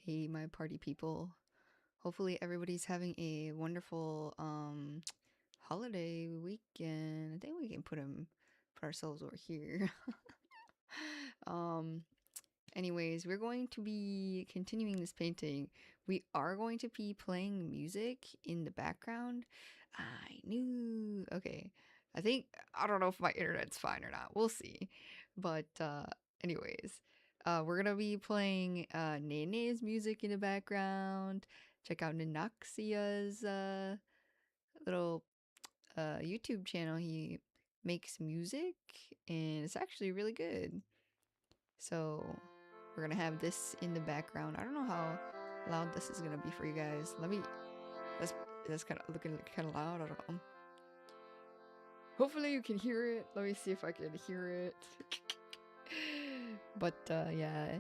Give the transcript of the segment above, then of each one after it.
Hey, my party people. Hopefully everybody's having a wonderful holiday weekend. I think we can put ourselves over here. um Anyways, we're going to be continuing this painting. We are going to be playing music in the background. I knew. Okay. I don't know if my internet's fine or not. We'll see. But anyways, we're going to be playing Nene's music in the background. Check out Ninaxia's little YouTube channel. He makes music and it's actually really good. So, we're gonna have this in the background. I don't know how loud this is gonna be for you guys. That's that's kind of looking kind of loud. I don't know. Hopefully you can hear it. Let me see if I can hear it. But yeah,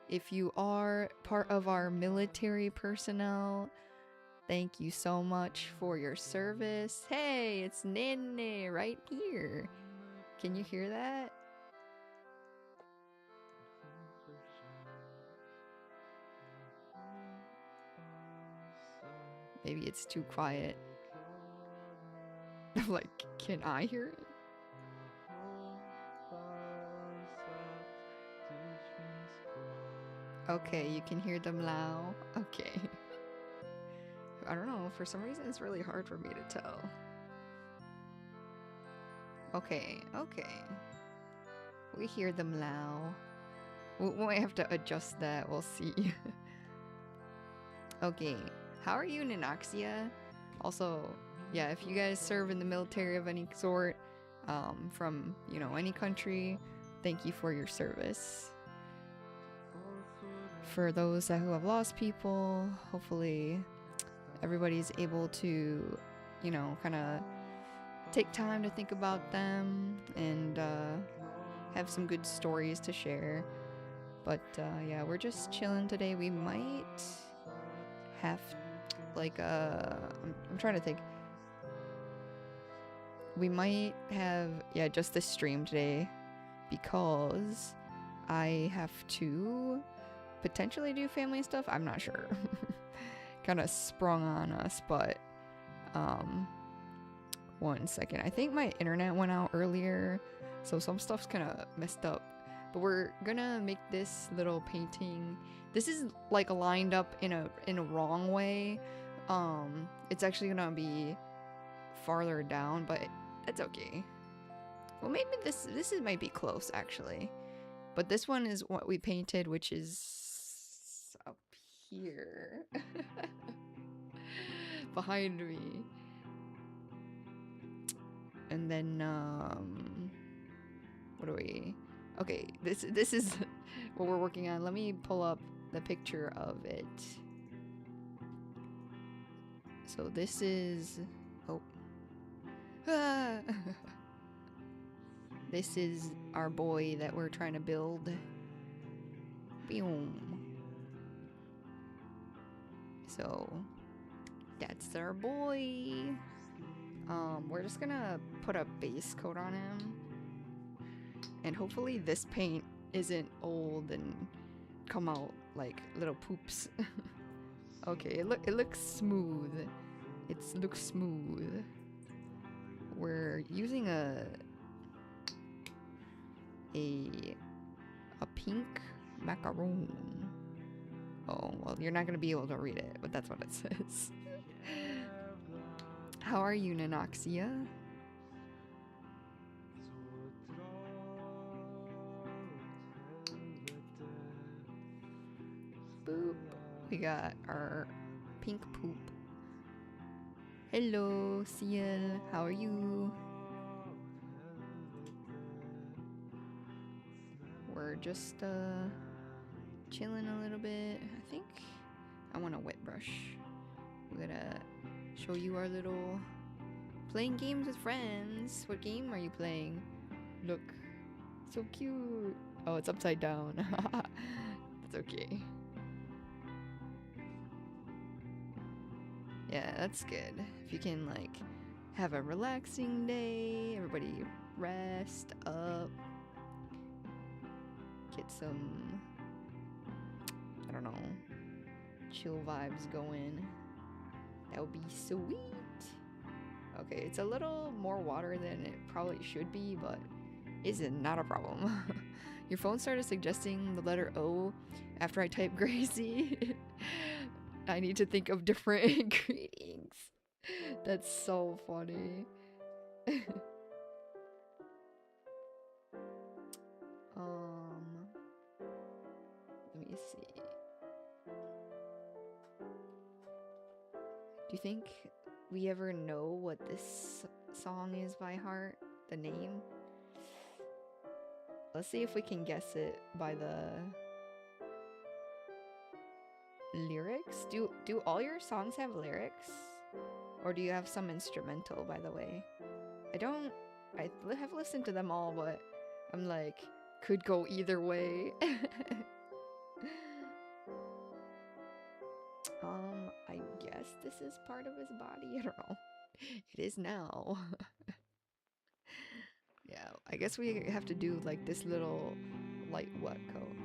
if you are part of our military personnel, thank you so much for your service. Hey, it's Nene right here. Can you hear that? Maybe it's too quiet. I'm like, can I hear it? Okay, you can hear them loud. Okay. I don't know, for some reason it's really hard for me to tell. Okay. We hear them loud. We might have to adjust that, we'll see. Okay, how are you, Ninaxia? Also, yeah, if you guys serve in the military of any sort, from, any country, thank you for your service. For those who have lost people, hopefully everybody's able to, kind of take time to think about them and have some good stories to share. But yeah, we're just chilling today. We might have I'm trying to think. We might have just this stream today because I have to potentially do family stuff. I'm not sure. Kind of sprung on us, but 1 second. I think my internet went out earlier, so some stuff's kind of messed up. But we're gonna make this little painting. This is like lined up in a wrong way. It's actually gonna be farther down, but that's okay. Well, maybe this might be close actually. But this one is what we painted, which is up here. Behind me. And then what do we? Okay, this is what we're working on. Let me pull up the picture of it. So this is this is our boy that we're trying to build. Boom. So that's our boy. We're just gonna put a base coat on him. And hopefully this paint isn't old and come out like little poops. Okay, it looks smooth. It looks smooth. We're using a pink macaron. Oh, well, you're not gonna be able to read it, but that's what it says. How are you, Ninaxia? Boop. We got our pink poop. Hello, Ciel. How are you? We're just chilling a little bit. I think I want a wet brush. We're gonna show you our little playing games with friends. What game are you playing? Look, so cute. Oh, it's upside down. That's okay. Yeah, that's good. If you can have a relaxing day, everybody rest up, get some, I don't know, chill vibes going. That would be sweet. Okay, it's a little more water than it probably should be, but is it not a problem? Your phone started suggesting the letter O after I typed Gracie. I need to think of different greetings. That's so funny. Let me see. Do you think we ever know what this song is by heart? The name? Let's see if we can guess it by the lyrics. Do all your songs have lyrics? Or do you have some instrumental, by the way? I have listened to them all, but I'm like, could go either way. I guess this is part of his body. I don't know. It is now. Yeah, I guess we have to do like this little light wet coat.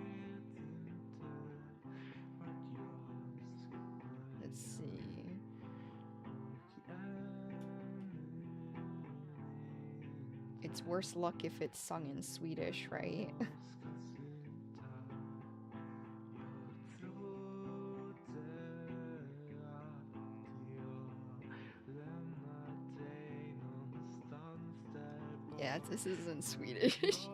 Let's see. It's worse luck if it's sung in Swedish, right? Yeah, this is in Swedish.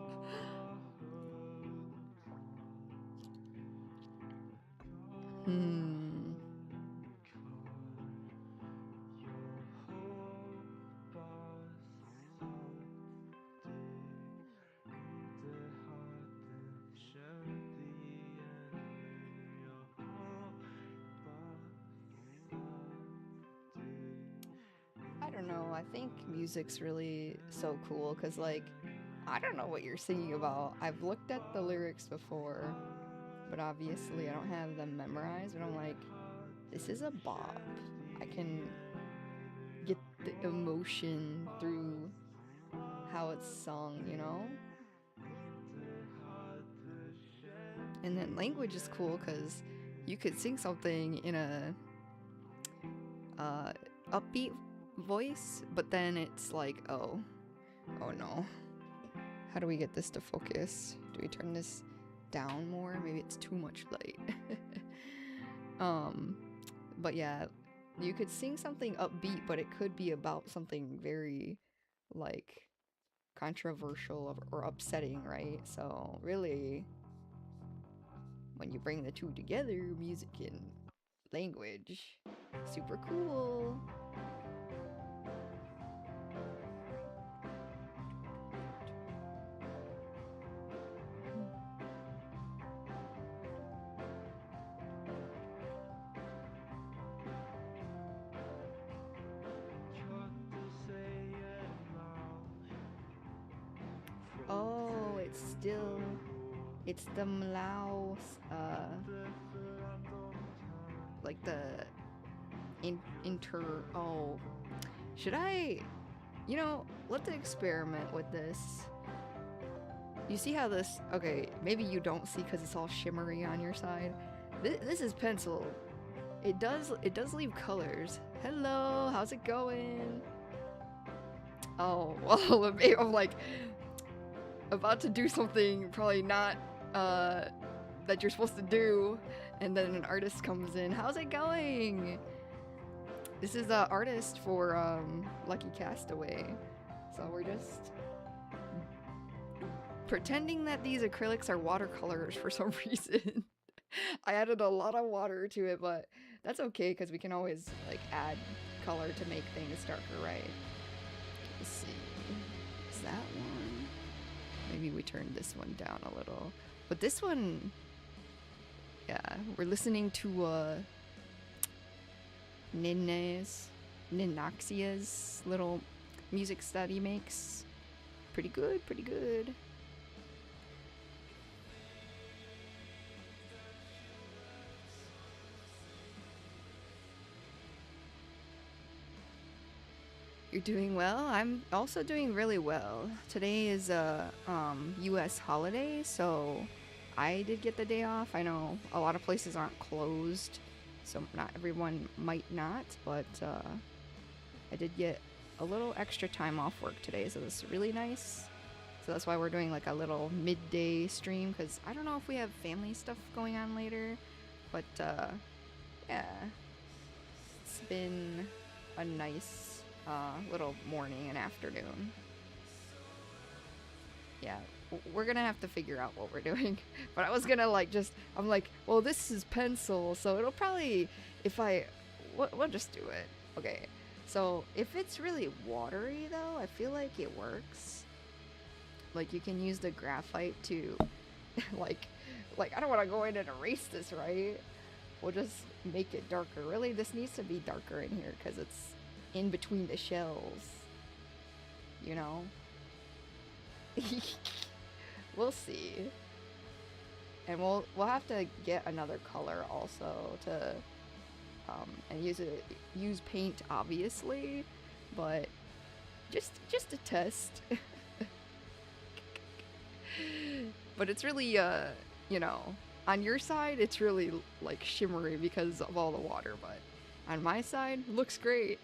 I don't know, I think music's really so cool because, like, I don't know what you're singing about. I've looked at the lyrics before, but obviously I don't have them memorized, but I'm like, this is a bop. I can get the emotion through how it's sung, you know? And then language is cool because you could sing something in a upbeat voice, but then it's like, oh no. How do we get this to focus? Do we turn this down more? Maybe it's too much light. But yeah, you could sing something upbeat, but it could be about something very, like, controversial or upsetting, right? So really, when you bring the two together, music and language, super cool. Oh, it's the Mlaus, like the oh, should I, let's experiment with this. You see how this, okay, maybe you don't see because it's all shimmery on your side. This is pencil. It does leave colors. Hello, how's it going? Oh, well, I'm like, about to do something probably not that you're supposed to do, and then an artist comes in. How's it going? This is the artist for Lucky Castaway, so we're just pretending that these acrylics are watercolors for some reason. I added a lot of water to it, but that's okay because we can always like add color to make things darker, right? Let's see, is that one? Maybe we turn this one down a little. But this one, yeah, we're listening to Ninaxia's little music that he makes. Pretty good, pretty good. You're doing well? I'm also doing really well. Today is a US holiday, so I did get the day off. I know a lot of places aren't closed, So not everyone might not, but I did get a little extra time off work today, so this is really nice. So that's why we're doing like a little midday stream, because I don't know if we have family stuff going on later, but yeah, it's been a nice little morning and afternoon. Yeah, we're gonna have to figure out what we're doing. But I was gonna like I'm like, well, this is pencil, so it'll probably, if we'll just do it. Okay, so if it's really watery though, I feel like it works. Like you can use the graphite to, like I don't want to go in and erase this, right? We'll just make it darker. Really, this needs to be darker in here because it's in between the shells. You know? We'll see. And we'll have to get another color also to and use paint obviously, but just a test. But it's really you know, on your side it's really like shimmery because of all the water, but on my side looks great.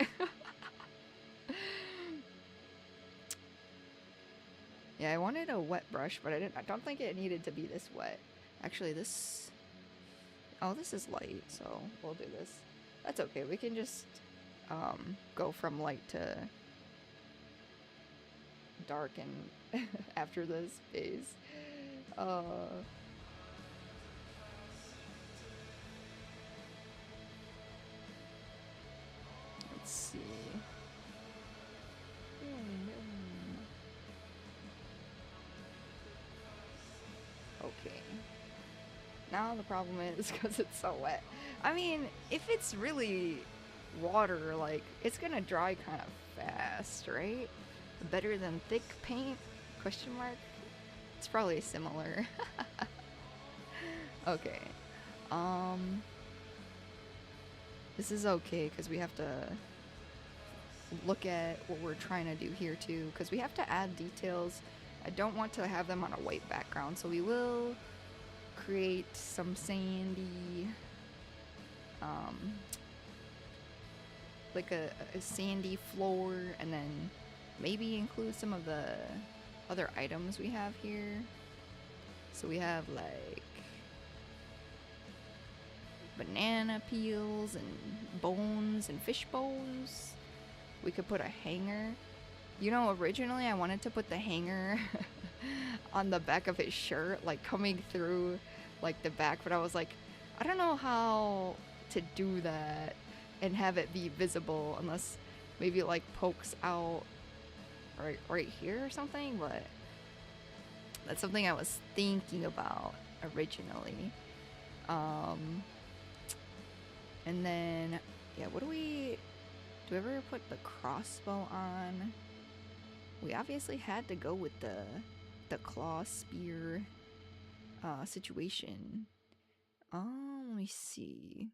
Yeah, I wanted a wet brush, but I don't think it needed to be this wet. Actually, this is light, so we'll do this. That's okay. We can just go from light to dark and after this phase. Let's see. Okay. Now the problem is because it's so wet. I mean, if it's really water, like, it's gonna dry kind of fast, right? Better than thick paint? Question mark? It's probably similar. Okay. This is okay because we have to look at what we're trying to do here too, because we have to add details. I don't want to have them on a white background, so we will create some sandy, like a sandy floor, and then maybe include some of the other items we have here. So we have like banana peels and bones and fish bones. We could put a hanger. You know, originally I wanted to put the hanger on the back of his shirt, like coming through like the back, but I was like, I don't know how to do that and have it be visible unless maybe it like pokes out right here or something, but that's something I was thinking about originally. And then, yeah, do we ever put the crossbow on? We obviously had to go with the claw spear situation. Let me see.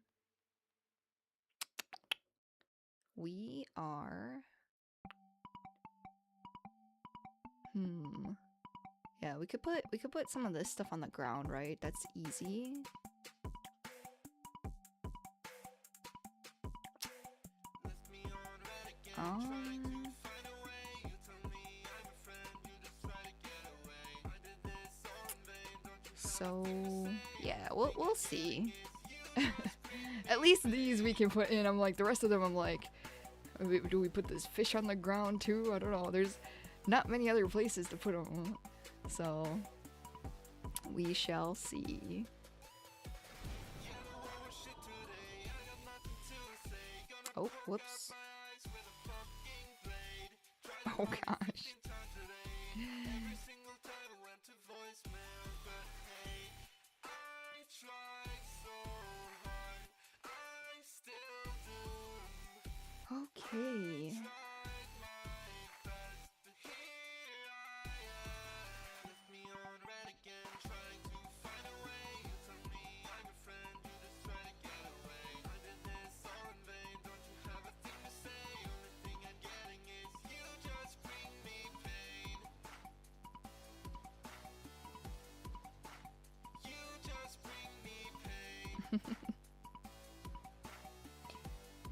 We are yeah, we could put some of this stuff on the ground, right? That's easy. So yeah, we'll see. At least these we can put in. I'm like, the rest of them I'm like, do we put this fish on the ground too? I don't know. There's not many other places to put them. So we shall see. Oh, whoops. Oh gosh. Okay.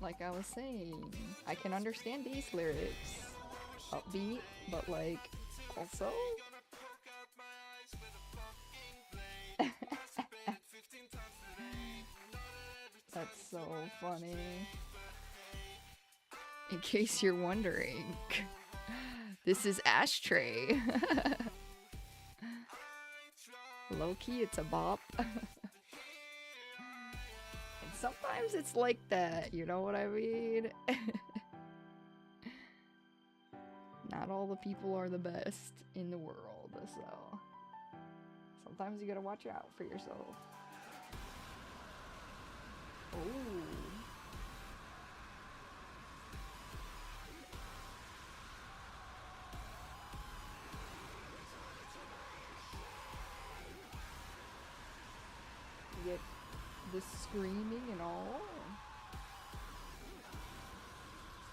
like I was saying, I can understand these lyrics. Upbeat, but like, also... That's so funny. In case you're wondering, this is Ashtray. Low-key, it's a bop. And sometimes it's like that, you know what I mean? Not all the people are the best in the world, so sometimes you gotta watch out for yourself. Oh. You get the screaming and all.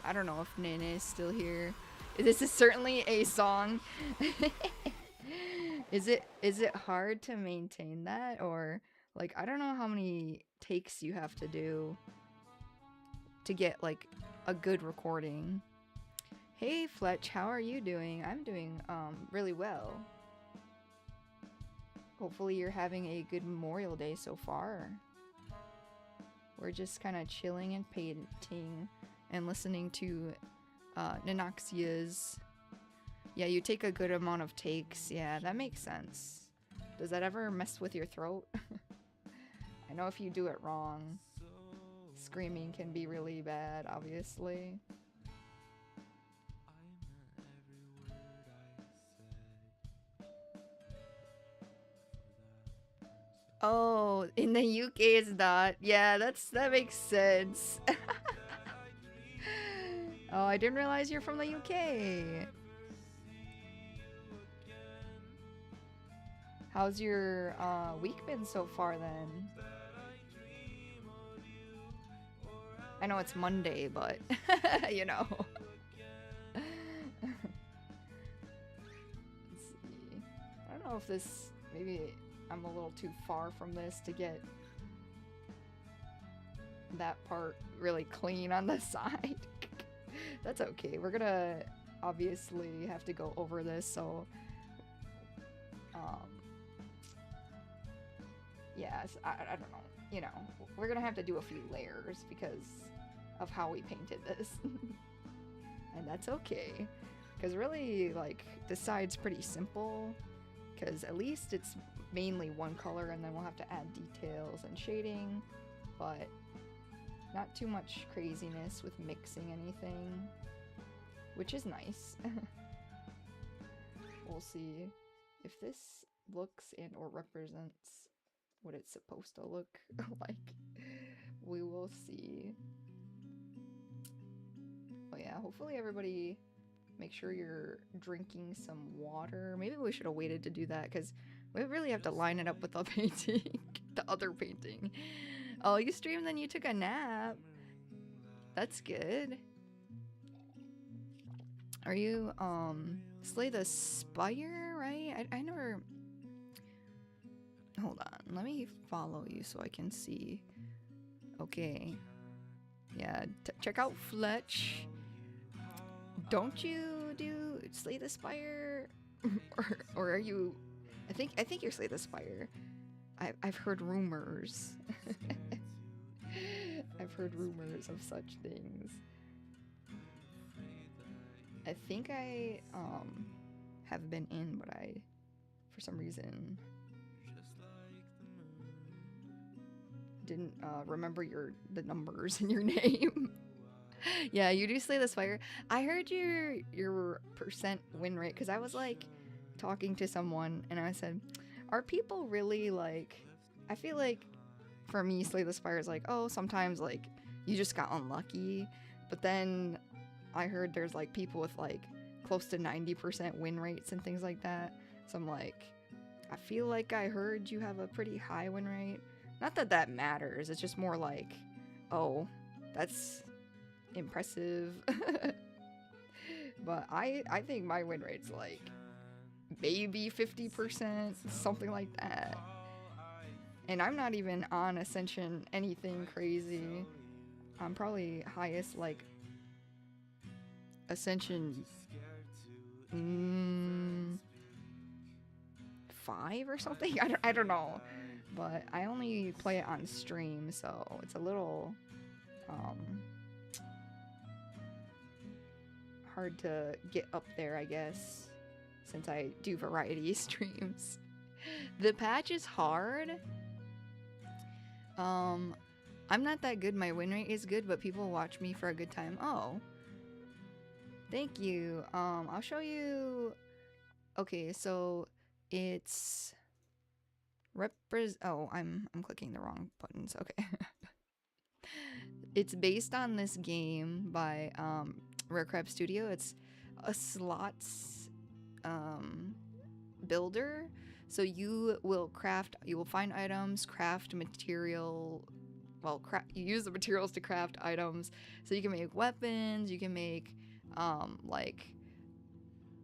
I don't know if Nene is still here. This is certainly a song. Is it hard to maintain that, or like I don't know how many takes you have to do to get like a good recording. Hey Fletch, how are you doing? I'm doing really well. Hopefully you're having a good Memorial Day so far. We're just kind of chilling and painting and listening to Nanaxia's. Yeah, you take a good amount of takes. Yeah, that makes sense. Does that ever mess with your throat? I know if you do it wrong, screaming can be really bad, obviously. Oh, in the UK it's not. Yeah, that makes sense. Oh, I didn't realize you're from the UK. How's your week been so far then? I know it's Monday, but you know. Let's see. I don't know if this, maybe I'm a little too far from this to get that part really clean on the side. That's okay. We're gonna obviously have to go over this, so yes, I don't know, you know, we're gonna have to do a few layers because of how we painted this. And that's okay, because really, like, the side's pretty simple, because at least it's mainly one color, and then we'll have to add details and shading, but not too much craziness with mixing anything, which is nice. We'll see if this looks and or represents what it's supposed to look like. We will see. Oh yeah, hopefully everybody make sure you're drinking some water. Maybe we should have waited to do that, because we really have to line it up with the painting. The other painting. Oh, you streamed, then you took a nap. That's good. Are you, Slay the Spire, right? I never... Hold on, let me follow you so I can see. Okay. Yeah, check out Fletch. Don't you do Slay the Spire? or are you... I think you're Slay the Spire. I've heard rumors. I've heard rumors of such things. I think I have been in, but I, for some reason, didn't remember the numbers in your name. Yeah, you do Slay the Spire. I heard your percent win rate, because I was like talking to someone and I said, are people really like, I feel like for me Slay the Spire is like, oh, sometimes like you just got unlucky, but then I heard there's like people with like close to 90% win rates and things like that. So I'm like, I feel like I heard you have a pretty high win rate. Not that that matters, it's just more like, oh, that's impressive. But I think my win rate's like maybe 50%, something like that. And I'm not even on Ascension anything crazy. I'm probably highest like Ascension 5 or something. I don't know, but I only play it on stream, so it's a little hard to get up there, I guess, since I do variety streams. The patch is hard. I'm not that good. My win rate is good, but people watch me for a good time. Oh, thank you. I'll show you. Okay, so it's oh, I'm clicking the wrong buttons. Okay. It's based on this game by Rare Crab Studio. It's a slots builder. So you will find items, craft material. Well, you use the materials to craft items. So you can make weapons. You can make like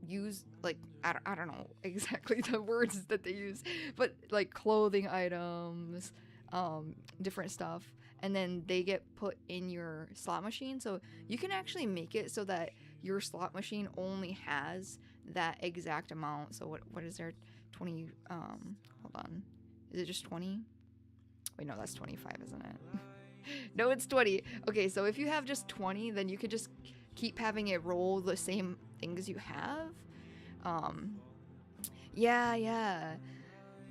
use like I don't know exactly the words that they use, but like clothing items, different stuff, and then they get put in your slot machine. So you can actually make it so that your slot machine only has that exact amount. So what is there? 20 hold on. Is it just 20? Wait, no, that's 25, isn't it? No, it's 20. Okay, so if you have just 20, then you could just keep having it roll the same things you have. Yeah.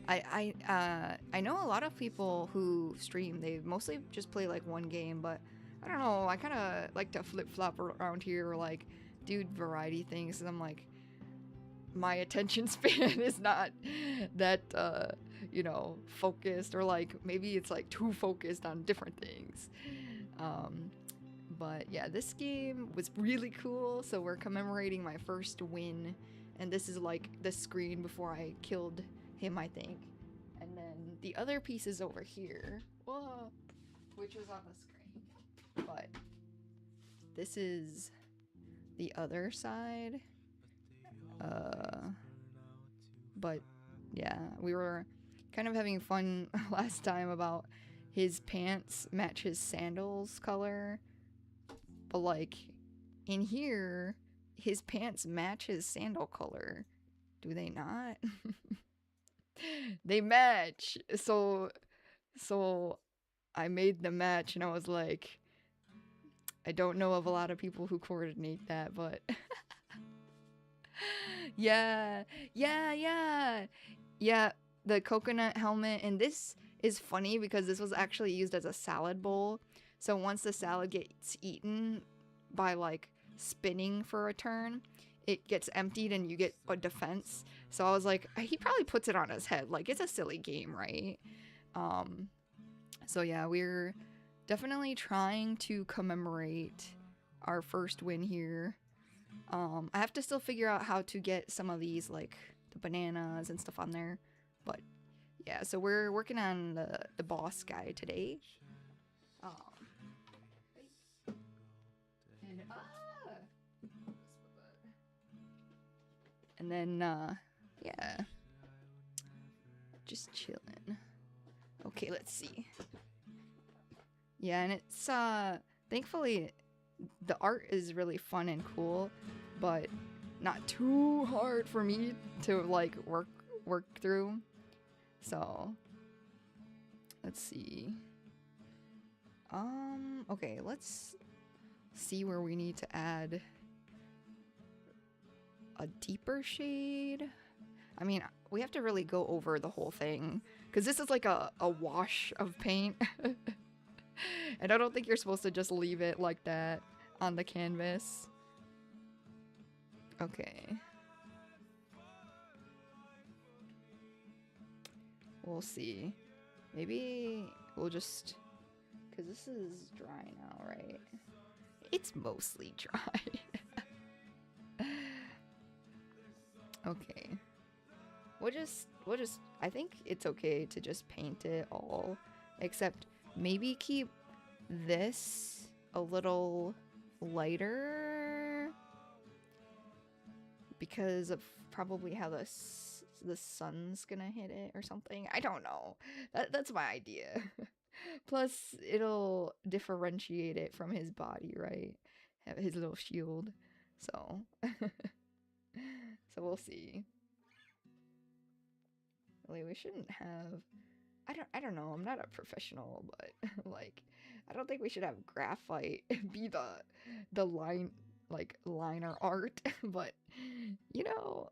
I know a lot of people who stream, they mostly just play like one game, but I don't know, I kind of like to flip-flop around here, or like do variety things, and I'm like, my attention span is not that you know, focused, or like maybe it's like too focused on different things. But yeah, this game was really cool. So we're commemorating my first win, and this is like the screen before I killed him, I think. And then the other piece is over here, whoa, which was on the screen. But this is the other side. But yeah, we were kind of having fun last time about his pants match his sandals color. But like in here, his pants match his sandal color. Do they not? They match. So I made the match, and I was like, I don't know of a lot of people who coordinate that, but yeah, the coconut helmet. And this is funny because this was actually used as a salad bowl. So once the salad gets eaten by like spinning for a turn, it gets emptied and you get a defense. So I was like, he probably puts it on his head. Like, it's a silly game, right? So yeah, we're definitely trying to commemorate our first win here. I have to still figure out how to get some of these, like the bananas and stuff on there. But yeah, so we're working on the boss guy today. And then, yeah, just chilling. Okay, let's see. Yeah, and it's, thankfully, the art is really fun and cool, but not too hard for me to, like, work through. So, let's see. Okay, let's see where we need to add a deeper shade. I mean, we have to really go over the whole thing, because this is like a wash of paint. And I don't think you're supposed to just leave it like that on the canvas. Okay. We'll see. Maybe we'll just... because this is dry now, right? It's mostly dry. Okay. We'll just... I think it's okay to just paint it all. Except maybe keep this a little lighter. Because of probably how the sun's gonna hit it or something. I don't know. That's my idea. Plus, it'll differentiate it from his body, right? Have his little shield. So, so we'll see. Really, we shouldn't have. I don't know. I'm not a professional, but like, I don't think we should have graphite be the liner art. But you know,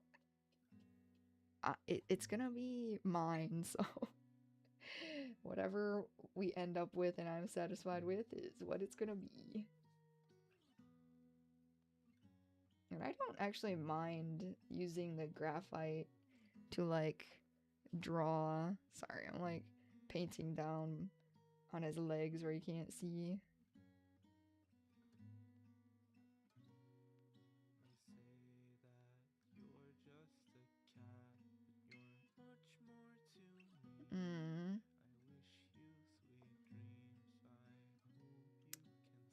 it's gonna be mine. So whatever we end up with and I'm satisfied with is what it's gonna be. And I don't actually mind using the graphite to like draw. Sorry, I'm like painting down on his legs where you can't see. Mm.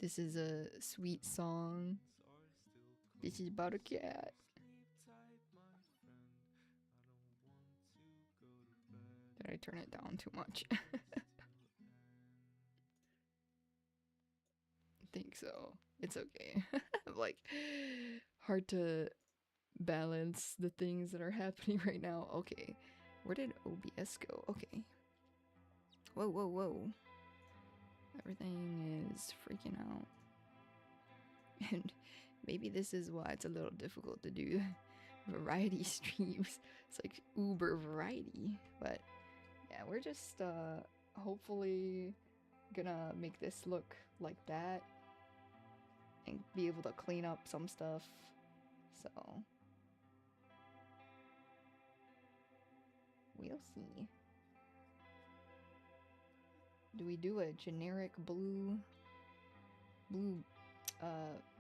This is a sweet song. This is about a cat. Did I turn it down too much? I think so. It's okay. Like, hard to balance the things that are happening right now. Okay. Where did OBS go? Okay. Whoa, whoa, whoa. Everything is freaking out. And maybe this is why it's a little difficult to do variety streams. It's like uber variety. But yeah, we're just hopefully gonna make this look like that and be able to clean up some stuff. So we'll see. Do we do a generic blue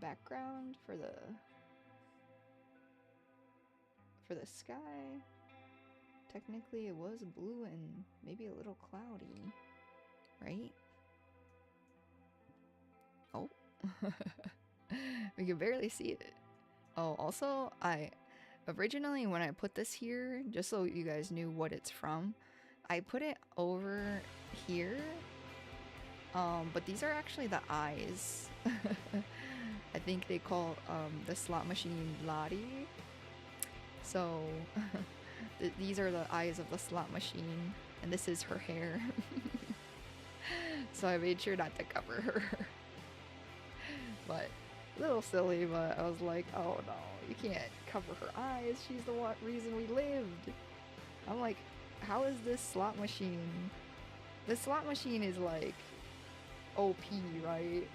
background for the sky? Technically it was blue and maybe a little cloudy, right? Oh. We can barely see it. Oh, also, I originally when I put this here, just so you guys knew what it's from, I put it over here. But these are actually the eyes. I think they call the slot machine Lottie. So these are the eyes of the slot machine, and this is her hair. So I made sure not to cover her. But a little silly, but I was like, oh no, you can't cover her eyes. She's the one reason we lived. I'm like, how is this slot machine? The slot machine is like OP, right?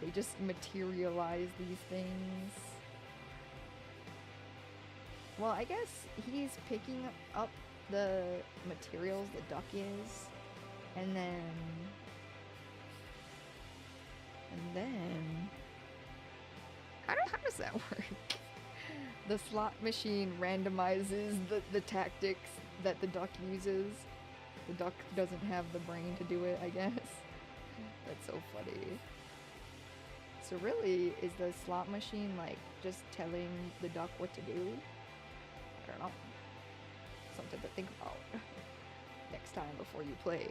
They just materialize these things. Well, I guess he's picking up the materials the duck is, and then how does that work? The slot machine randomizes the tactics that the duck uses. The duck doesn't have the brain to do it, I guess. That's so funny. So really, is the slot machine like just telling the duck what to do? I don't know. Something to think about next time before you play.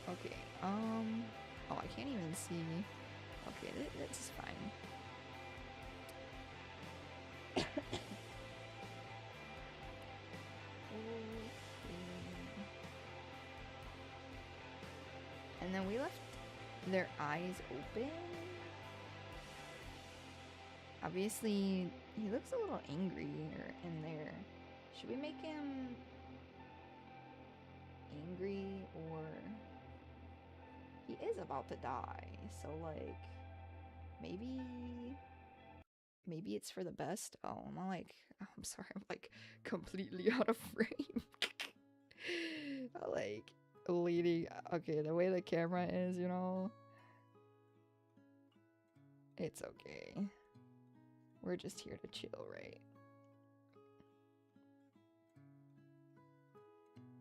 Okay, oh, I can't even see. Okay, that's fine. And then we left their eyes open. Obviously, he looks a little angry in there. Should we make him angry, or he is about to die? So like, maybe it's for the best. Oh, I'm sorry, I'm like completely out of frame. Like leading. Okay, the way the camera is, you know, it's okay. We're just here to chill, right?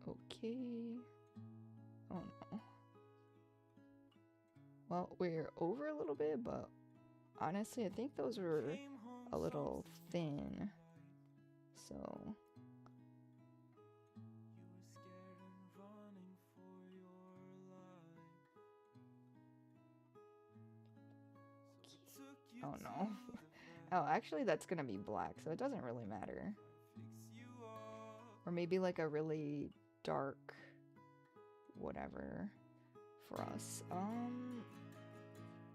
Okay. Oh no. Well, we're over a little bit, but honestly, I think those were a little thin. So Oh no. Oh, actually that's gonna be black, so it doesn't really matter. Or maybe like a really dark whatever for us.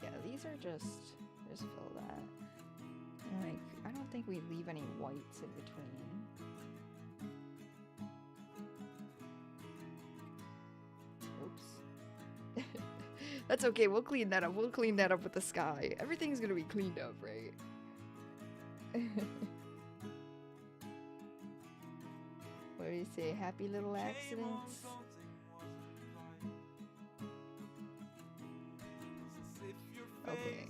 Yeah, these are just fill that. Like, I don't think we leave any whites in between. Oops. That's okay, we'll clean that up. We'll clean that up with the sky. Everything's gonna be cleaned up, right? What do you say? Happy little accidents? Okay.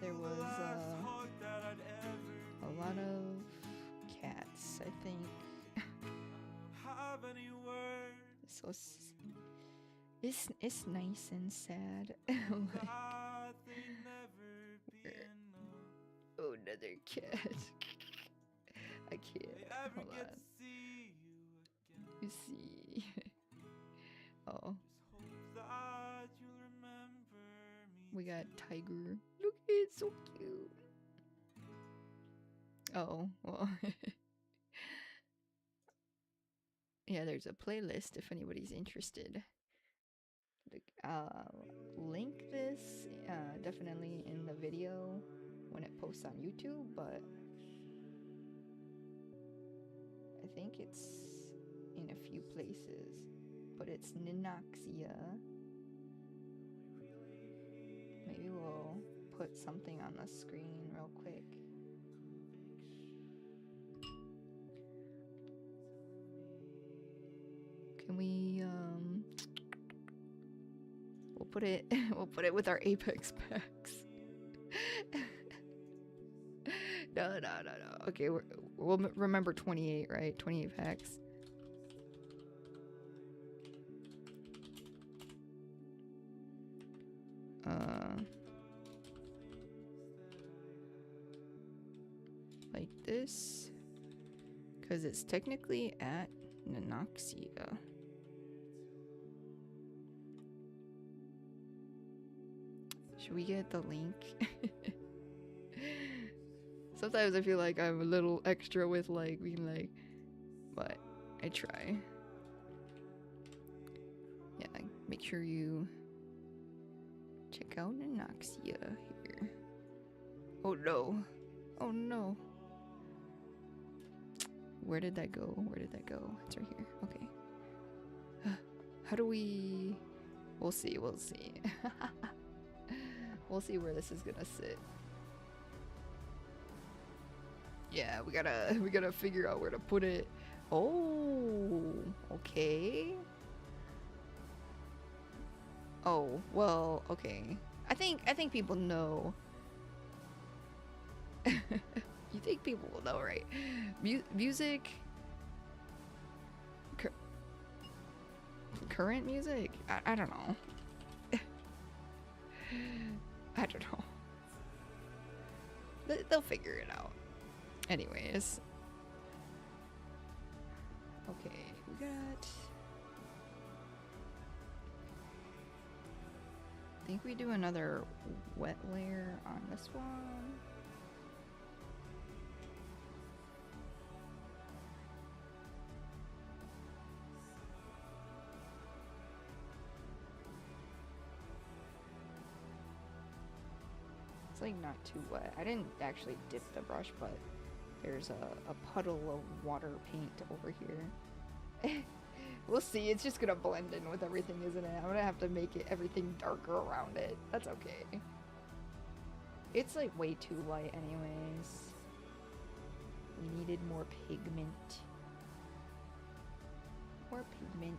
There was a lot of cats, I think. So it's nice and sad. Like, oh, another cat. I can't. Hold on. You see. Oh. We got Tiger. Look, it's so cute. Oh, well. Yeah, there's a playlist if anybody's interested. Link this definitely in the video when it posts on YouTube, but I think it's in a few places. But it's Ninoxia. Maybe we'll put something on the screen real quick. Can we we'll put it with our Apex packs. No. Okay, we'll remember 28, right? 28 packs. Like this, because it's technically at Ninoxia. Should we get the link? Sometimes I feel like I'm a little extra with like being like, but I try. Yeah, make sure you check out Ninoxia here. Oh no. Oh no. Where did that go? Where did that go? It's right here. Okay. How do we... We'll see. We'll see. We'll see where this is gonna sit. Yeah, we gotta figure out where to put it. Oh, okay. Oh, well, okay. I think people know. You think people will know, right? Music? Current music? I don't know. I don't know. They'll figure it out. Anyways. Okay, we got... I think we do another wet layer on this one. It's like not too wet. I didn't actually dip the brush, but there's a puddle of water paint over here. We'll see. It's just gonna blend in with everything, isn't it? I'm gonna have to make it everything darker around it. That's okay. It's like way too light anyways. We needed more pigment. More pigment.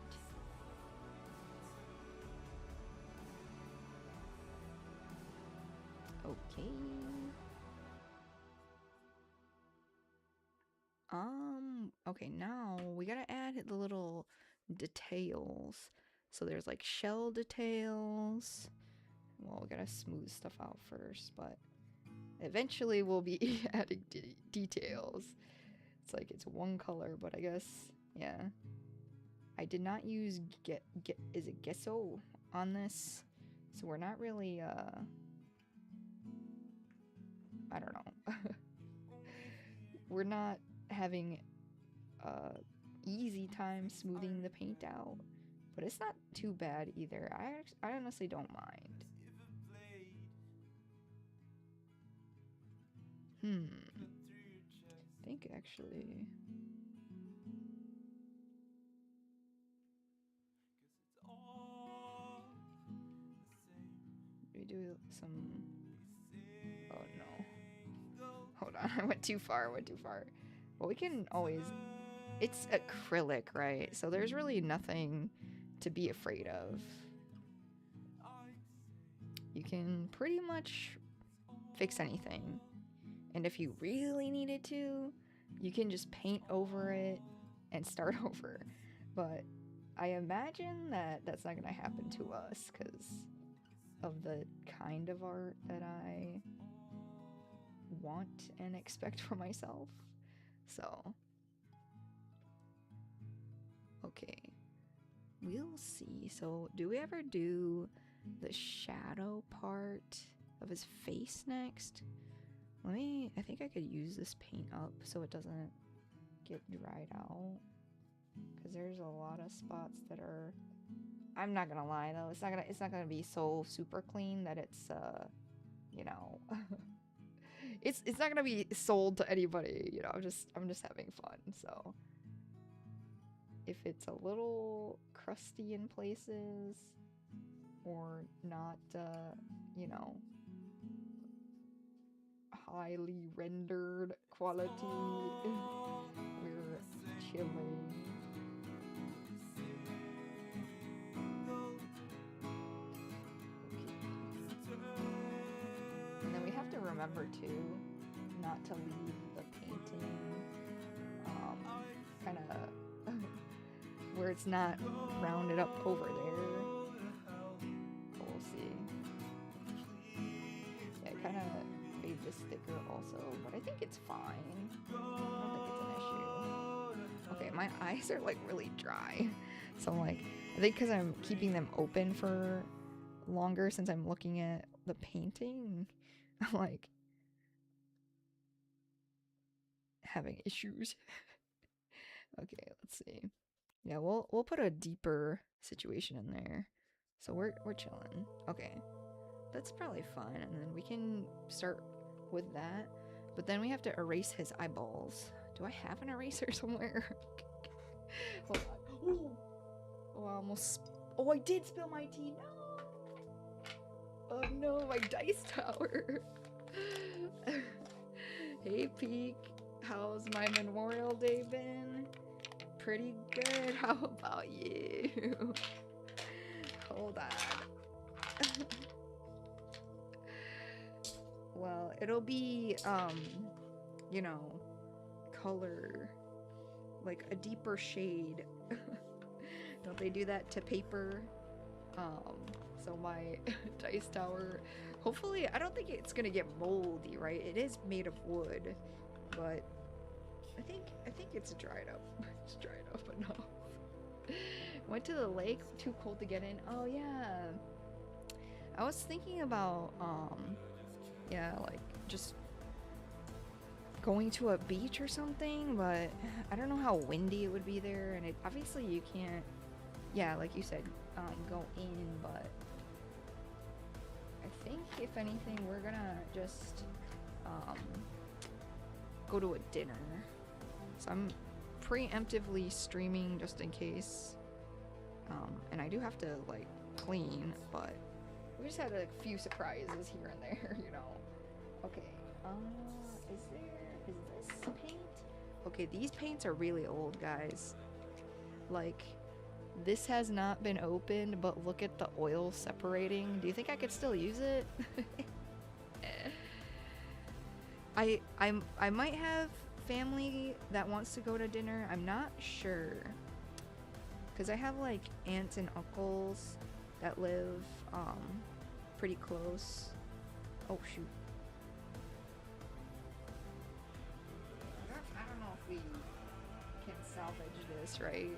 Okay. Okay, now we gotta add the little details. So there's like shell details. Well, we gotta smooth stuff out first, but eventually we'll be adding details. It's like it's one color, but I guess, yeah. I did not use is it gesso on this? So we're not really, I don't know. We're not having easy time smoothing the paint out, but it's not too bad either. I honestly don't mind. I think actually. We do some. Oh no. Hold on, I went too far. Well, we can always. It's acrylic, right? So there's really nothing to be afraid of. You can pretty much fix anything. And if you really needed to, you can just paint over it and start over. But I imagine that that's not going to happen to us because of the kind of art that I want and expect for myself. So, okay. We'll see. So, do we ever do the shadow part of his face next? I think I could use this paint up so it doesn't get dried out. Because there's a lot of spots that are... I'm not gonna lie though, it's not gonna be so super clean that it's, you know... it's not gonna be sold to anybody, you know, I'm just having fun, so... If it's a little crusty in places, or not, you know... highly rendered quality. We're chilling. Okay. And then we have to remember too, not to leave the painting kind of where it's not rounded up over there. We'll see. Yeah, kind of the sticker also, but I think it's fine. I don't think it's an issue. Okay, my eyes are like really dry, so I'm like, I think because I'm keeping them open for longer since I'm looking at the painting, I'm like having issues. Okay, let's see. Yeah, we'll put a deeper situation in there, so we're chilling. Okay, that's probably fine, and then we can start with that, but then we have to erase his eyeballs. Do I have an eraser somewhere? Hold on. Ooh. Oh, I almost... Oh, I did spill my tea. No! Oh no, my dice tower. Hey, Peak. How's my Memorial Day been? Pretty good. How about you? Hold on. Well, it'll be, you know, color, like a deeper shade. Don't they do that to paper? So my dice tower, hopefully, I don't think it's gonna get moldy, right? It is made of wood, but I think it's dried up. It's dried up enough. Went to the lake, too cold to get in. Oh yeah. I was thinking about, yeah, like just going to a beach or something, but I don't know how windy it would be there, and obviously you can't, yeah, like you said, go in, but I think if anything we're gonna just go to a dinner. So I'm preemptively streaming just in case, and I do have to like clean, but we just had a few surprises here and there, you know. Okay, is this paint? Okay, these paints are really old, guys. Like, this has not been opened, but look at the oil separating. Do you think I could still use it? I might have family that wants to go to dinner. I'm not sure. Because I have, like, aunts and uncles that live, pretty close. Oh, shoot. I don't know if we this, right?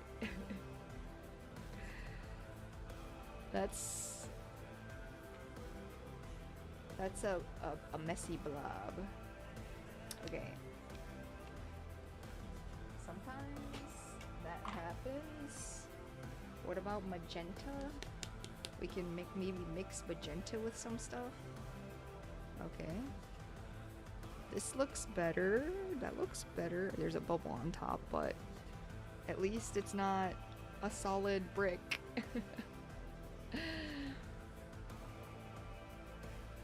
That's a messy blob. Okay. Sometimes that happens. What about magenta? We can maybe mix magenta with some stuff. Okay. This looks better. That looks better. There's a bubble on top, but at least it's not a solid brick.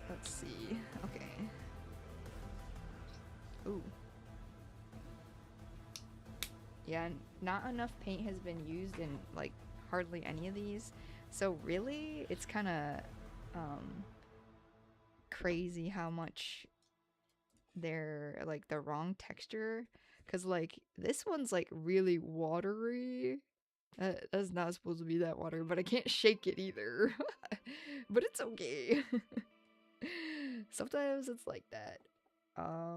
Let's see. Okay. Ooh. Yeah, not enough paint has been used in like hardly any of these. So really, it's kind of crazy how much they're like the wrong texture. Cause like this one's like really watery. That's not supposed to be that watery, but I can't shake it either. But it's okay. Sometimes it's like that.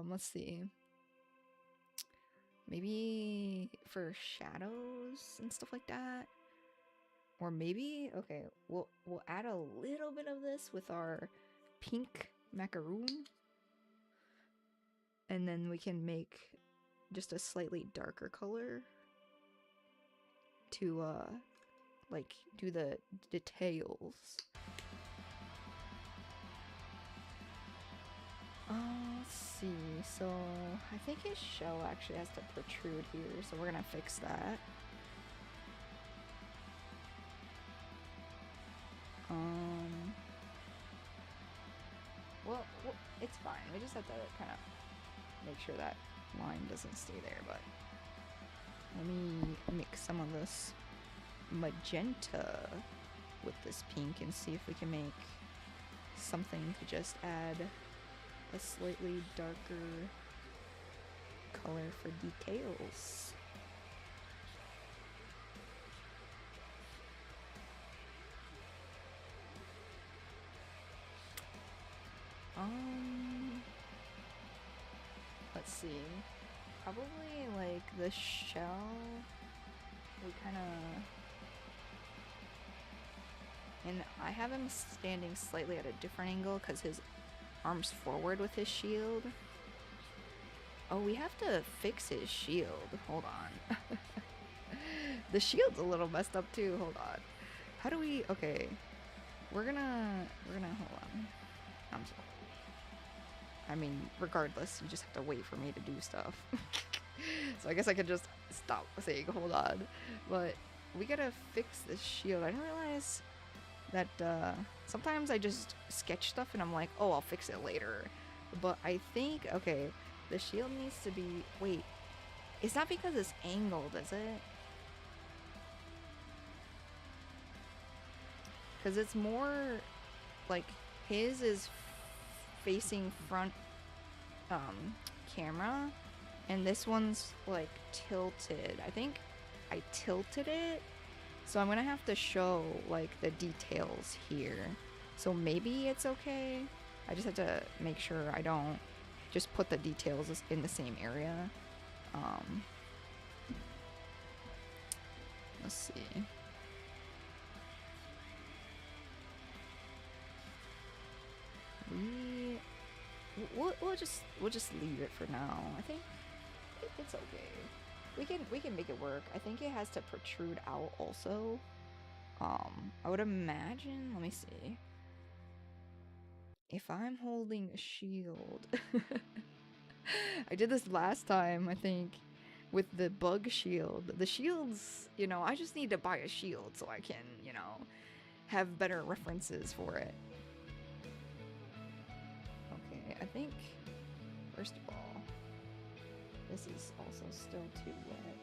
Let's see. Maybe for shadows and stuff like that. Or maybe, okay, we'll add a little bit of this with our pink macaroon. And then we can make just a slightly darker color to like do the details. Let's see. So I think his shell actually has to protrude here, so we're gonna fix that. Well, it's fine. We just have to kind of make sure that line doesn't stay there, but let me mix some of this magenta with this pink and see if we can make something to just add a slightly darker color for details. Let's see. Probably like the shell. We kind of. And I have him standing slightly at a different angle because his arm's forward with his shield. Oh, we have to fix his shield. Hold on. The shield's a little messed up too. Hold on. How do we? Okay, we're gonna hold on. I'm sorry. I mean, regardless, you just have to wait for me to do stuff. So I guess I could just stop saying hold on. But we gotta fix this shield. I didn't realize that sometimes I just sketch stuff and I'm like, oh, I'll fix it later. But I think, okay, the shield needs to be, wait, it's not because it's angled, is it? Because it's more like his is facing front camera and this one's like tilted. I think I tilted it, so I'm gonna have to show like the details here. So maybe it's okay. I just have to make sure I don't just put the details in the same area. Let's see. We'll just leave it for now. I think it's okay. We can make it work. I think it has to protrude out also. I would imagine. Let me see. If I'm holding a shield, I did this last time. I think with the bug shield. The shields, you know, I just need to buy a shield so I can, you know, have better references for it. I think, first of all, this is also still too wet.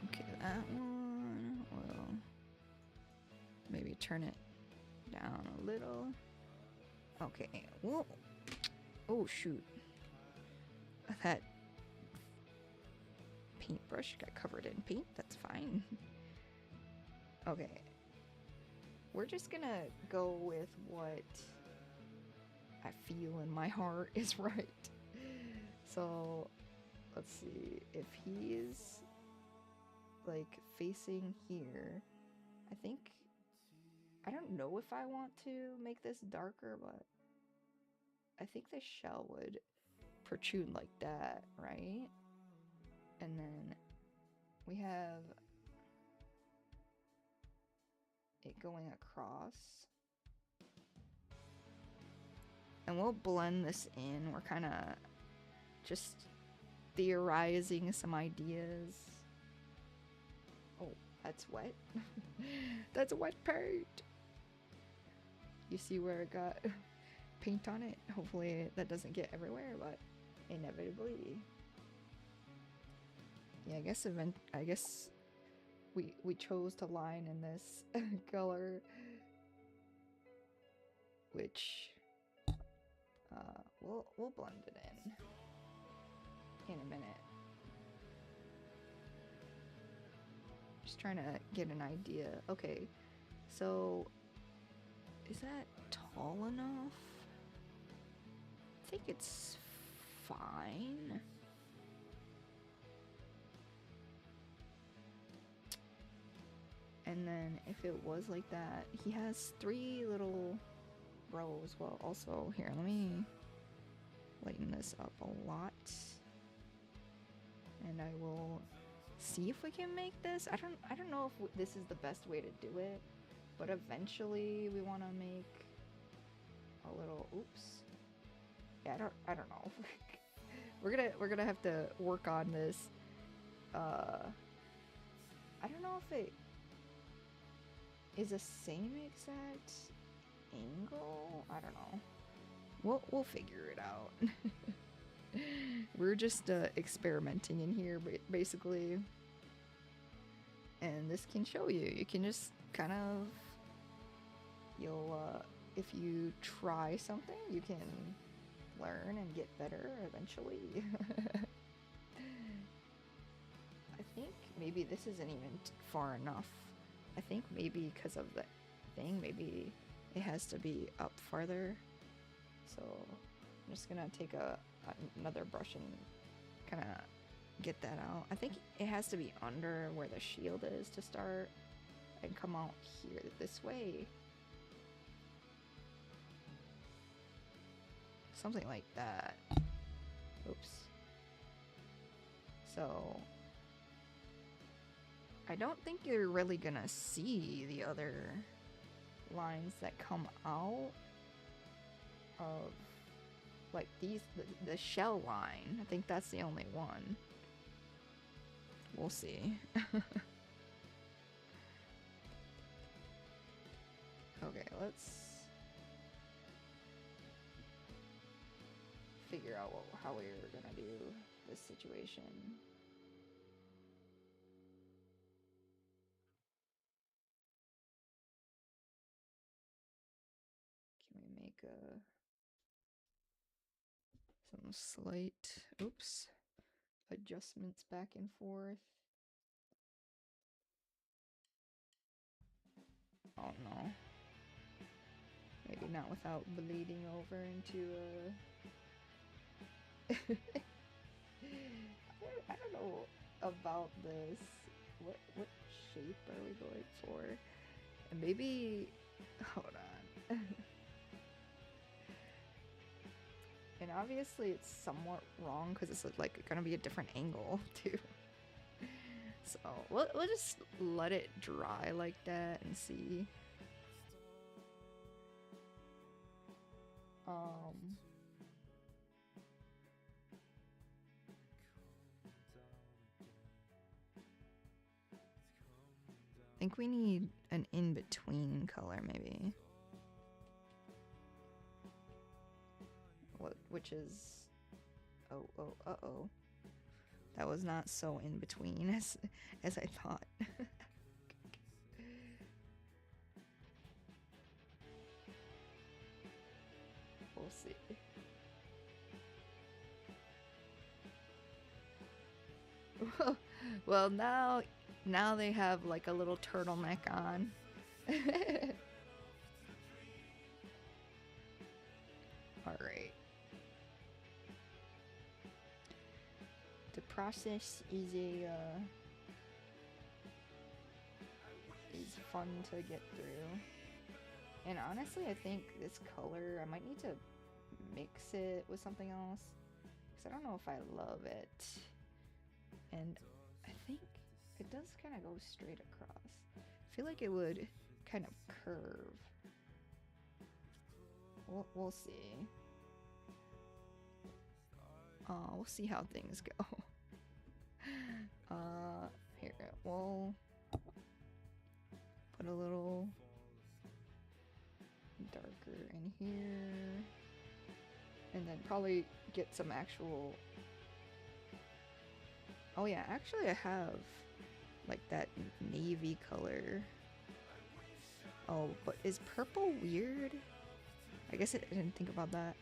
Okay, that one, well, maybe turn it down a little. Okay, whoa. Oh, shoot. That paintbrush got covered in paint, that's fine. Okay, we're just gonna go with what I feel in my heart is right. So let's see, if he's like facing here, I think, I don't know if I want to make this darker, but I think the shell would protrude like that, right? And then we have it going across. And we'll blend this in. We're kind of just theorizing some ideas. Oh, that's wet. That's wet paint. You see where it got paint on it? Hopefully that doesn't get everywhere, but inevitably. Yeah, I guess we chose to line in this color, which we'll blend it in a minute. Just trying to get an idea. Okay, so is that tall enough? I think it's fine. And then if it was like that, he has 3 little rows. Well, also here, let me lighten this up a lot. And I will see if we can make this. I don't know if this is the best way to do it, but eventually we want to make a little, oops. Yeah, I don't know. we're gonna have to work on this. I don't know if it is the same exact angle. I don't know. We'll figure it out. We're just experimenting in here, basically. And this can show you. You can just kind of, if you try something, you can learn and get better eventually. I think maybe this isn't even far enough. I think maybe because of the thing, maybe it has to be up farther. So I'm just gonna take another brush and kind of get that out. I think it has to be under where the shield is to start and come out here this way. Something like that. Oops. So I don't think you're really gonna see the other lines that come out of like these, the shell line. I think that's the only one. We'll see. Okay, let's figure out how we're gonna do this situation. Can we make some slight, oops, adjustments back and forth? Oh no. Maybe not without bleeding over into I don't know about this. What shape are we going for? And maybe, hold on. And obviously it's somewhat wrong because it's like gonna be a different angle too. So we'll just let it dry like that and see. I think we need an in-between color maybe. Which is, uh-oh. That was not so in between as I thought. We'll see. Well, now they have like a little turtleneck on. All process is is fun to get through. And honestly, I think this color, I might need to mix it with something else, because I don't know if I love it. And I think it does kind of go straight across. I feel like it would kind of curve. We'll see. We'll see how things go. Here, we'll put a little darker in here, and then probably get some actual. Oh yeah, actually I have like that navy color. Oh, but is purple weird? I guess I didn't think about that.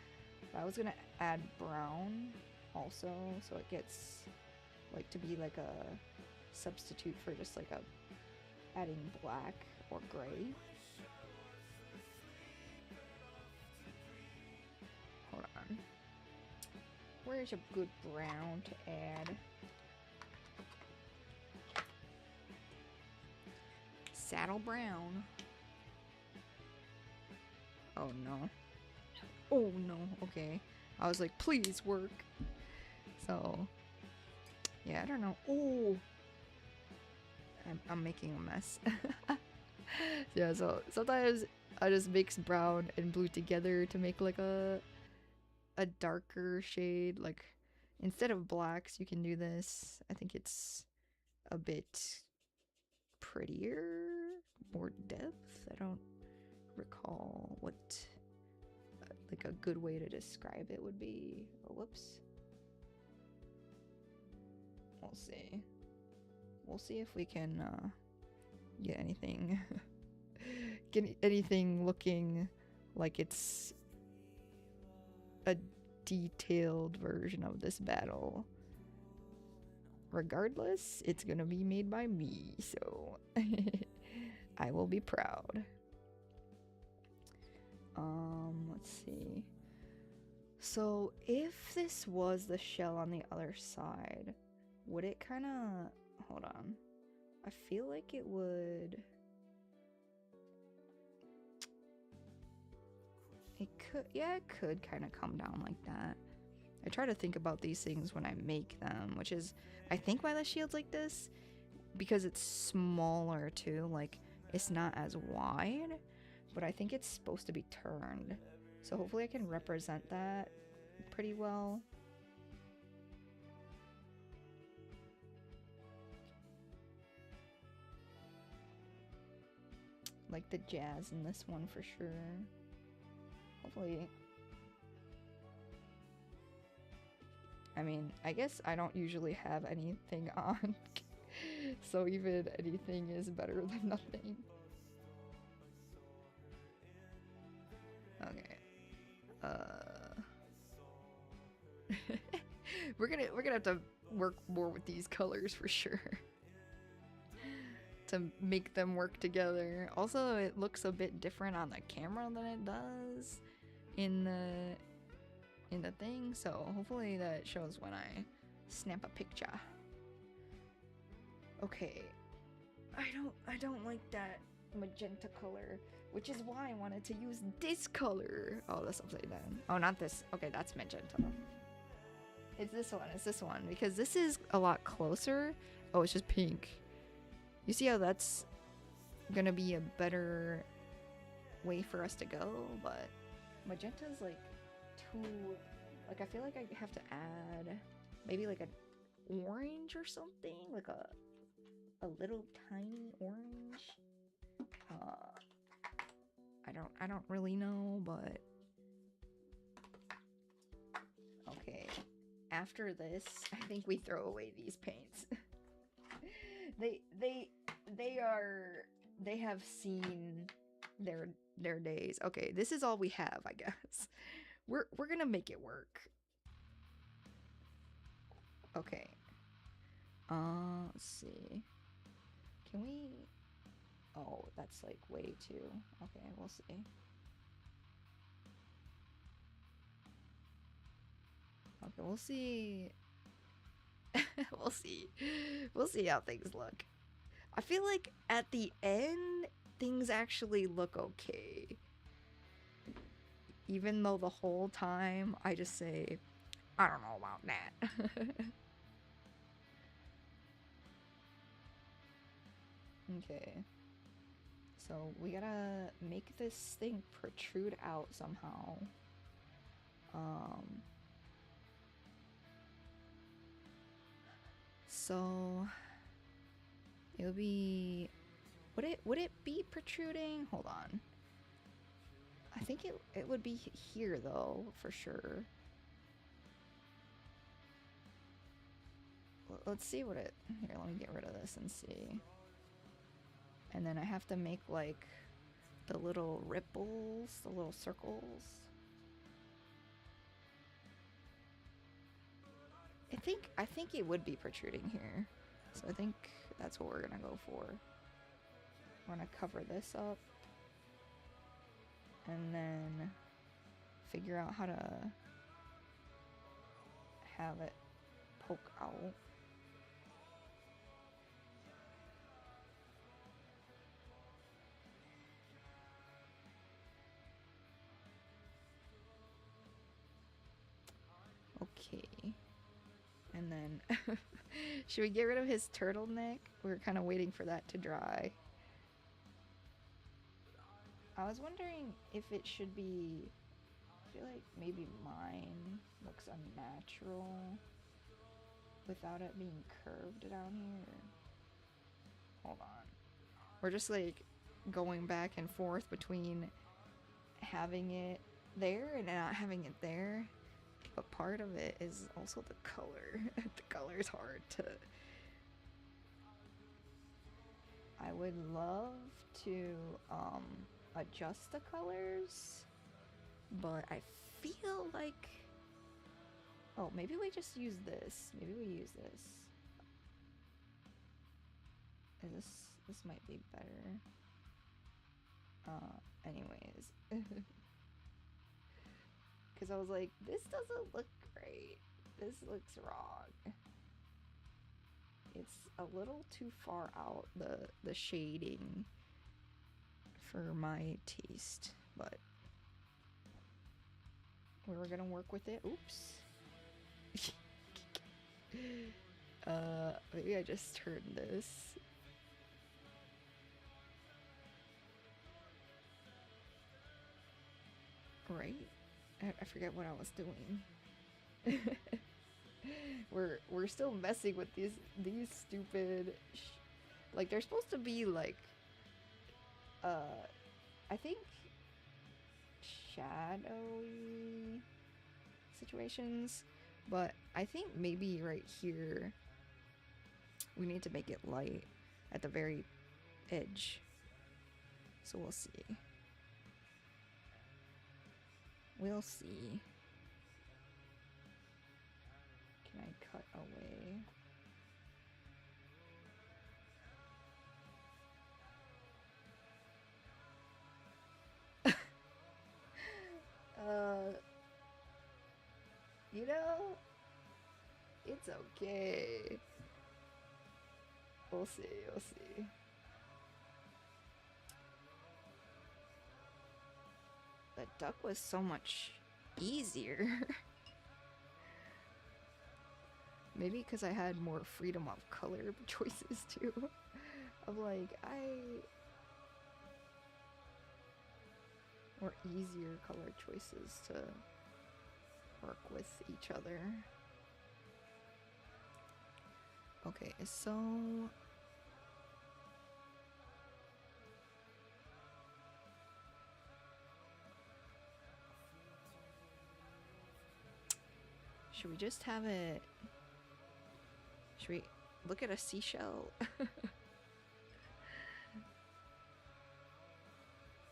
But I was gonna add brown also, so it gets like to be like a substitute for just like a adding black or gray. Hold on. Where's a good brown to add? Saddle brown. Oh no. Oh no, okay. I was like, please work. So, yeah, I don't know. Oh! I'm making a mess. Yeah, so sometimes I just mix brown and blue together to make like a darker shade. Like, instead of blacks, you can do this. I think it's a bit prettier, more depth. I don't recall what like a good way to describe it would be. Oh, whoops. We'll see. We'll see if we can get anything get anything looking like it's a detailed version of this battle. Regardless, it's gonna be made by me, so I will be proud. Let's see. So if this was the shell on the other side, would it kind of... Hold on. I feel like it would... It could... Yeah, it could kind of come down like that. I try to think about these things when I make them, which is, I think, why the shield's like this. Because it's smaller, too. Like, it's not as wide. But I think it's supposed to be turned. So hopefully I can represent that pretty well. Like the jazz in this one for sure. Hopefully. I mean, I guess I don't usually have anything on. So even anything is better than nothing. Okay. We're gonna have to work more with these colors for sure. To make them work together. Also, it looks a bit different on the camera than it does in the thing, so hopefully that shows when I snap a picture. Okay. I don't like that magenta color, which is why I wanted to use this color. Oh, that's upside down. Oh, not this. Okay, that's magenta. It's this one, because this is a lot closer. Oh, it's just pink. You see how that's gonna be a better way for us to go, but magenta's like too, like I feel like I have to add maybe like an orange or something, like a little tiny orange. I don't really know, but okay. After this, I think we throw away these paints. They have seen their days. Okay, this is all we have, I guess. We're gonna make it work. Okay. Let's see. Can we... Oh, that's like way too... Okay, we'll see. Okay, we'll see. We'll see. We'll see how things look. I feel like at the end, things actually look okay. Even though the whole time I just say, I don't know about that. Okay. So we gotta make this thing protrude out somehow. So it'll be, would it be protruding? Hold on. I think it would be here though, for sure. Let's see what it, here, let me get rid of this and see. And then I have to make like the little ripples, the little circles. I think it would be protruding here. So I think that's what we're gonna go for. We're gonna cover this up and then figure out how to have it poke out. Okay. And then should we get rid of his turtleneck? We're kind of waiting for that to dry. I was wondering if it should be, I feel like maybe mine looks unnatural without it being curved down here. Hold on. We're just like going back and forth between having it there and not having it there. But part of it is also the color. The color is hard to... I would love to adjust the colors, but I feel like... Oh, maybe we just use this. Maybe we use this. This might be better. Anyways. Because I was like, this doesn't look great. This looks wrong. It's a little too far out, the shading, for my taste. But we were gonna work with it. Oops. Maybe I just turned this. Right? I forget what I was doing. We're still messing with these stupid like they're supposed to be like I think shadowy situations, but I think maybe right here we need to make it light at the very edge. So we'll see. We'll see. Can I cut away? You know, it's okay. We'll see, we'll see. The duck was so much easier. Maybe because I had more freedom of color choices too. Of like, more easier color choices to work with each other. Okay, so should we just have it? Should we look at a seashell?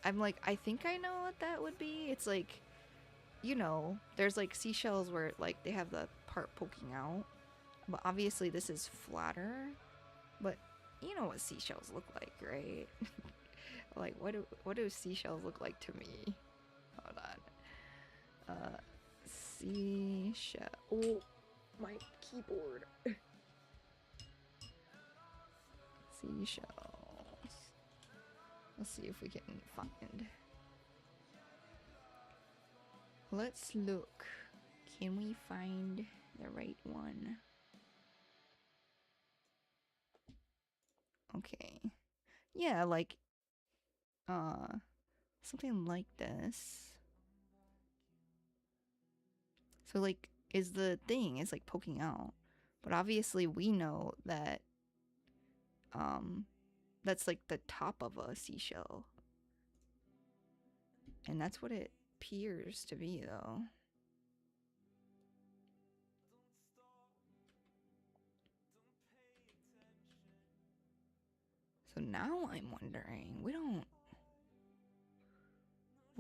I'm like, I think I know what that would be. It's like, you know, there's like seashells where like they have the part poking out, but obviously this is flatter. But you know what seashells look like, right? Like, what do seashells look like to me? Hold on. Seashell. Oh, my keyboard. seashells. Let's see if we can find. Let's look. Can we find the right one? Okay. Yeah, like something like this. So like is the thing is like poking out. But obviously we know that that's like the top of a seashell. And that's what it appears to be though. So now I'm wondering, we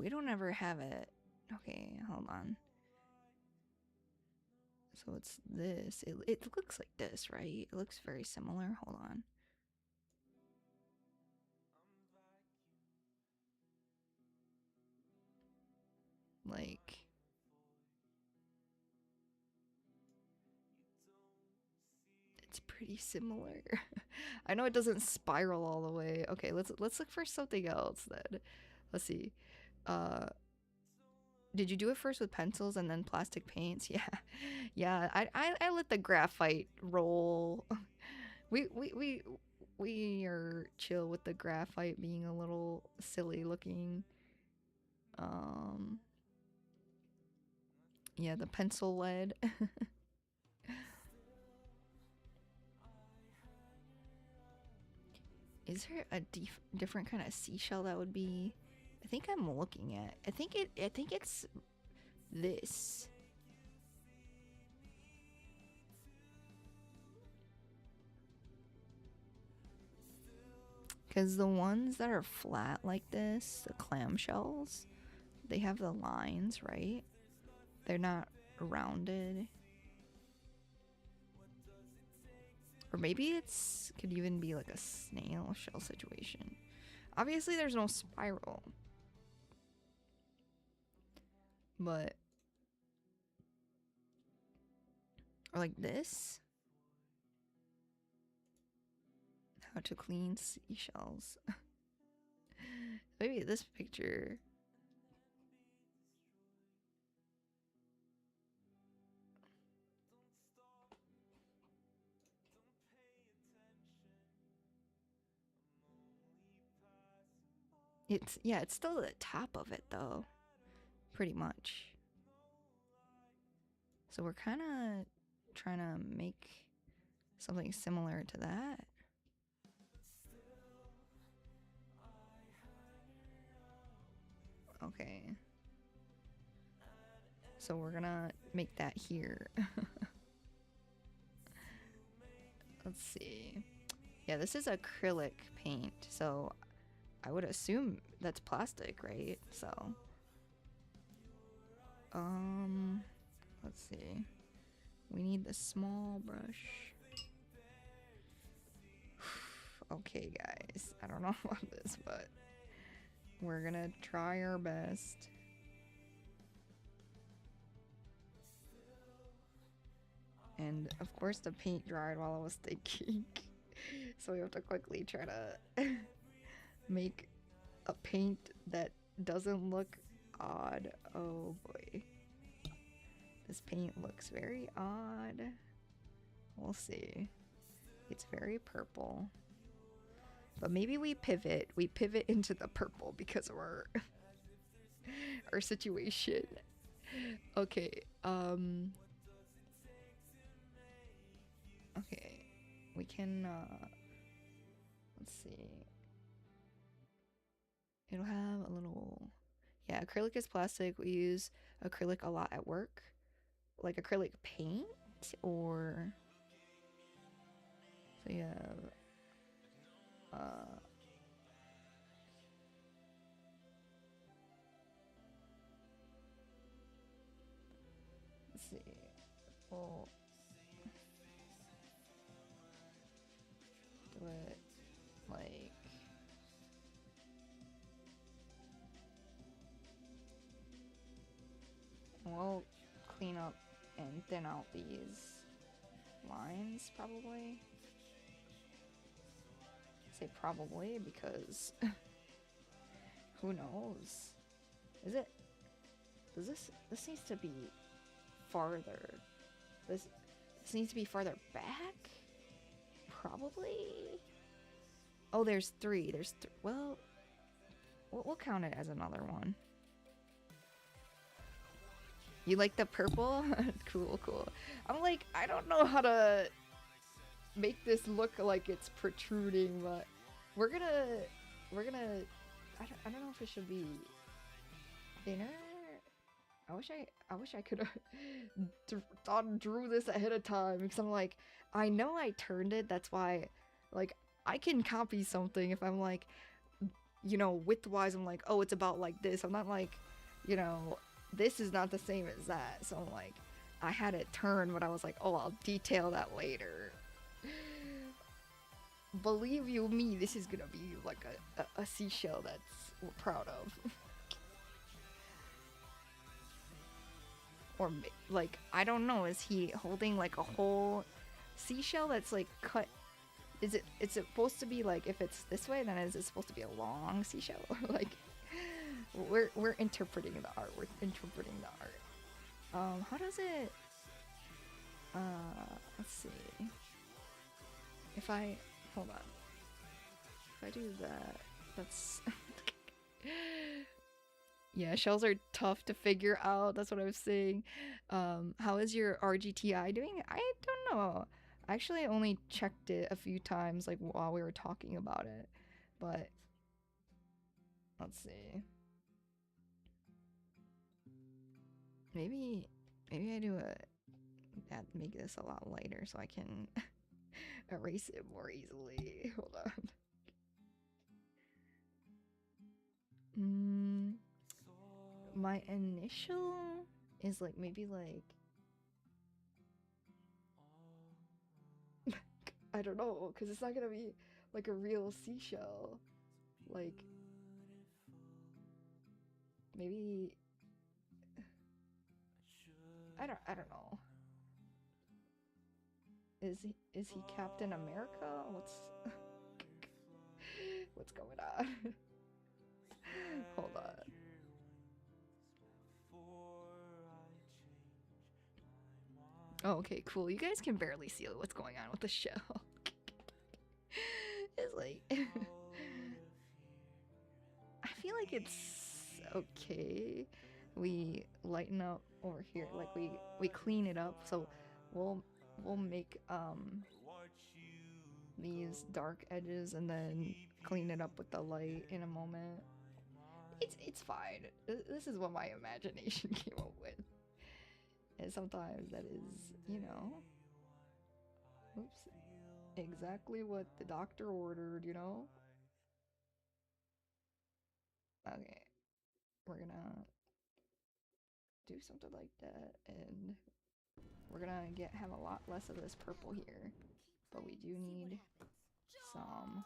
don't ever have it. Okay, hold on. So it's this. It looks like this, right? It looks very similar. Hold on. Like it's pretty similar. I know it doesn't spiral all the way. Okay, let's look for something else then. Let's see. Did you do it first with pencils and then plastic paints? Yeah. Yeah, I let the graphite roll. We are chill with the graphite being a little silly looking. Yeah, the pencil lead. Is there a different kind of seashell that would be? I think I'm looking at. I think it's this. Because the ones that are flat like this, the clamshells, they have the lines, right? They're not rounded. Or maybe it's could even be like a snail shell situation. Obviously there's no spiral. But or like this. How to clean seashells. Maybe this picture. It's still the top of it though. Pretty much. So we're kind of trying to make something similar to that. Okay. So we're gonna make that here. Let's see. Yeah, this is acrylic paint, so I would assume that's plastic, right? So, let's see. We need the small brush. Okay, guys. I don't know about this, but we're gonna try our best. And of course the paint dried while I was thinking. So we have to quickly try to make a paint that doesn't look odd. Oh boy. This paint looks very odd. We'll see. It's very purple. But maybe we pivot. We pivot into the purple because of our our situation. Okay. Okay. We can let's see. It'll have a little, yeah, acrylic is plastic. We use acrylic a lot at work. Like acrylic paint or, so yeah, let's see. We'll do it like, we'll clean up and thin out these lines probably. say probably because who knows? Is it? Does this needs to be farther? This needs to be farther back? Probably. Oh, there's three. Well, we'll count it as another one. You like the purple? Cool, cool. I'm like, I don't know how to make this look like it's protruding, but we're gonna I don't know if it should be thinner. I wish I could have drew this ahead of time, because I'm like, I know I turned it, that's why, like, I can copy something if I'm like, you know, width-wise, I'm like, oh, it's about like this. I'm not like, you know, this is not the same as that. So I'm like, I had it turned, but I was like, oh, I'll detail that later. Believe you me, this is gonna be like a seashell that's we're proud of. Or like, I don't know, is he holding like a whole seashell that's like cut? Is it's supposed to be like, if it's this way, then is it supposed to be a long seashell? Like, we're interpreting the art. We're interpreting the art. How does it? Let's see. If I hold on, if I do that, that's yeah. Shells are tough to figure out. That's what I was saying. How is your RGTI doing? I don't know. Actually, I only checked it a few times, like, while we were talking about it, but let's see. Maybe I do make this a lot lighter so I can erase it more easily. Hold on. My initial is like, maybe like, I don't know, because it's not gonna be like a real seashell. Like, maybe I don't know. Is he Captain America? What's going on? Hold on. Oh, okay, cool. You guys can barely see what's going on with the shell. It's like I feel like it's okay. We lighten up over here, like we clean it up. So we'll make these dark edges and then clean it up with the light in a moment. It's fine. This is what my imagination came up with. And sometimes that is, you know, oops, exactly what the doctor ordered, you know? Okay, we're gonna do something like that, and we're gonna have a lot less of this purple here, but we do need some.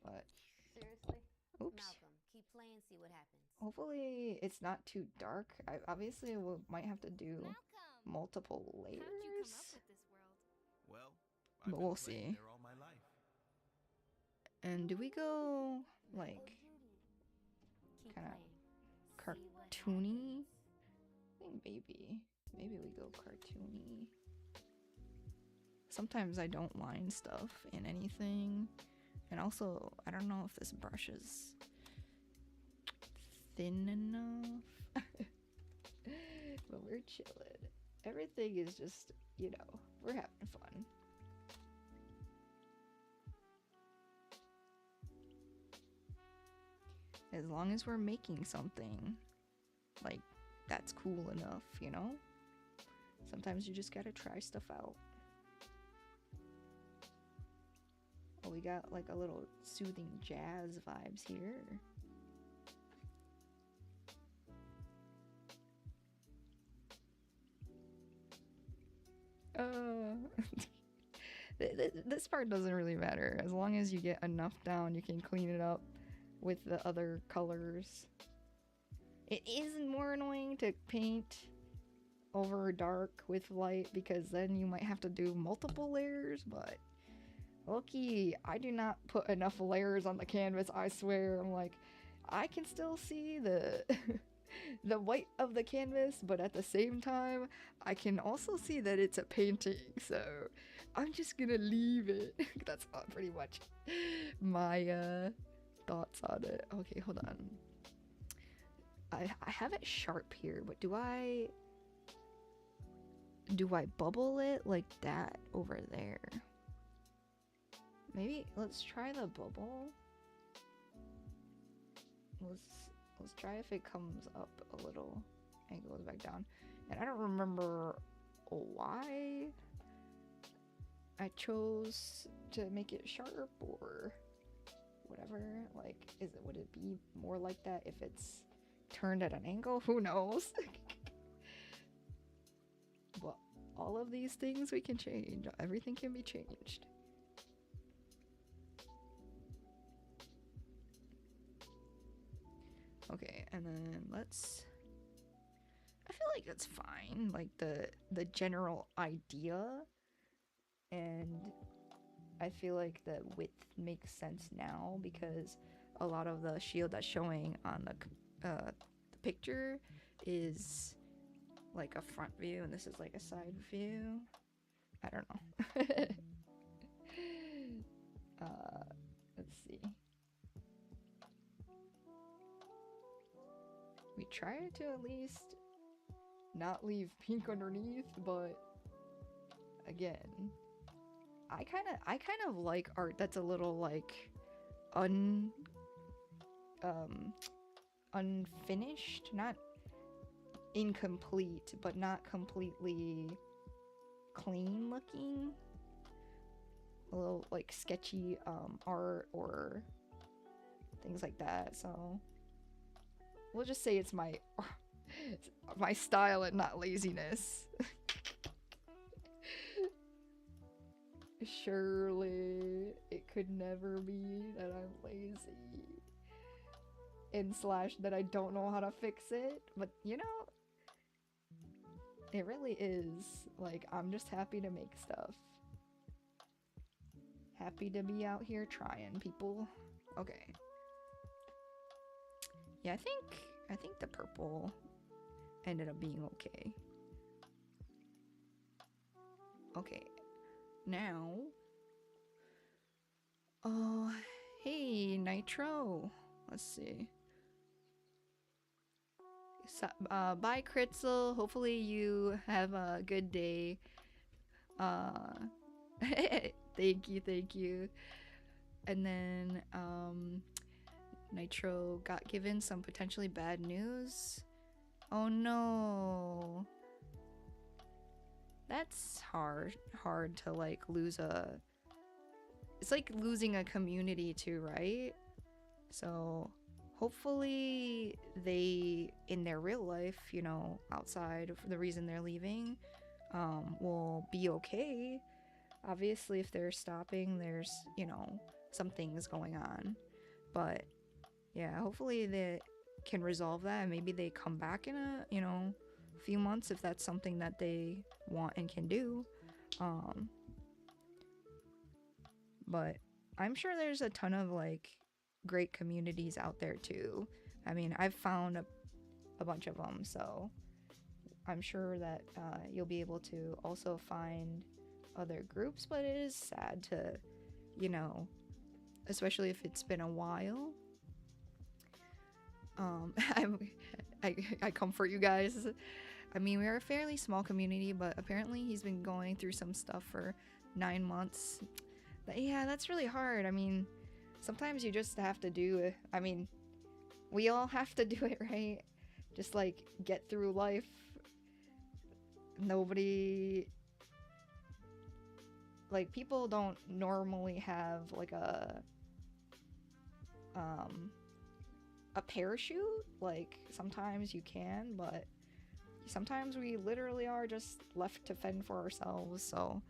But seriously, oops. Malcolm, keep playing, see what happens. Hopefully it's not too dark. I obviously might have to do Malcolm, multiple how'd you come layers, up with this world? Well, but we'll see. there all my life. And do we go like Keep kind of playing. See what cartoony? happens. I think maybe we go cartoony. Sometimes I don't line stuff in anything, and also I don't know if this brush is thin enough. But we're chilling. Everything is just, you know, we're having fun. As long as we're making something, like, that's cool enough, you know? Sometimes you just gotta try stuff out. Oh, we got like a little soothing jazz vibes here. This part doesn't really matter. As long as you get enough down, you can clean it up with the other colors. It is more annoying to paint over dark with light, because then you might have to do multiple layers, but Lucky, I do not put enough layers on the canvas, I swear. I'm like, I can still see the the white of the canvas, but at the same time, I can also see that it's a painting. So I'm just gonna leave it. That's pretty much my thoughts on it. Okay, hold on. I have it sharp here, but do I bubble it like that over there? Maybe let's try the bubble. Let's try if it comes up a little and goes back down. And I don't remember why I chose to make it sharp or whatever. Like, would it be more like that if it's turned at an angle? Who knows? Well, all of these things we can change. Everything can be changed. Okay, and then let's... I feel like that's fine, like the general idea, and I feel like the width makes sense now because a lot of the shield that's showing on the picture is like a front view, and this is like a side view. I don't know. Let's see. We try to at least not leave pink underneath, but again, I kind of like art that's a little like unfinished, not incomplete, but not completely clean looking. A little like sketchy art or things like that. So we'll just say it's my my style and not laziness. Surely it could never be that I'm lazy and slash that I don't know how to fix it, but you know, it really is. Like, I'm just happy to make stuff. Happy to be out here trying, people. Okay. Yeah, I think the purple ended up being okay. Okay. Now, oh, hey, Nitro. Let's see. So, bye, Kritzel. Hopefully you have a good day. Thank you. And then, Nitro got given some potentially bad news. Oh no. That's hard to like lose a... It's like losing a community too, right? So hopefully they, in their real life, you know, outside of the reason they're leaving, will be okay. Obviously, if they're stopping, there's, you know, some things going on. But yeah, hopefully they can resolve that, and maybe they come back in a, you know, few months if that's something that they want and can do. But I'm sure there's a ton of like great communities out there too. I mean, I've found a bunch of them, so I'm sure that you'll be able to also find other groups. But it is sad to, you know, especially if it's been a while. I comfort you guys. I mean, we're a fairly small community, but apparently he's been going through some stuff for 9 months. But yeah, that's really hard. I mean, sometimes you just have to do it. I mean, we all have to do it, right? Just like get through life. Nobody... Like, people don't normally have like a parachute. Like, sometimes you can, but sometimes we literally are just left to fend for ourselves. So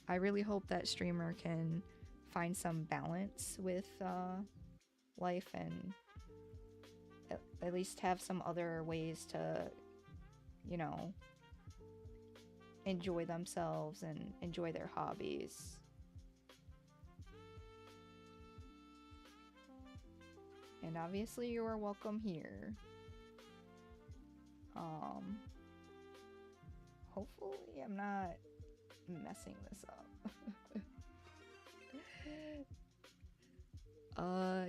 I really hope that streamer can find some balance with life and at least have some other ways to, you know, enjoy themselves and enjoy their hobbies. And obviously you are welcome here. Hopefully I'm not messing this up.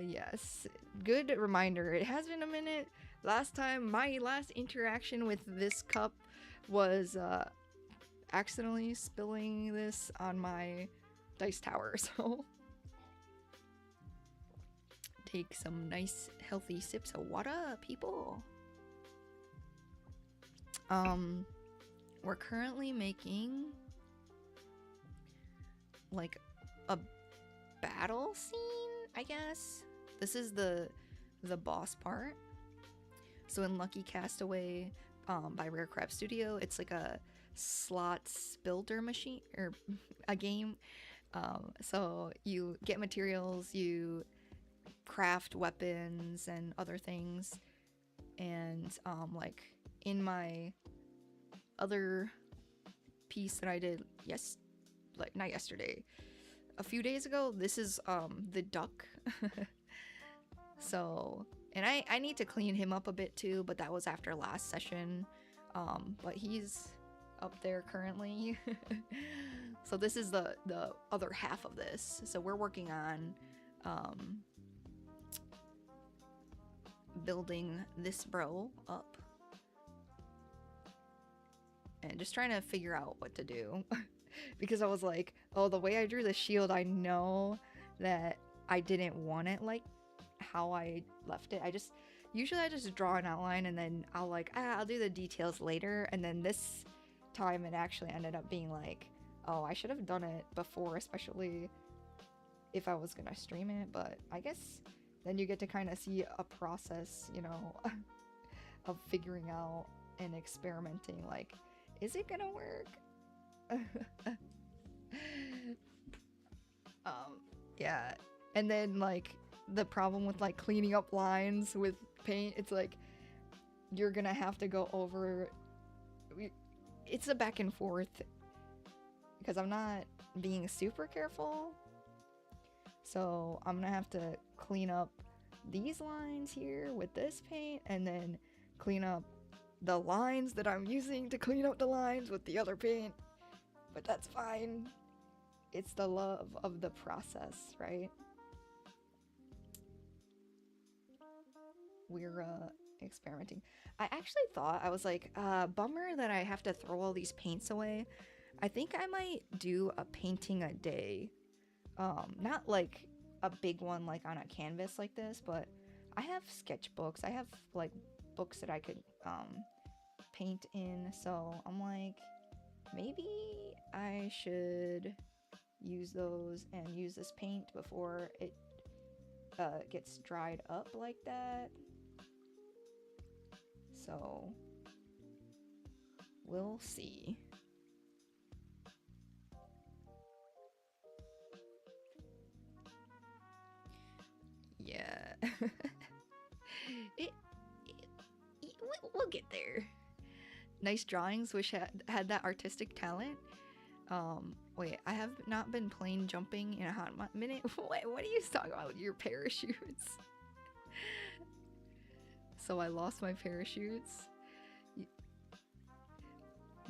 Yes. Good reminder. It has been a minute. Last time, my last interaction with this cup was accidentally spilling this on my dice tower, so take some nice healthy sips of water, people. We're currently making like a battle scene, I guess. This is the boss part. So in Lucky Castaway by Rare Crab Studio, it's like a slots builder machine or a game. So you get materials, you craft weapons and other things, and like in my other piece that I did not yesterday, a few days ago, this is the duck. So, and I need to clean him up a bit too, but that was after last session. But he's up there currently. So this is the other half of this. So we're working on building this bro up and just trying to figure out what to do. Because I was like, oh, the way I drew the shield, I know that I didn't want it like how I left it. Usually I just draw an outline and then I'll do the details later. And then this time it actually ended up being like, oh, I should have done it before, especially if I was gonna stream it. But I guess then you get to kind of see a process, you know, of figuring out and experimenting, like, is it gonna work? Yeah. And then like the problem with like cleaning up lines with paint, it's like you're gonna have to go over, it's a back and forth because I'm not being super careful. So I'm gonna have to clean up these lines here with this paint and then clean up the lines that I'm using to clean up the lines with the other paint. But that's fine. It's the love of the process, right? We're experimenting. I actually thought, I was like, bummer that I have to throw all these paints away. I think I might do a painting a day. Not like a big one like on a canvas like this, but I have sketchbooks. I have like books that I could paint in. So I'm like, maybe I should use those and use this paint before it gets dried up like that. So we'll see. Yeah. We'll get there. Nice drawings. Wish I had that artistic talent. Wait, I have not been plane jumping in a hot minute. What are you talking about? Your parachutes? So I lost my parachutes.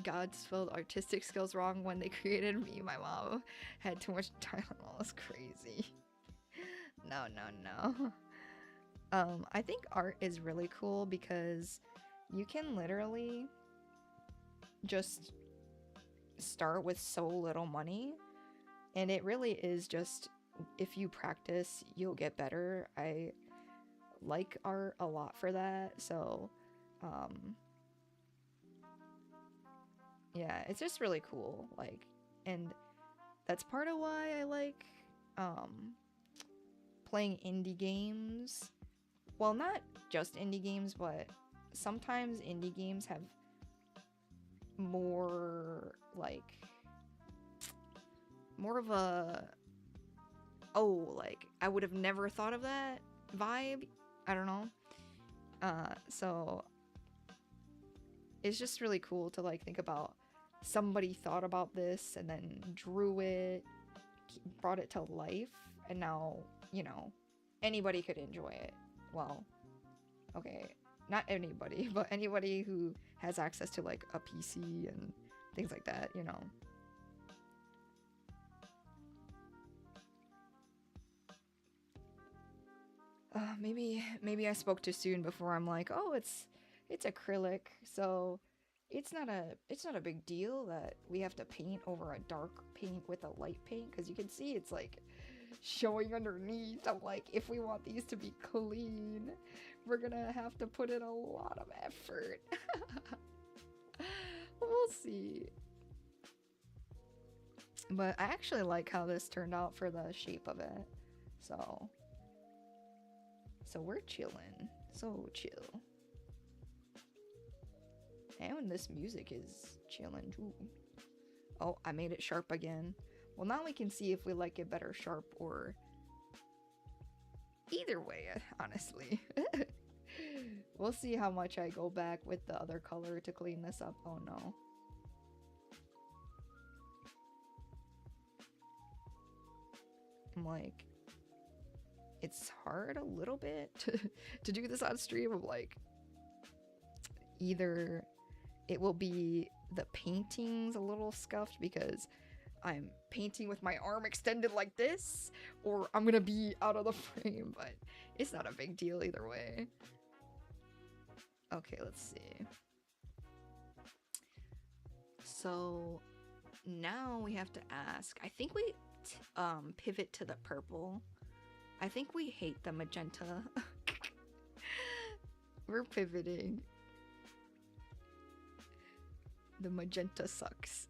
God spelled artistic skills wrong when they created me. My mom had too much Tylenol. It's crazy. No. I think art is really cool because you can literally just start with so little money, and it really is just, if you practice, you'll get better. I like art a lot for that. So yeah, it's just really cool. Like, and that's part of why I like playing indie games. Well, not just indie games, but sometimes indie games have more of a, oh, like I would have never thought of that vibe. I don't know. So it's just really cool to like think about somebody thought about this and then drew it, brought it to life, and now, you know, anybody could enjoy it. well, okay, not anybody, but anybody who has access to like a PC and things like that, you know. Maybe I spoke too soon before I'm like, oh, it's acrylic, so it's not a big deal that we have to paint over a dark paint with a light paint, because you can see it's like showing underneath. I'm like, if we want these to be clean, we're gonna have to put in a lot of effort. We'll see. But I actually like how this turned out for the shape of it. So we're chilling. So chill. And this music is chilling too. Oh, I made it sharp again. Well, now we can see if we like it better sharp or either way, honestly. We'll see how much I go back with the other color to clean this up. Oh no. I'm like, it's hard a little bit to do this on stream. I'm like, either it will be the painting's a little scuffed because I'm painting with my arm extended like this, or I'm gonna be out of the frame, but it's not a big deal either way. Okay, let's see. So now we have to ask, I think we pivot to the purple. I think we hate the magenta. We're pivoting. The magenta sucks.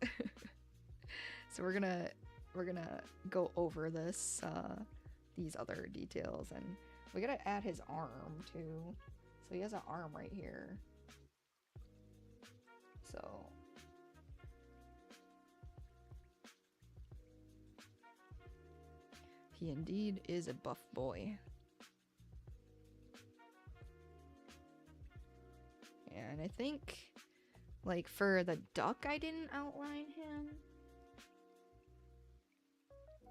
So we're gonna go over this these other details, and we gotta add his arm too. So he has an arm right here. So he indeed is a buff boy. And I think, like, for the duck, I didn't outline him.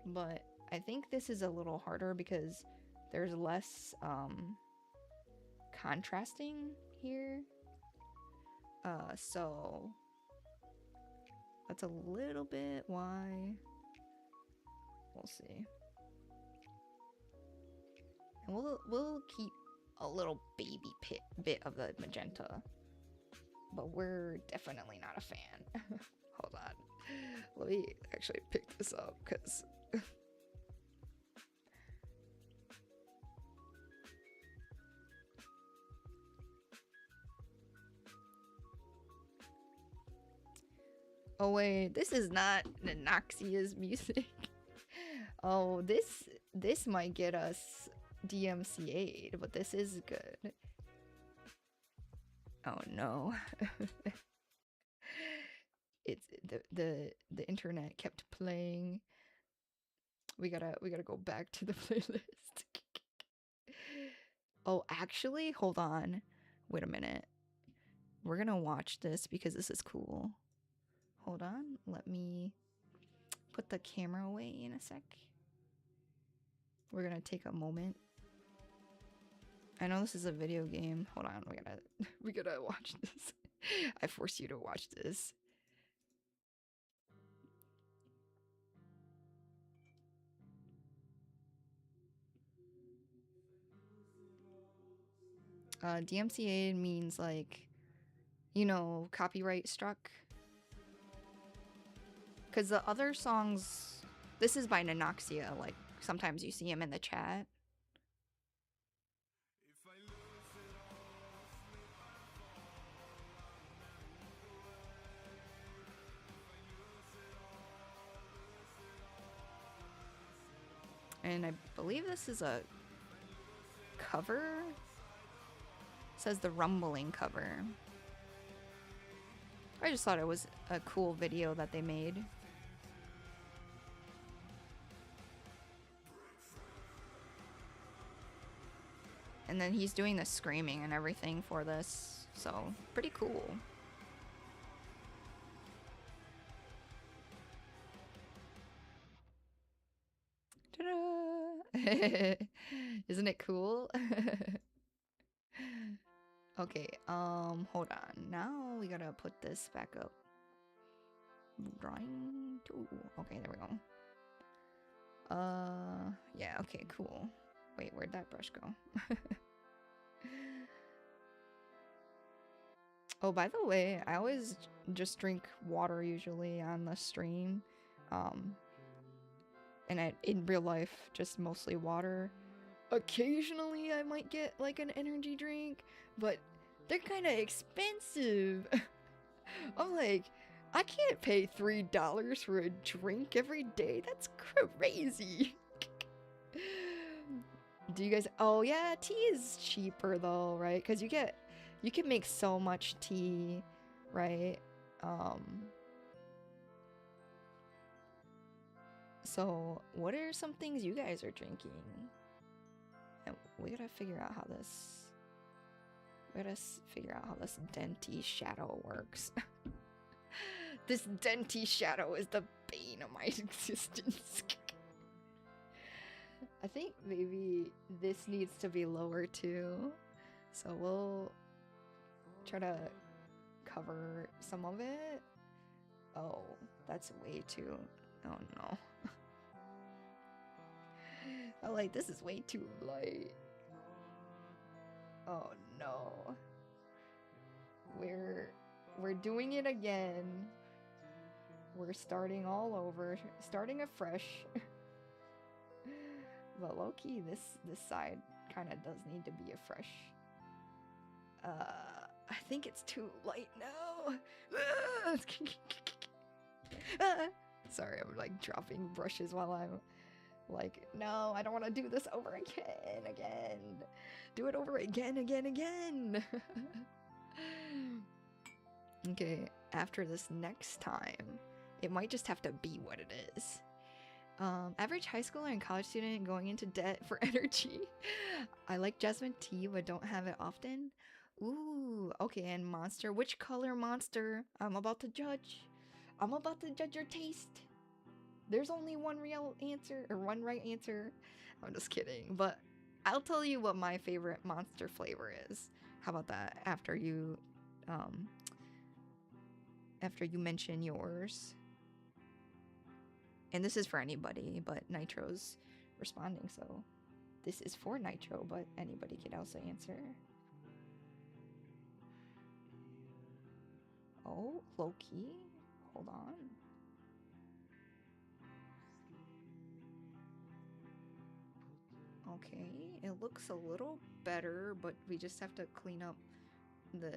But I think this is a little harder because there's less contrasting here. So that's a little bit why. We'll see. And we'll keep a little baby bit of the magenta. But we're definitely not a fan. Hold on. Let me actually pick this up, because oh wait, this is not Nanoxia's music. Oh, this might get us DMCA'd, but this is good. Oh no. It's the internet kept playing. We gotta go back to the playlist. Oh, actually, hold on. Wait a minute. We're gonna watch this because this is cool. Hold on. Let me put the camera away in a sec. We're gonna take a moment. I know this is a video game. Hold on. We gotta watch this. I force you to watch this. DMCA means, like, you know, copyright struck. Because the other songs, this is by Nanoxia, like, sometimes you see him in the chat. And I believe this is a cover. It says the Rumbling cover. I just thought it was a cool video that they made. And then he's doing the screaming and everything for this, so pretty cool. Ta-da! Isn't it cool? Okay, hold on. Now we gotta put this back up. Drawing tool. Okay, there we go. Yeah, okay, cool. Wait, where'd that brush go? Oh, by the way, I always just drink water usually on the stream. Um, and in real life, just mostly water. Occasionally, I might get like an energy drink, but they're kind of expensive. I'm like, I can't pay $3 for a drink every day. That's crazy. Do you guys? Oh yeah, tea is cheaper though, right? Because you can make so much tea, right? So what are some things you guys are drinking? And we gotta figure out how this. We gotta figure out how this Denti shadow works. This Denti shadow is the bane of my existence. I think maybe this needs to be lower too. So we'll try to cover some of it. Oh, that's way too. Oh no. I'm like, this is way too light. Oh no. We're doing it again. We're starting all over, starting afresh. But low-key, this side kind of does need to be a fresh. I think it's too light now. Sorry, I'm like dropping brushes while I'm like, no, I don't want to do this over again. Do it over again. Okay, after this next time, it might just have to be what it is. Average high schooler and college student going into debt for energy. I like jasmine tea, but don't have it often. Ooh, okay, and monster. Which color monster? I'm about to judge. I'm about to judge your taste. There's only one real answer, or one right answer. I'm just kidding, but I'll tell you what my favorite monster flavor is. How about that? After you mention yours. And this is for anybody, but Nitro's responding, so this is for Nitro, but anybody could also answer. Oh, Loki. Hold on. Okay, it looks a little better, but we just have to clean up the...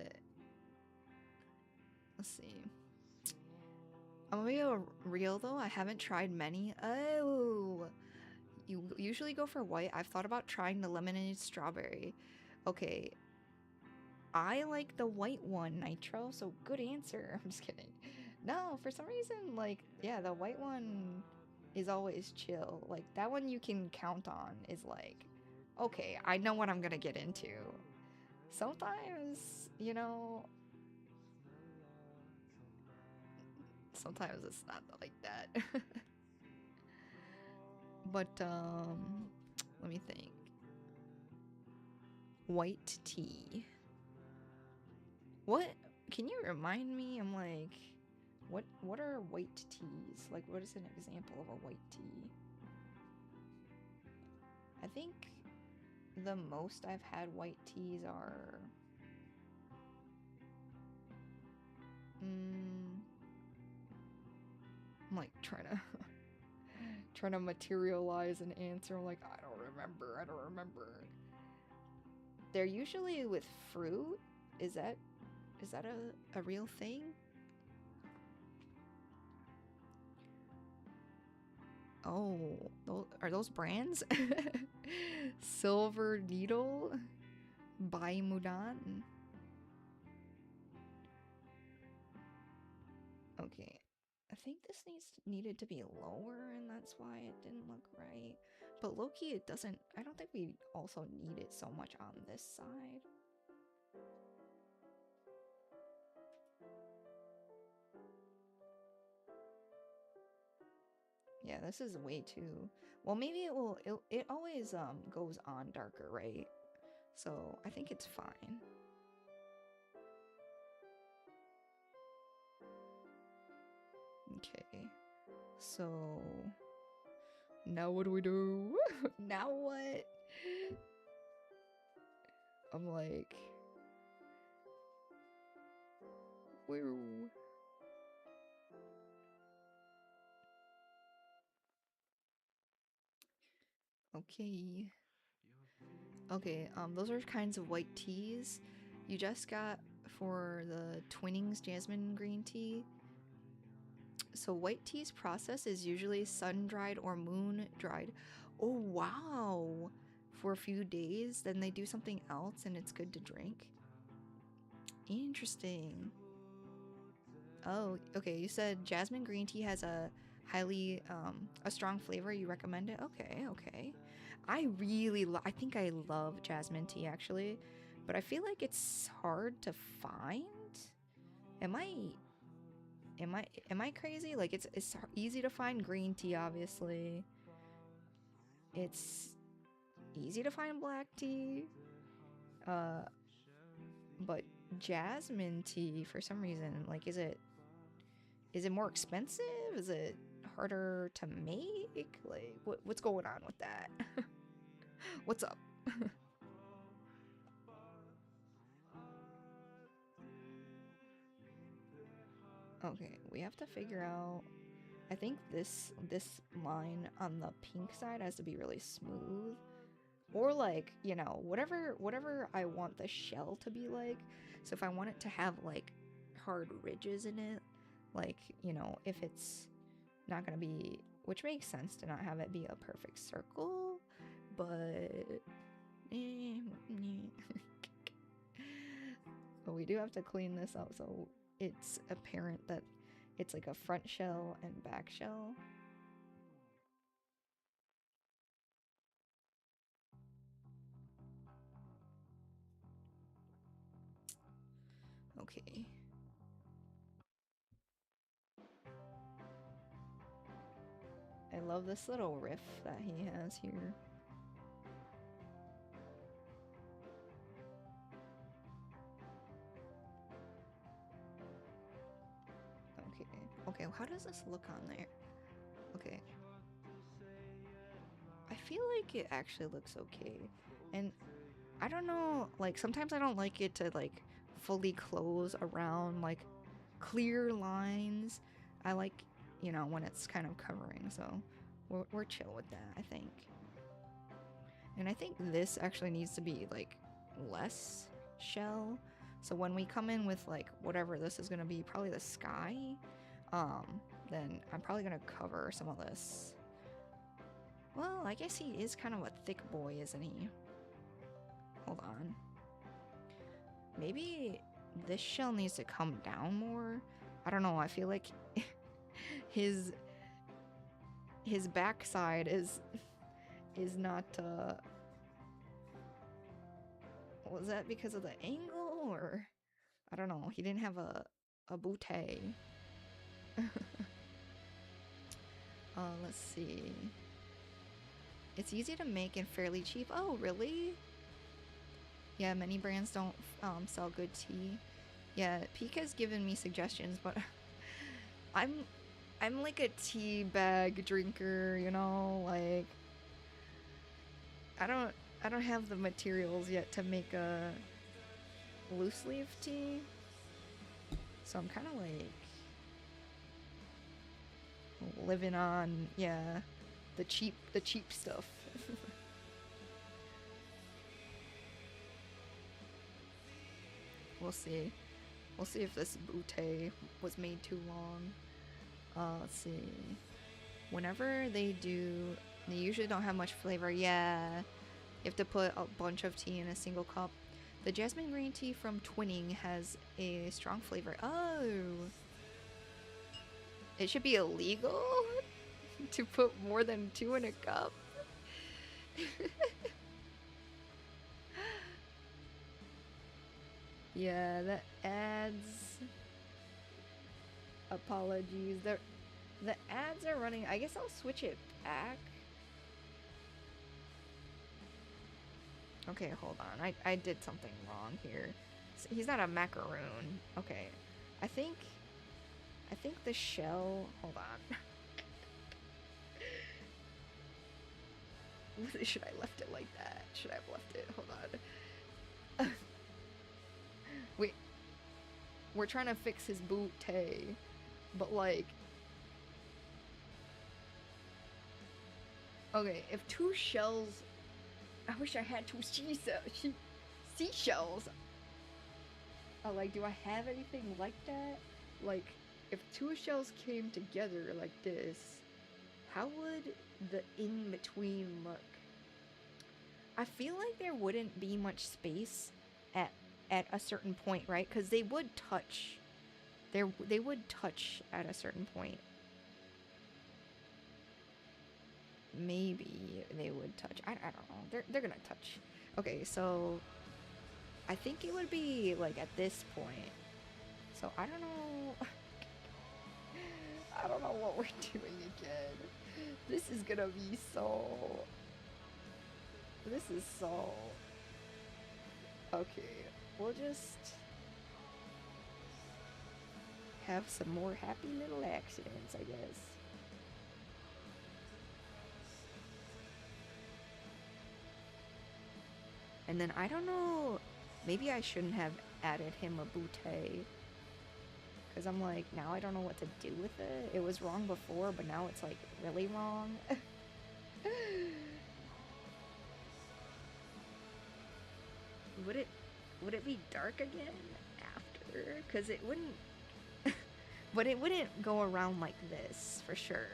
Let's see. I'm gonna be real though, I haven't tried many. Oh! You usually go for white. I've thought about trying the lemonade strawberry. Okay. I like the white one, Nitro, so good answer. I'm just kidding. No, for some reason, like, yeah, the white one is always chill. Like, that one you can count on is like, okay, I know what I'm gonna get into. Sometimes, you know, sometimes it's not like that. But, let me think. White tea. What? Can you remind me? I'm like, what are white teas? Like, what is an example of a white tea? I think the most I've had white teas are... I'm like trying to materialize an answer. I'm like, I don't remember. They're usually with fruit. Is that a real thing? Oh, are those brands? Silver Needle by Mudan. Okay, I think this needed to be lower, and that's why it didn't look right. But low-key, it doesn't. I don't think we also need it so much on this side. Yeah, this is way too... Well, maybe it will... It always goes on darker, right? So I think it's fine. Okay. So now what do we do? Now what? I'm like, woo. Okay. Okay, those are kinds of white teas you just got for the Twinnings Jasmine Green Tea. So white tea's process is usually sun-dried or moon-dried. Oh, wow. For a few days, then they do something else and it's good to drink. Interesting. Oh, okay. You said jasmine green tea has a highly a strong flavor. You recommend it? Okay, okay. I think I love jasmine tea actually, but I feel like it's hard to find. Am I am I crazy? Like it's easy to find green tea obviously. It's easy to find black tea. Uh but jasmine tea for some reason, like is it more expensive? Is it harder to make? Like what's going on with that? What's up? Okay, we have to figure out. I think this line on the pink side has to be really smooth, or like whatever I want the shell to be like. So if I want it to have like hard ridges in it, like if it's not gonna be, which makes sense to not have it be a perfect circle, but but we do have to clean this up so it's apparent that it's like a front shell and back shell. Okay. I love this little riff that he has here. Okay. Okay, how does this look on there? Okay. I feel like it actually looks okay. And I don't know, like sometimes I don't like it to like fully close around like clear lines. I like, when it's kind of covering, so we're chill with that, I think. And I think this actually needs to be like less shell. So when we come in with like whatever this is gonna be, probably the sky, then I'm probably gonna cover some of this. Well, I guess he is kind of a thick boy, isn't he? Hold on. Maybe this shell needs to come down more. I don't know. I feel like his backside is not was that because of the angle, or I don't know. He didn't have a bootay. Let's see. It's easy to make and fairly cheap. Oh, really? Yeah, many brands don't sell good tea. Yeah, Peak has given me suggestions, but I'm like a tea bag drinker, like I don't have the materials yet to make a loose leaf tea. So I'm kind of like living on, yeah, the cheap stuff. We'll see. We'll see if this bootay was made too long. Let's see. Whenever they usually don't have much flavor. Yeah, you have to put a bunch of tea in a single cup. The jasmine green tea from Twinning has a strong flavor. Oh, it should be illegal to put more than 2 in a cup. Yeah, that adds. Apologies. The ads are running. I guess I'll switch it back. Okay, hold on. I did something wrong here. He's not a macaroon. Okay. I think I think the shell, hold on. Should I left it like that? Should I have left it? Hold on. Wait. We're trying to fix his bootay. But like... Okay, if two shells... I wish I had two seashells. Oh, like, do I have anything like that? Like, if two shells came together like this, how would the in-between look? I feel like there wouldn't be much space at a certain point, right? Because they would touch. They would touch at a certain point. Maybe they would touch. I don't know. They're gonna touch. Okay, so I think it would be like at this point. So I don't know. I don't know what we're doing again. This is gonna be so... This is so... Okay, we'll just... have some more happy little accidents, I guess. And then I don't know... Maybe I shouldn't have added him a bootay. Because I'm like, now I don't know what to do with it. It was wrong before, but now it's like really wrong. Would it be dark again after? Because it wouldn't... But it wouldn't go around like this, for sure.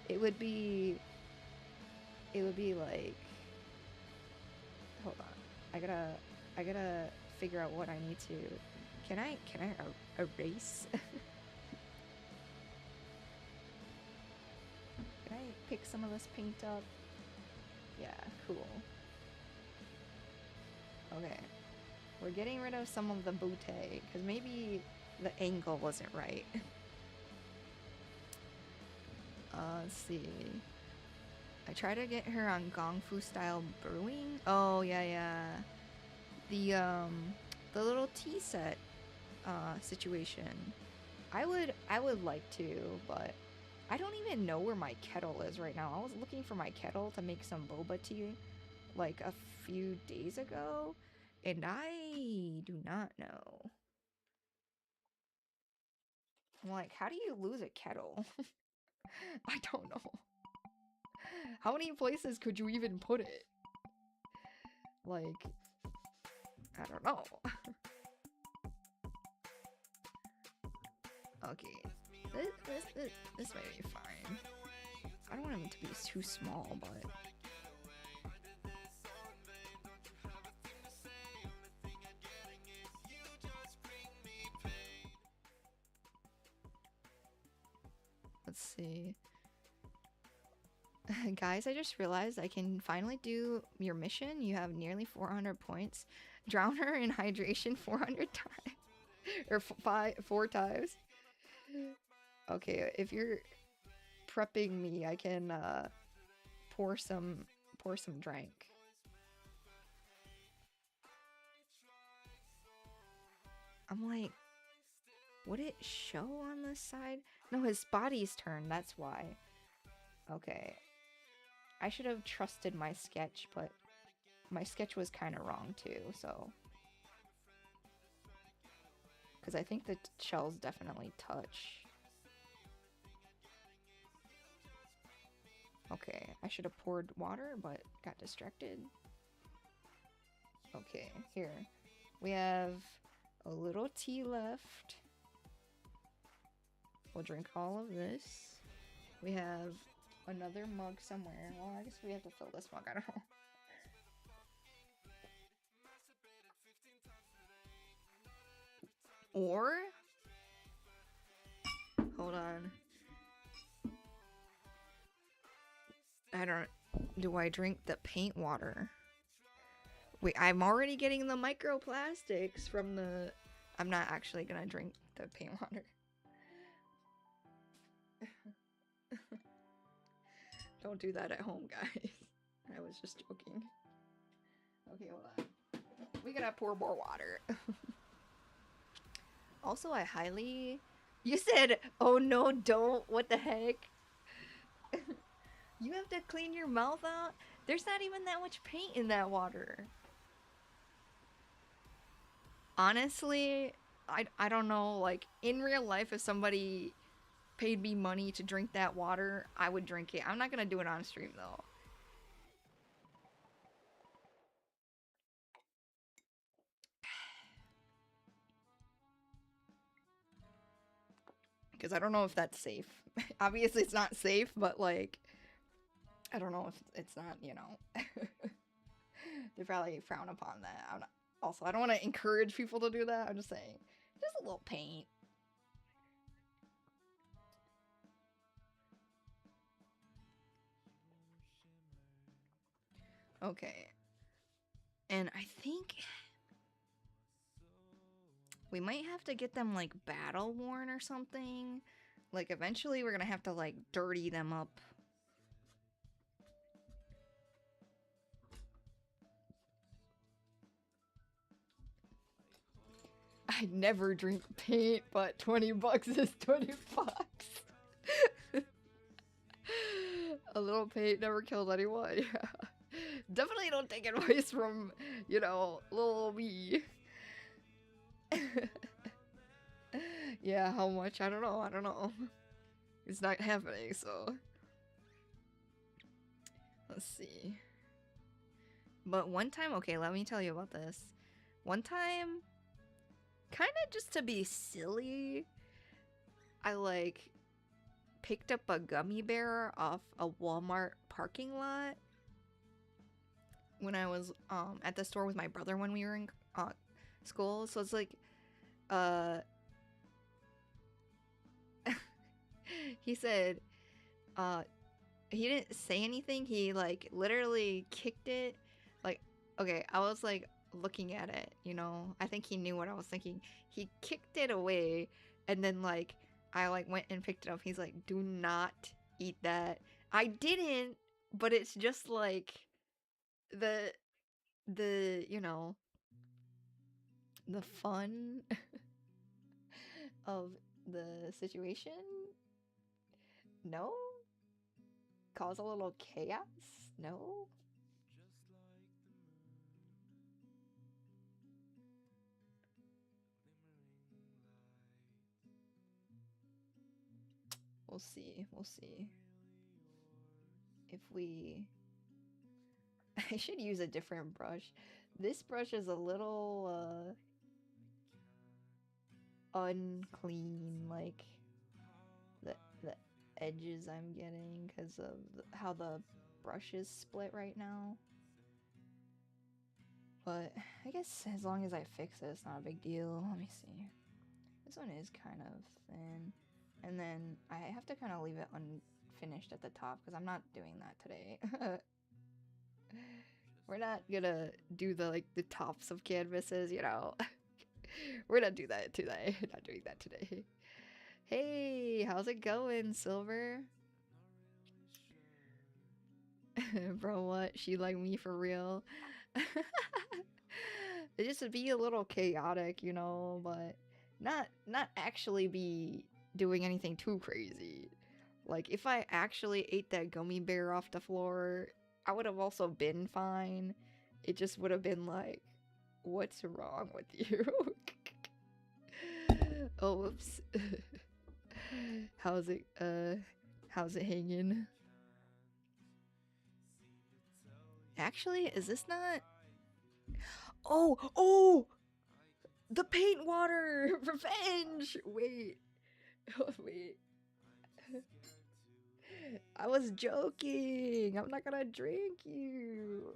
It would be like... Hold on. I gotta figure out what I need to... Can I erase? Can I pick some of this paint up? Yeah, cool. Okay. We're getting rid of some of the bootay, because maybe the angle wasn't right. Let's see. I try to get her on Gong Fu style brewing. Oh, yeah. The little tea set situation. I would like to, but I don't even know where my kettle is right now. I was looking for my kettle to make some boba tea like a few days ago, and I do not know. I'm like, how do you lose a kettle? I don't know. How many places could you even put it? Like, I don't know. Okay, this may be fine. I don't want him to be too small, but... Let's see. Guys, I just realized I can finally do your mission. You have nearly 400 points. Drown her in hydration 400 times. Or 4 times. Okay, if you're prepping me, I can pour some drink. I'm like, would it show on this side? No, his body's turned, that's why. Okay. I should have trusted my sketch, but my sketch was kind of wrong too, so... Because I think the shells definitely touch. Okay, I should have poured water, but got distracted. Okay, here. We have a little tea left. We'll drink all of this. We have another mug somewhere. Well, I guess we have to fill this mug. I don't know. Or... Hold on. I don't... Do I drink the paint water? Wait, I'm already getting the microplastics from the... I'm not actually gonna drink the paint water. Don't do that at home, guys. I was just joking. Okay, hold on. We gotta pour more water. Also, I highly You said, oh no, don't. What the heck? You have to clean your mouth out? There's not even that much paint in that water. Honestly, I don't know. Like, in real life, if somebody paid me money to drink that water, I would drink it. I'm not gonna do it on stream, though. Because I don't know if that's safe. Obviously, it's not safe, but, like, I don't know if it's not, you know. They probably frown upon that. I'm not, also, I don't want to encourage people to do that. I'm just saying, just a little paint. Okay. And I think we might have to get them, like, battle worn or something. Like, eventually we're gonna have to, like, dirty them up. I never drink paint, but 20 bucks is 20 bucks. A little paint never killed anyone. Yeah. Definitely don't take advice from, you know, little me. Yeah, how much? I don't know. I don't know. It's not happening, so. Let's see. But one time, okay, let me tell you about this. One time, kind of just to be silly, I like picked up a gummy bear off a Walmart parking lot when I was at the store with my brother when we were in school. So it's like uh he said he didn't say anything. He like literally kicked it. Like, okay, I was like looking at it, you know. I think he knew what I was thinking. He kicked it away, and then like I like went and picked it up. He's like, "Do not eat that." I didn't, but it's just like the you know, the fun of the situation. No? Cause a little chaos? No? We'll see. We'll see. If we... I should use a different brush. This brush is a little, unclean. Like, the edges I'm getting because of how the brush is split right now. But I guess as long as I fix it, it's not a big deal. Let me see. This one is kind of thin. And then I have to kind of leave it unfinished at the top because I'm not doing that today. We're not gonna do the tops of canvases, you know. We're not do that today. Not doing that today. Hey, how's it going, Silver? Bro, what? She like me for real? It just would be a little chaotic, you know, but not actually be doing anything too crazy. Like if I actually ate that gummy bear off the floor, I would have also been fine. It just would have been like, what's wrong with you? Oh, whoops. How's it hanging? Actually, is this not... Oh! The paint water! Revenge! Wait. Wait. I was joking. I'm not gonna drink you.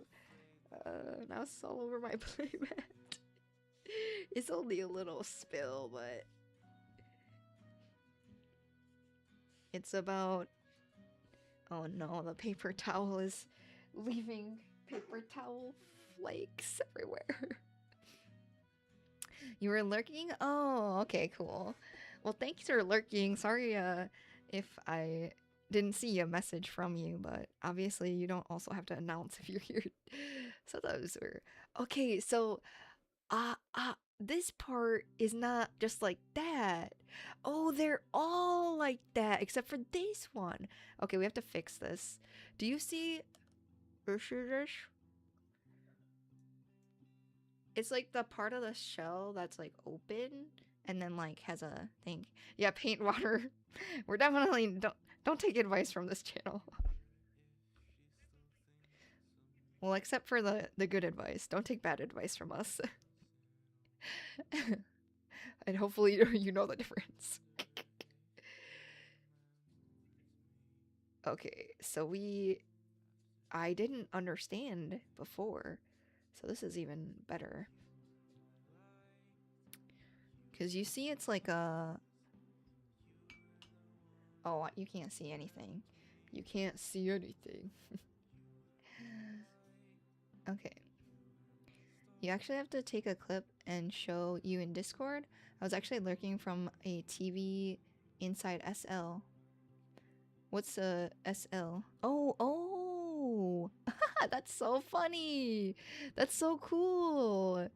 Now it's all over my playmat. It's only a little spill, but it's about... Oh no, the paper towel is leaving paper towel flakes everywhere. You were lurking? Oh, okay, cool. Well, thanks for lurking. Sorry if I didn't see a message from you, but obviously you don't also have to announce if you're here. Sometimes we're... Okay, so this part is not just like that. Oh, they're all like that except for this one. Okay, we have to fix this. Do you see? It's like the part of the shell that's like open and then like has a thing. Yeah, paint water. We're definitely don't take advice from this channel. Well, except for the good advice. Don't take bad advice from us. And hopefully you know the difference. Okay, so I didn't understand before. So this is even better. Cuz you see it's like a oh, you can't see anything. You can't see anything. Okay. You actually have to take a clip and show you in Discord. I was actually lurking from a TV inside SL. What's a SL? Oh. That's so funny. That's so cool.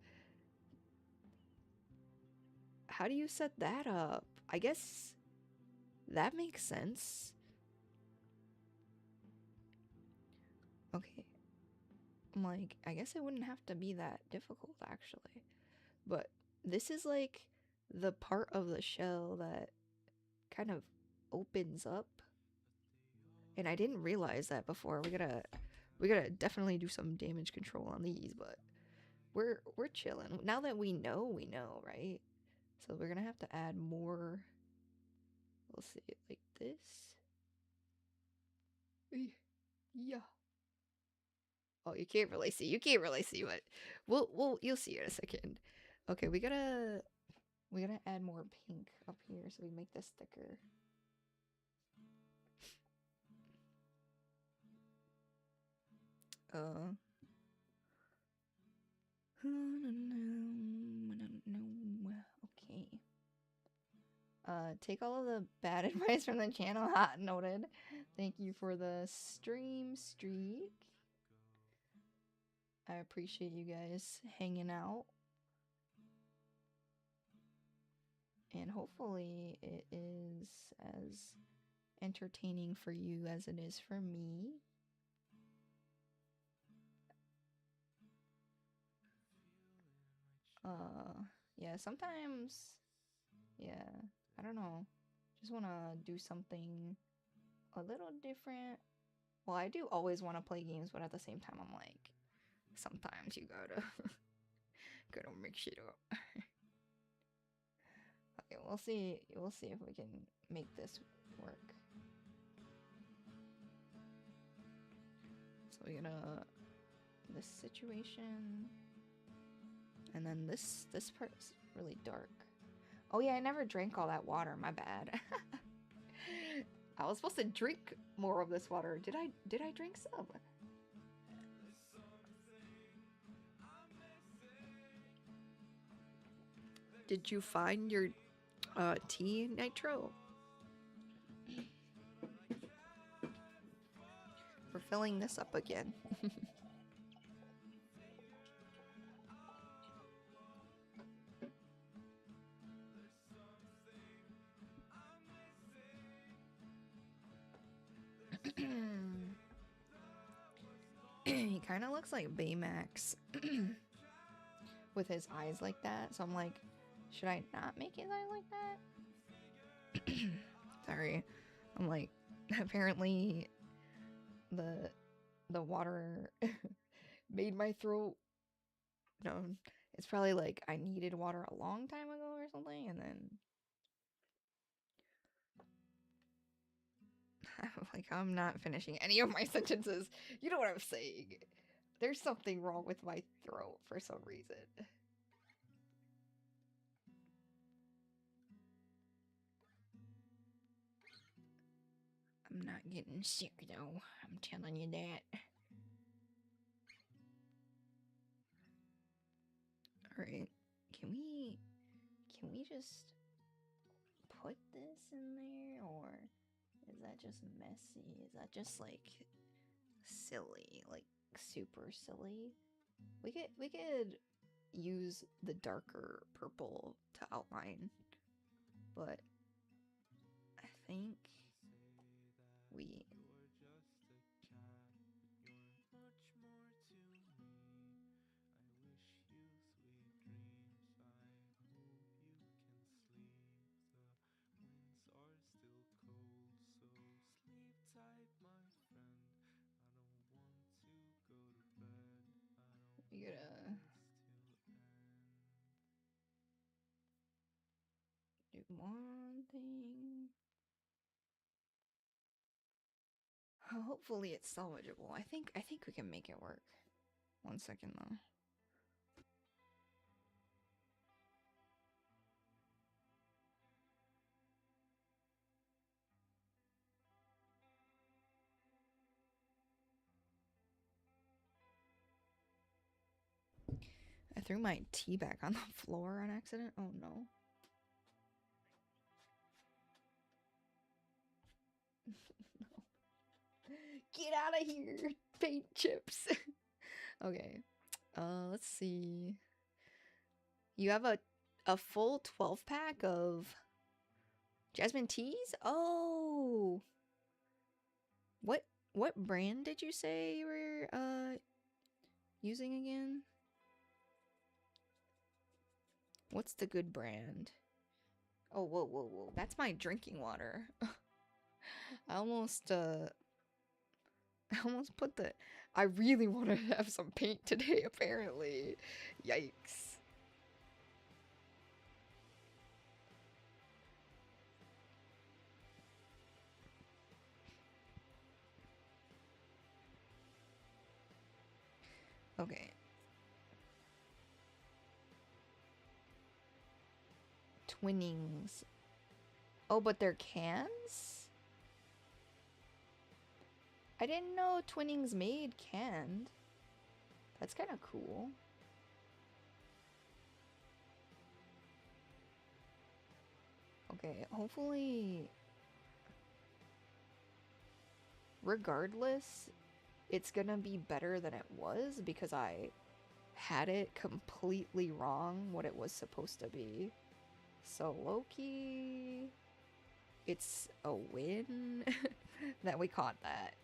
How do you set that up? I guess that makes sense. Okay. I'm like, I guess it wouldn't have to be that difficult actually. But this is like the part of the shell that kind of opens up. And I didn't realize that before. We gotta definitely do some damage control on these, but we're chilling. Now that we know, right? So we're gonna have to add more. We'll see it like this. Yeah. Oh, you can't really see. You can't really see, but you'll see in a second. Okay, we gotta add more pink up here so we make this thicker. Okay. Take all of the bad advice from the channel. Hot noted. Thank you for the stream streak. I appreciate you guys hanging out. And hopefully it is as entertaining for you as it is for me. Yeah, sometimes, yeah, I don't know. Just want to do something a little different. Well, I do always want to play games, but at the same time, I'm like, sometimes you gotta, gotta mix it up. Okay, we'll see if we can make this work. So we're gonna, this situation, and then this part's really dark. Oh yeah, I never drank all that water, my bad. I was supposed to drink more of this water. Did I drink some? Did you find your tea, Nitro? We're filling this up again. He kind of looks like Baymax with his eyes like that. So I'm like, should I not make his eyes like that? Sorry. I'm like, apparently the water made my throat. No, it's probably like I needed water a long time ago or something, and then like I'm not finishing any of my sentences. You know what I'm saying? There's something wrong with my throat for some reason. I'm not getting sick though. I'm telling you that. Alright. Can we just put this in there, or is that just messy? Is that just like silly? Like super silly? We could use the darker purple to outline, but I think we we gotta do one thing. Hopefully it's salvageable. I think we can make it work. 1 second though. I threw my tea back on the floor on accident. Oh no. No. Get out of here, paint chips. Okay. Let's see. You have a full 12 pack of jasmine teas? Oh. What brand did you say you were using again? What's the good brand? Oh, whoa. That's my drinking water. I almost put the... I really want to have some paint today, apparently. Yikes. Okay. Twinnings. Oh, but they're cans? I didn't know Twinnings made canned. That's kind of cool. Okay, hopefully... Regardless, it's gonna be better than it was because I had it completely wrong what it was supposed to be. So low-key, it's a win that we caught that.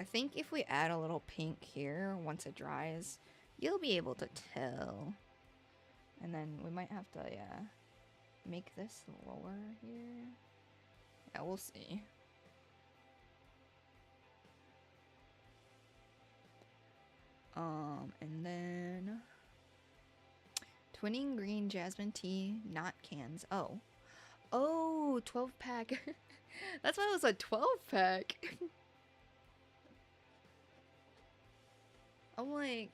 I think if we add a little pink here once it dries, you'll be able to tell. And then we might have to, yeah, make this lower here. Yeah, we'll see. And then twinning green jasmine tea, not cans. Oh. Oh, 12 pack. That's why it was a 12 pack. I'm like,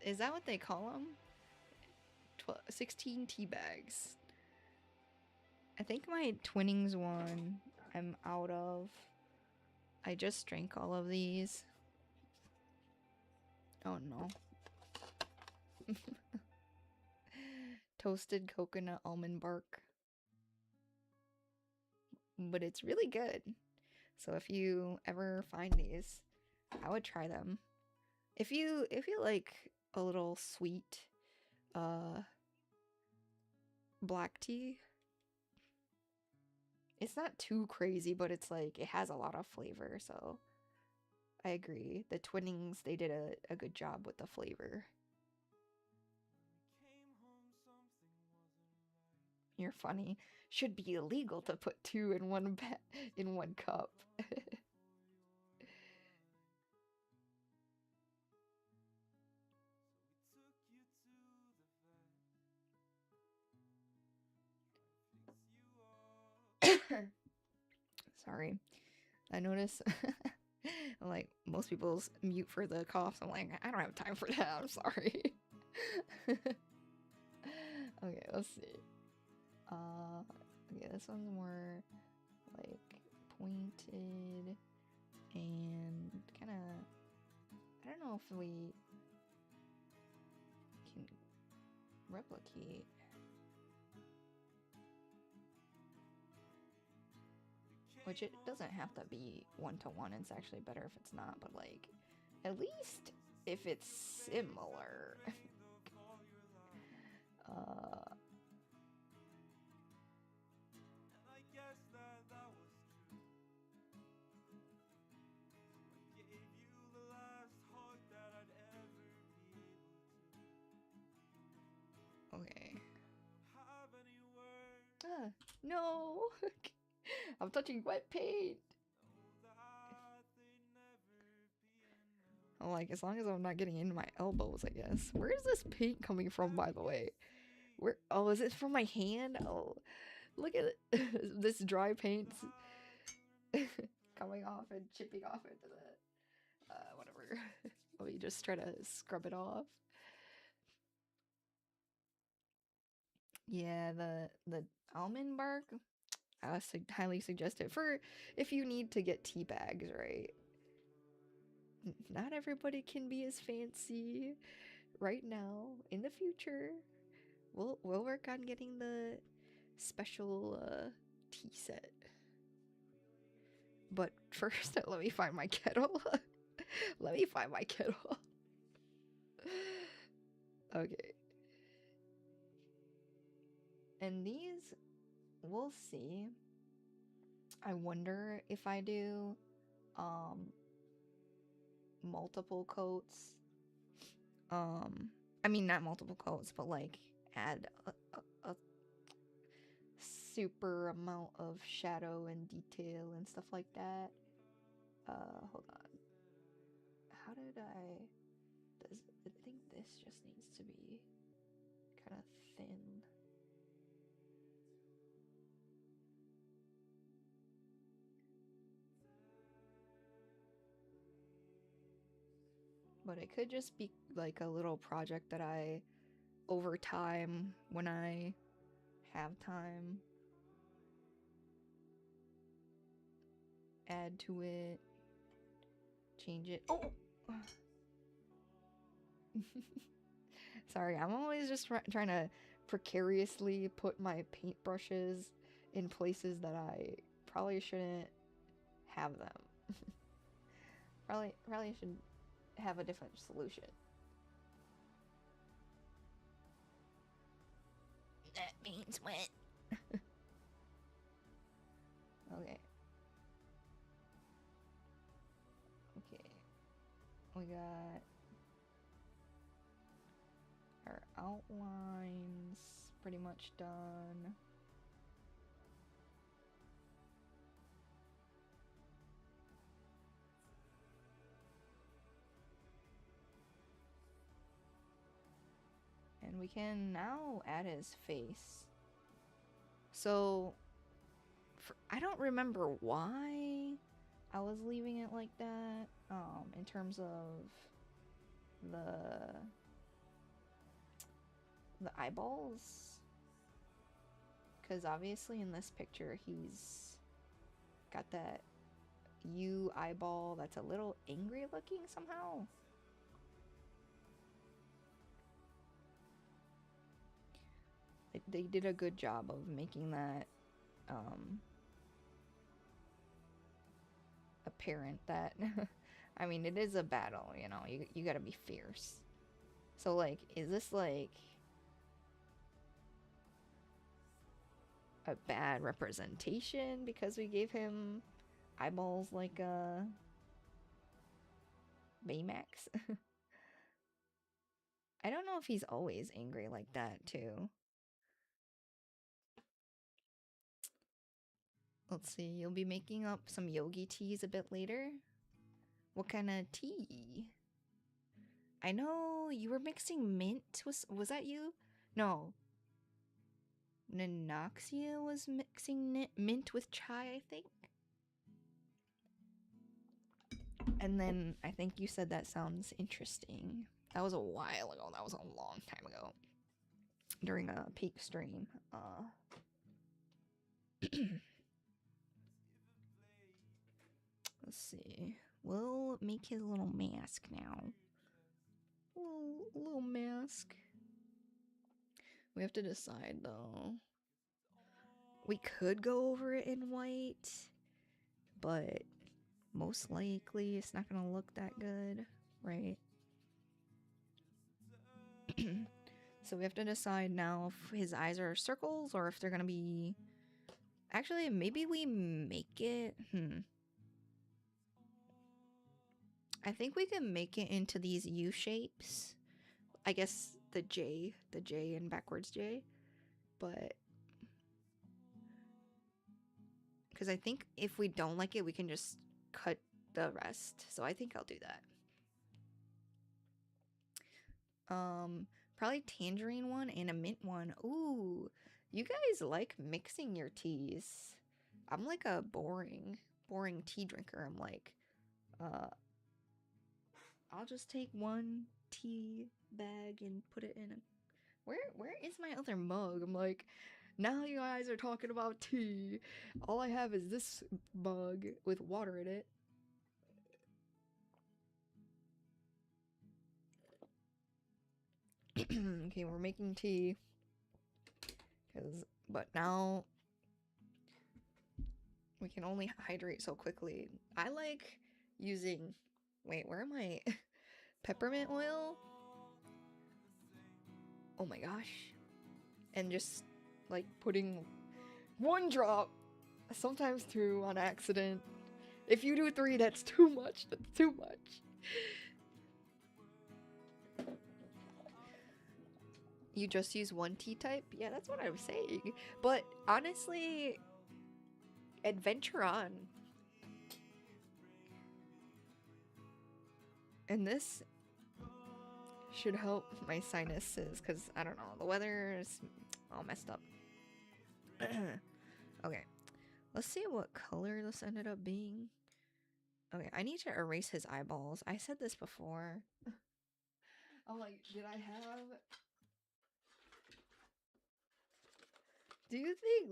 is that what they call them? 16 tea bags. I think my Twinnings one I'm out of. I just drank all of these. Oh no. Toasted coconut almond bark. But it's really good. So if you ever find these, I would try them. If you like a little sweet black tea, it's not too crazy, but it's like it has a lot of flavor, so I agree. The Twinnings, they did a good job with the flavor. You're funny. Should be illegal to put two in one in one cup. Sorry. I notice like most people's mute for the coughs. I'm like, I don't have time for that. I'm sorry. Okay, let's see. Okay, this one's more like pointed and kind of, I don't know if we can replicate. Which it doesn't have to be 1-to-1. It's actually better if it's not, but like, at least if it's similar. Okay. No! I'm touching wet paint! I'm like, as long as I'm not getting into my elbows, I guess. Where is this paint coming from, by the way? Where? Oh, is it from my hand? Oh, look at it. This dry paint's coming off and chipping off into the, whatever. Let me just try to scrub it off. Yeah, the almond bark, I highly suggest it for if you need to get tea bags, right? Not everybody can be as fancy right now. In the future, we'll work on getting the special tea set. But first, let me find my kettle. Let me find my kettle. Okay. And these, we'll see. I wonder if I do multiple coats. I mean, not multiple coats, but like add a super amount of shadow and detail and stuff like that. Hold on. How did I think this just needs to be kind of thin. But it could just be like a little project that I, over time, when I have time, add to it, change it. Oh! Sorry, I'm always just trying to precariously put my paintbrushes in places that I probably shouldn't have them. probably should have a different solution. That paint's wet. Okay. Okay. We got our outlines pretty much done. And we can now add his face. So, I don't remember why I was leaving it like that, in terms of the eyeballs. Because obviously in this picture he's got that U eyeball that's a little angry looking somehow. They did a good job of making that apparent that I mean, it is a battle, you know, you gotta be fierce. So like, is this like a bad representation because we gave him eyeballs like Baymax? I don't know if he's always angry like that too. Let's see, you'll be making up some yogi teas a bit later. What kind of tea? I know you were mixing mint. Was that you? No. Nanoxia was mixing mint with chai, I think. And then I think you said that sounds interesting. That was a while ago. That was a long time ago. During a peak stream. Let's see. We'll make his little mask now. Little mask. We have to decide though. We could go over it in white, but most likely it's not gonna look that good, right? So we have to decide now if his eyes are circles or if they're gonna be. Actually, maybe we make it. I think we can make it into these U shapes. I guess the J and backwards J, but because I think if we don't like it, we can just cut the rest. So I think I'll do that. Probably tangerine one and a mint one. Ooh, you guys like mixing your teas. I'm like a boring tea drinker. I'm like, I'll just take one tea bag and put it in a. Where is my other mug? I'm like, now you guys are talking about tea. All I have is this mug with water in it. Okay, we're making tea. But now we can only hydrate so quickly. I like using. Wait, where am I? Peppermint oil? Oh my gosh. And just like putting one drop, sometimes two on accident. If you do three, that's too much. That's too much. You just use one tea type? Yeah, that's what I'm saying. But honestly, adventure on. And this should help my sinuses because I don't know, the weather is all messed up. Okay, let's see what color this ended up being. Okay, I need to erase his eyeballs. I said this before. I'm like, did I have. Do you think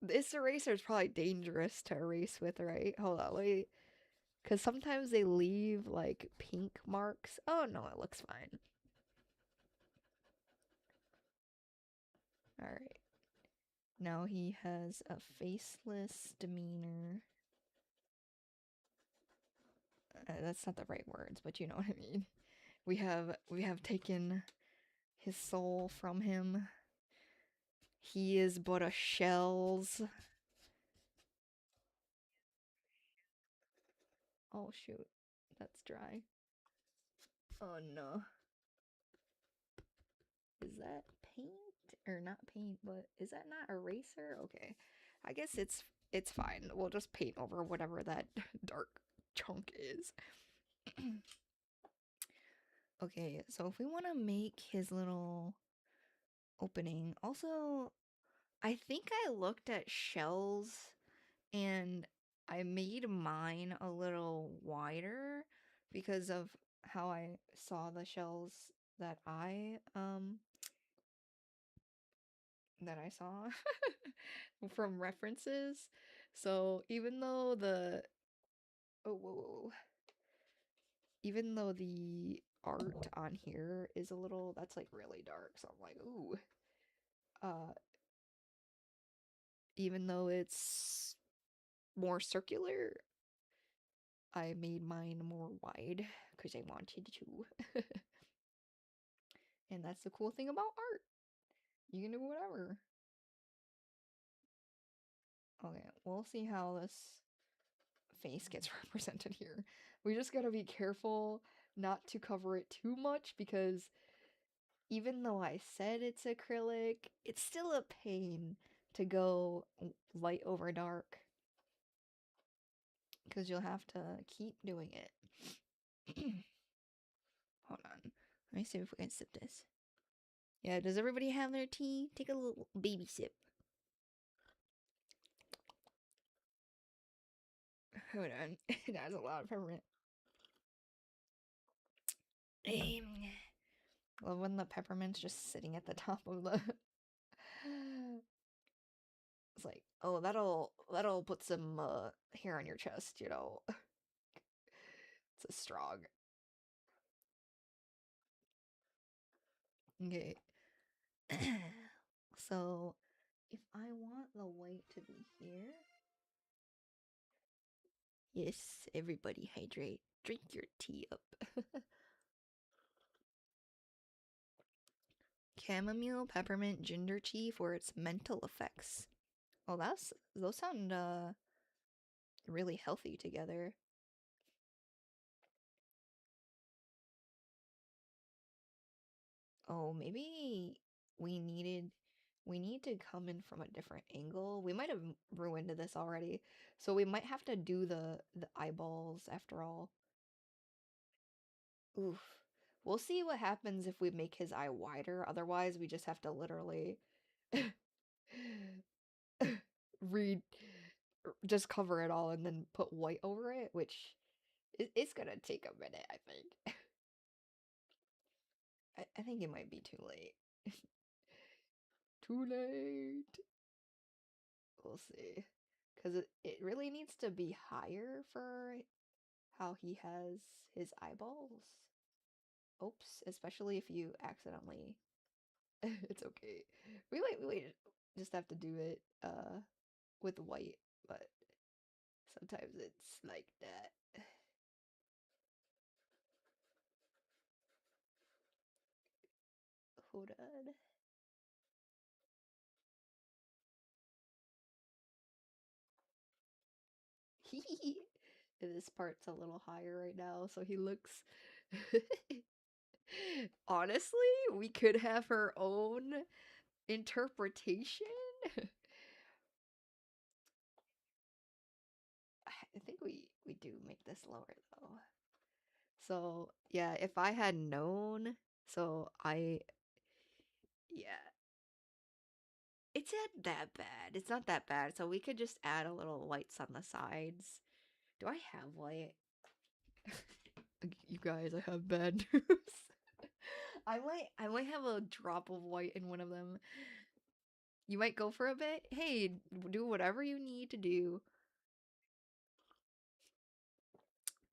this eraser is probably dangerous to erase with, right? Hold on, wait. Because sometimes they leave like pink marks. Oh no, it looks fine. Alright. Now he has a faceless demeanor. That's not the right words, but you know what I mean. We have taken his soul from him. He is but a shells. Oh shoot, that's dry. Oh no. Is that paint or not paint? But is that not eraser? Okay, I guess it's fine. We'll just paint over whatever that dark chunk is. Okay, so if we want to make his little opening, also, I think I looked at shells and I made mine a little wider because of how I saw the shells that I saw from references. So even though the oh whoa, whoa, whoa. Even though the art on here is a little that's like really dark, so I'm like, ooh. Uh Even though it's more circular, I made mine more wide because I wanted to. And that's the cool thing about art. You can do whatever. Okay, we'll see how this face gets represented here. We just gotta be careful not to cover it too much because even though I said it's acrylic, it's still a pain to go light over dark because you'll have to keep doing it. Hold on. Let me see if we can sip this. Yeah, does everybody have their tea? Take a little baby sip. Hold on. That's a lot of peppermint. Love when the peppermint's just sitting at the top of the. It's like, oh, that'll put some hair on your chest, you know. It's a strong. Okay. So, if I want the white to be here, yes, everybody hydrate. Drink your tea up. chamomile, peppermint, ginger tea for its mental effects. Oh, those sound really healthy together. Oh, maybe we needed we need to come in from a different angle. We might have ruined this already. So we might have to do the eyeballs after all. Oof. We'll see what happens if we make his eye wider. Otherwise, we just have to literally read just cover it all and then put white over it, which it's gonna take a minute, I think. I think it might be too late. Too late. We'll see. Because it really needs to be higher for how he has his eyeballs. Oops, especially if you accidentally. It's okay. We just have to do it with white, but sometimes it's like that. Hold on. This part's a little higher right now, so he looks. Honestly, we could have her own interpretation. I think we do make this lower though. So yeah, if I had known, so I yeah, it's not that bad. It's not that bad. So we could just add a little whites on the sides. Do I have white? You guys, I have bad news. I might have a drop of white in one of them. You might go for a bit. Hey, do whatever you need to do.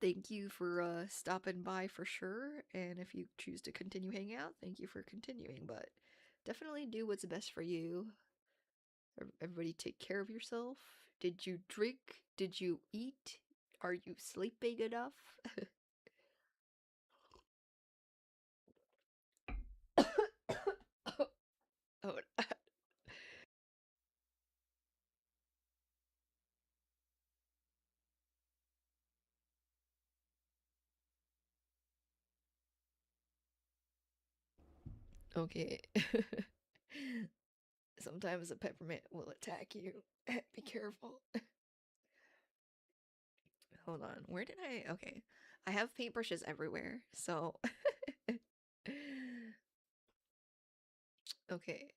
Thank you for stopping by for sure. And if you choose to continue hanging out, thank you for continuing. But definitely do what's best for you. Everybody take care of yourself. Did you drink? Did you eat? Are you sleeping enough? Oh, okay. Sometimes a peppermint will attack you. Be careful. Hold on. Where did I? Okay. I have paintbrushes everywhere. So. Okay.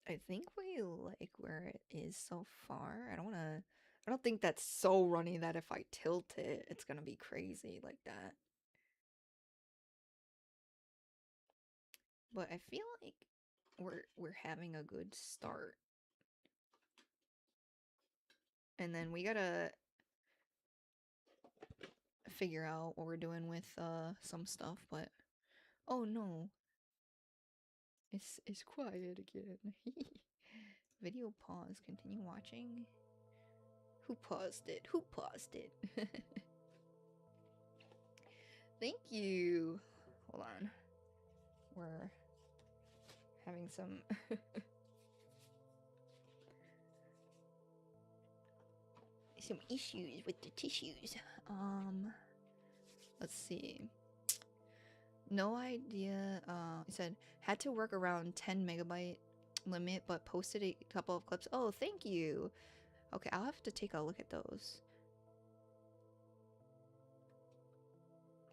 I think we like where it is so far. I don't think that's so runny that if I tilt it, it's gonna be crazy like that. But I feel like we're having a good start. And then we gotta figure out what we're doing with some stuff, but oh no. It's quiet again. Video pause. Continue watching. Who paused it? Who paused it? Thank you. Hold on. We're having some some issues with the tissues. Let's see. No idea. It said had to work around 10 megabyte limit, but posted a couple of clips. Oh, thank you. Okay, I'll have to take a look at those.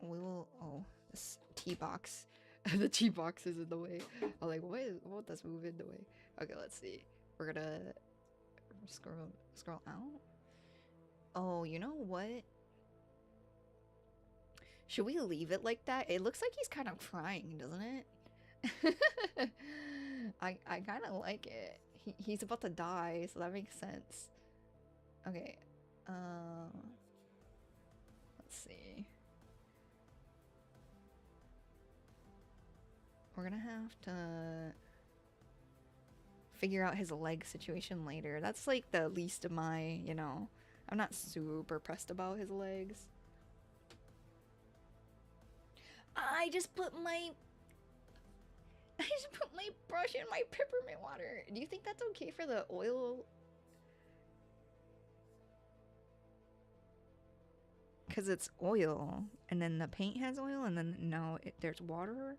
We will. Oh, this tea box. The tea box is in the way. I'm like, what does move in the way? Okay, let's see. We're gonna scroll out. Oh, you know what? Should we leave it like that? It looks like he's kind of crying, doesn't it? I kind of like it. He's about to die, so that makes sense. Okay. Let's see. We're gonna have to figure out his leg situation later. That's like the least of my, I'm not super pressed about his legs. I just put my brush in my peppermint water. Do you think that's okay for the oil? Because it's oil, and then the paint has oil, and then now there's water.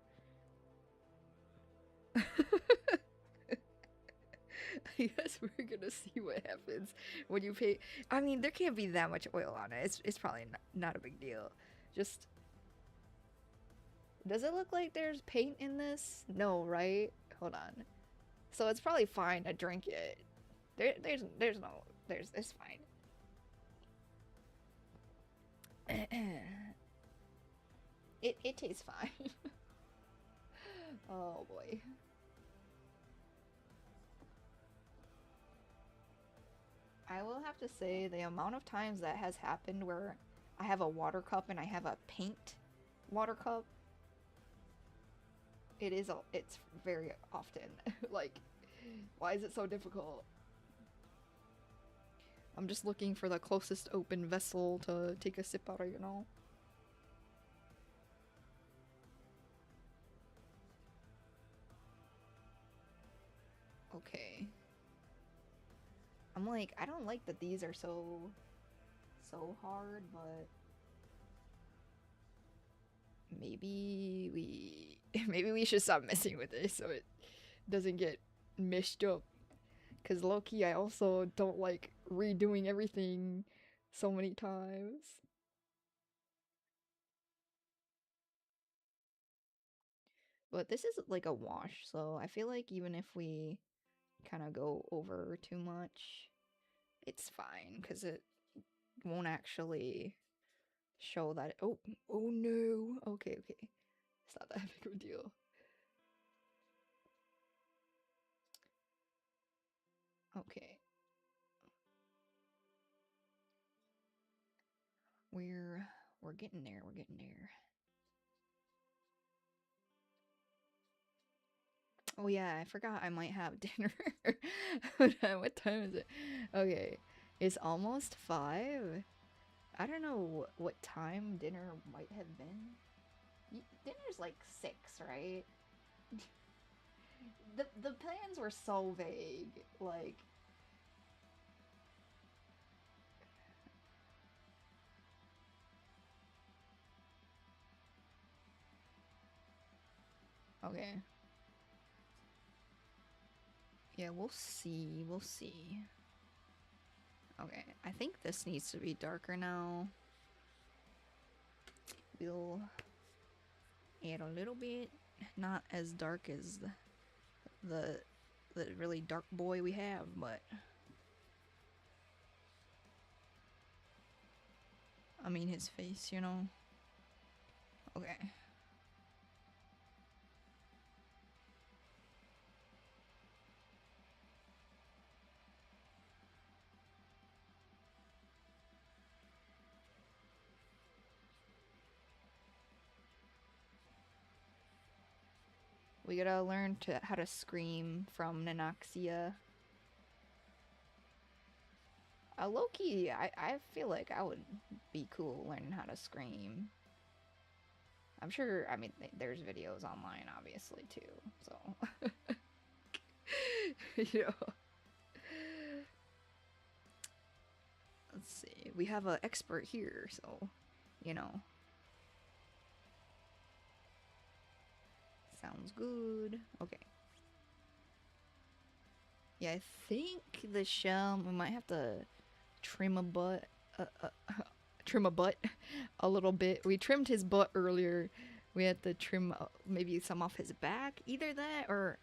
I guess we're gonna see what happens when you paint. I mean, there can't be that much oil on it. It's probably not a big deal. Just, does it look like there's paint in this? No, right? Hold on. So it's probably fine to drink it. It's fine. It tastes fine. Oh boy. I will have to say the amount of times that has happened where I have a water cup and I have a paint water cup, it's very often. Like, why is it so difficult? I'm just looking for the closest open vessel to take a sip out of, you know? Okay. I'm like, I don't like that these are so hard, but maybe maybe we should stop messing with it so it doesn't get meshed up. Cause low-key, I also don't like redoing everything so many times. But this is like a wash, so I feel like even if we kind of go over too much, it's fine because it won't actually show that. Oh, oh no. Okay, okay. It's not that big of a deal. Okay. We're getting there. We're getting there. Oh yeah, I forgot I might have dinner. What time is it? Okay. It's almost 5. I don't know what time dinner might have been. Dinner's like 6, right? The plans were so vague. Like, okay. Yeah, we'll see. We'll see. Okay, I think this needs to be darker now. We'll add a little bit. Not as dark as the, the really dark boy we have, but I mean his face, you know? Okay. We gotta learn how to scream from Nanoxia. Low-key, I feel like I would be cool learning how to scream. I'm sure, I mean, there's videos online, obviously, too, so. You know. Let's see. We have an expert here, so, you know. Sounds good. Okay. Yeah, I think the shell, we might have to trim a butt. Trim a butt a little bit. We trimmed his butt earlier. We had to trim maybe some off his back. Either that or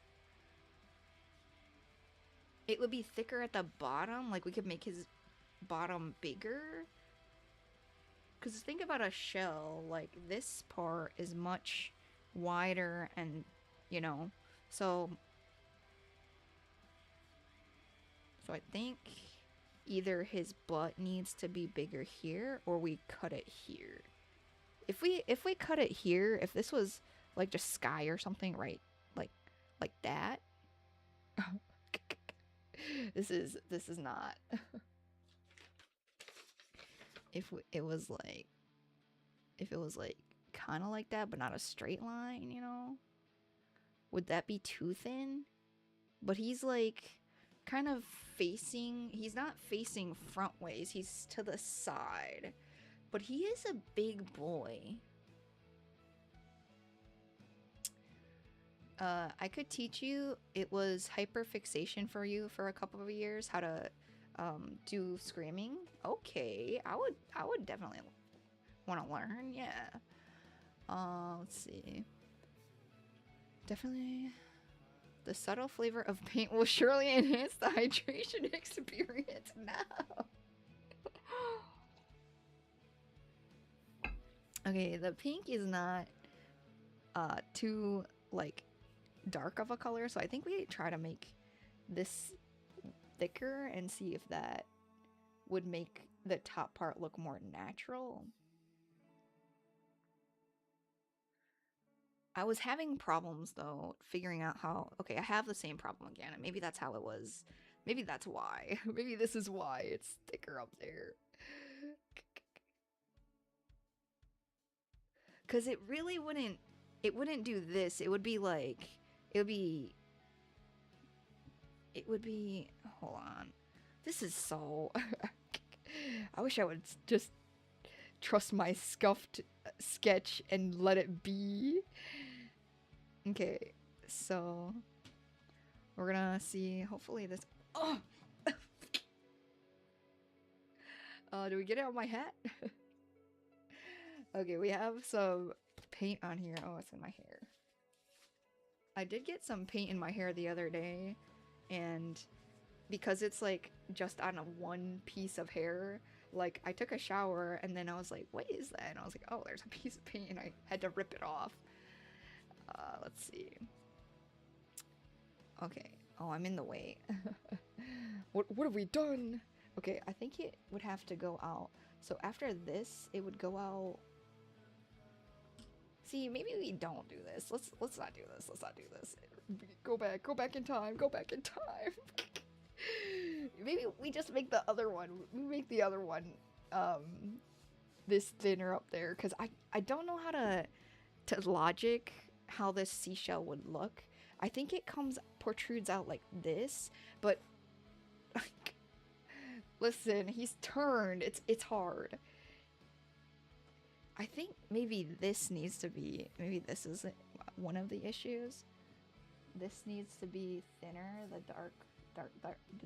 it would be thicker at the bottom. Like we could make his bottom bigger. Because think about a shell. Like this part is much wider and, you know, so I think either his butt needs to be bigger here or we cut it here. If we cut it here, if this was like just sky or something, right? Like that. This is not. If it was like kind of like that, but not a straight line, you know? Would that be too thin? But he's like kind of facing, he's not facing front ways, he's to the side. But he is a big boy. I could teach you. It was hyperfixation for you for a couple of years how to do screaming. Okay, I would definitely want to learn. Yeah. Let's see. Definitely, the subtle flavor of paint will surely enhance the hydration experience. No. Okay, the pink is not too like dark of a color, so I think we try to make this thicker and see if that would make the top part look more natural. I was having problems though figuring out how. Okay, I have the same problem again, and maybe that's how it was. Maybe that's why. Maybe this is why it's thicker up there. Cause it really wouldn't. It wouldn't do this. It would be like. It would be. It would be. Hold on. This is so. I wish I would just trust my scuffed sketch and let it be. Okay, so we're gonna see. Hopefully this. Oh. Do we get it on my hat? Okay, we have some paint on here. Oh, it's in my hair. I did get some paint in my hair the other day, and because it's like just on a one piece of hair, like I took a shower and then I was like, what is that? And I was like, oh, there's a piece of paint, and I had to rip it off. Let's see. Okay. Oh, I'm in the way. What have we done? Okay, I think it would have to go out. So after this, it would go out. See, maybe we don't do this. Let's not do this. Let's not do this. Go back in time. Go back in time. Maybe we just make the other one. We make the other one this thinner up there, cuz I don't know how to logic how this seashell would look. I think it protrudes out like this, but listen, he's turned. It's hard. I think maybe this needs to be, maybe this is one of the issues. This needs to be thinner, the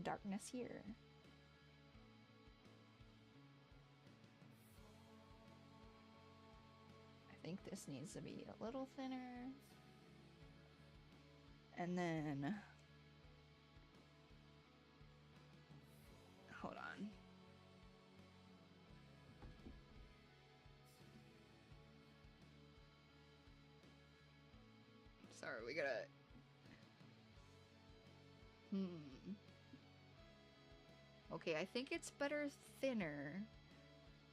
darkness here. I think this needs to be a little thinner. And then, hold on. Sorry, we gotta. Okay, I think it's better thinner.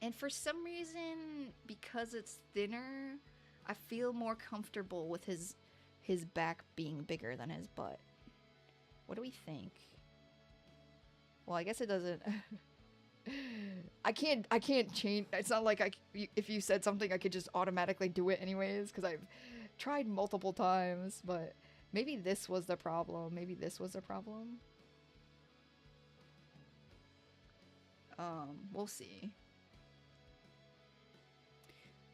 And for some reason, because it's thinner, I feel more comfortable with his back being bigger than his butt. What do we think? Well, I guess it doesn't. I can't change. It's not like if you said something, I could just automatically do it anyways, because I've tried multiple times, but maybe this was the problem. Maybe this was the problem. We'll see.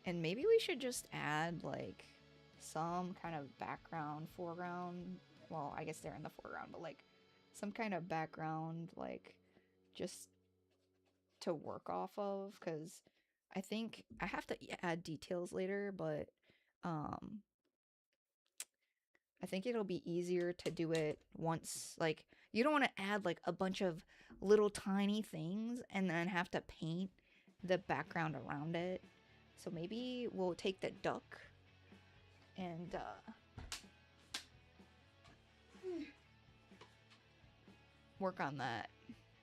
And maybe we should just add like some kind of background, foreground. Well, I guess they're in the foreground, but like some kind of background, like just to work off of, because I think I have to add details later, but I think it'll be easier to do it once. Like, you don't want to add like a bunch of little tiny things and then have to paint the background around it. So maybe we'll take the duck and work on that.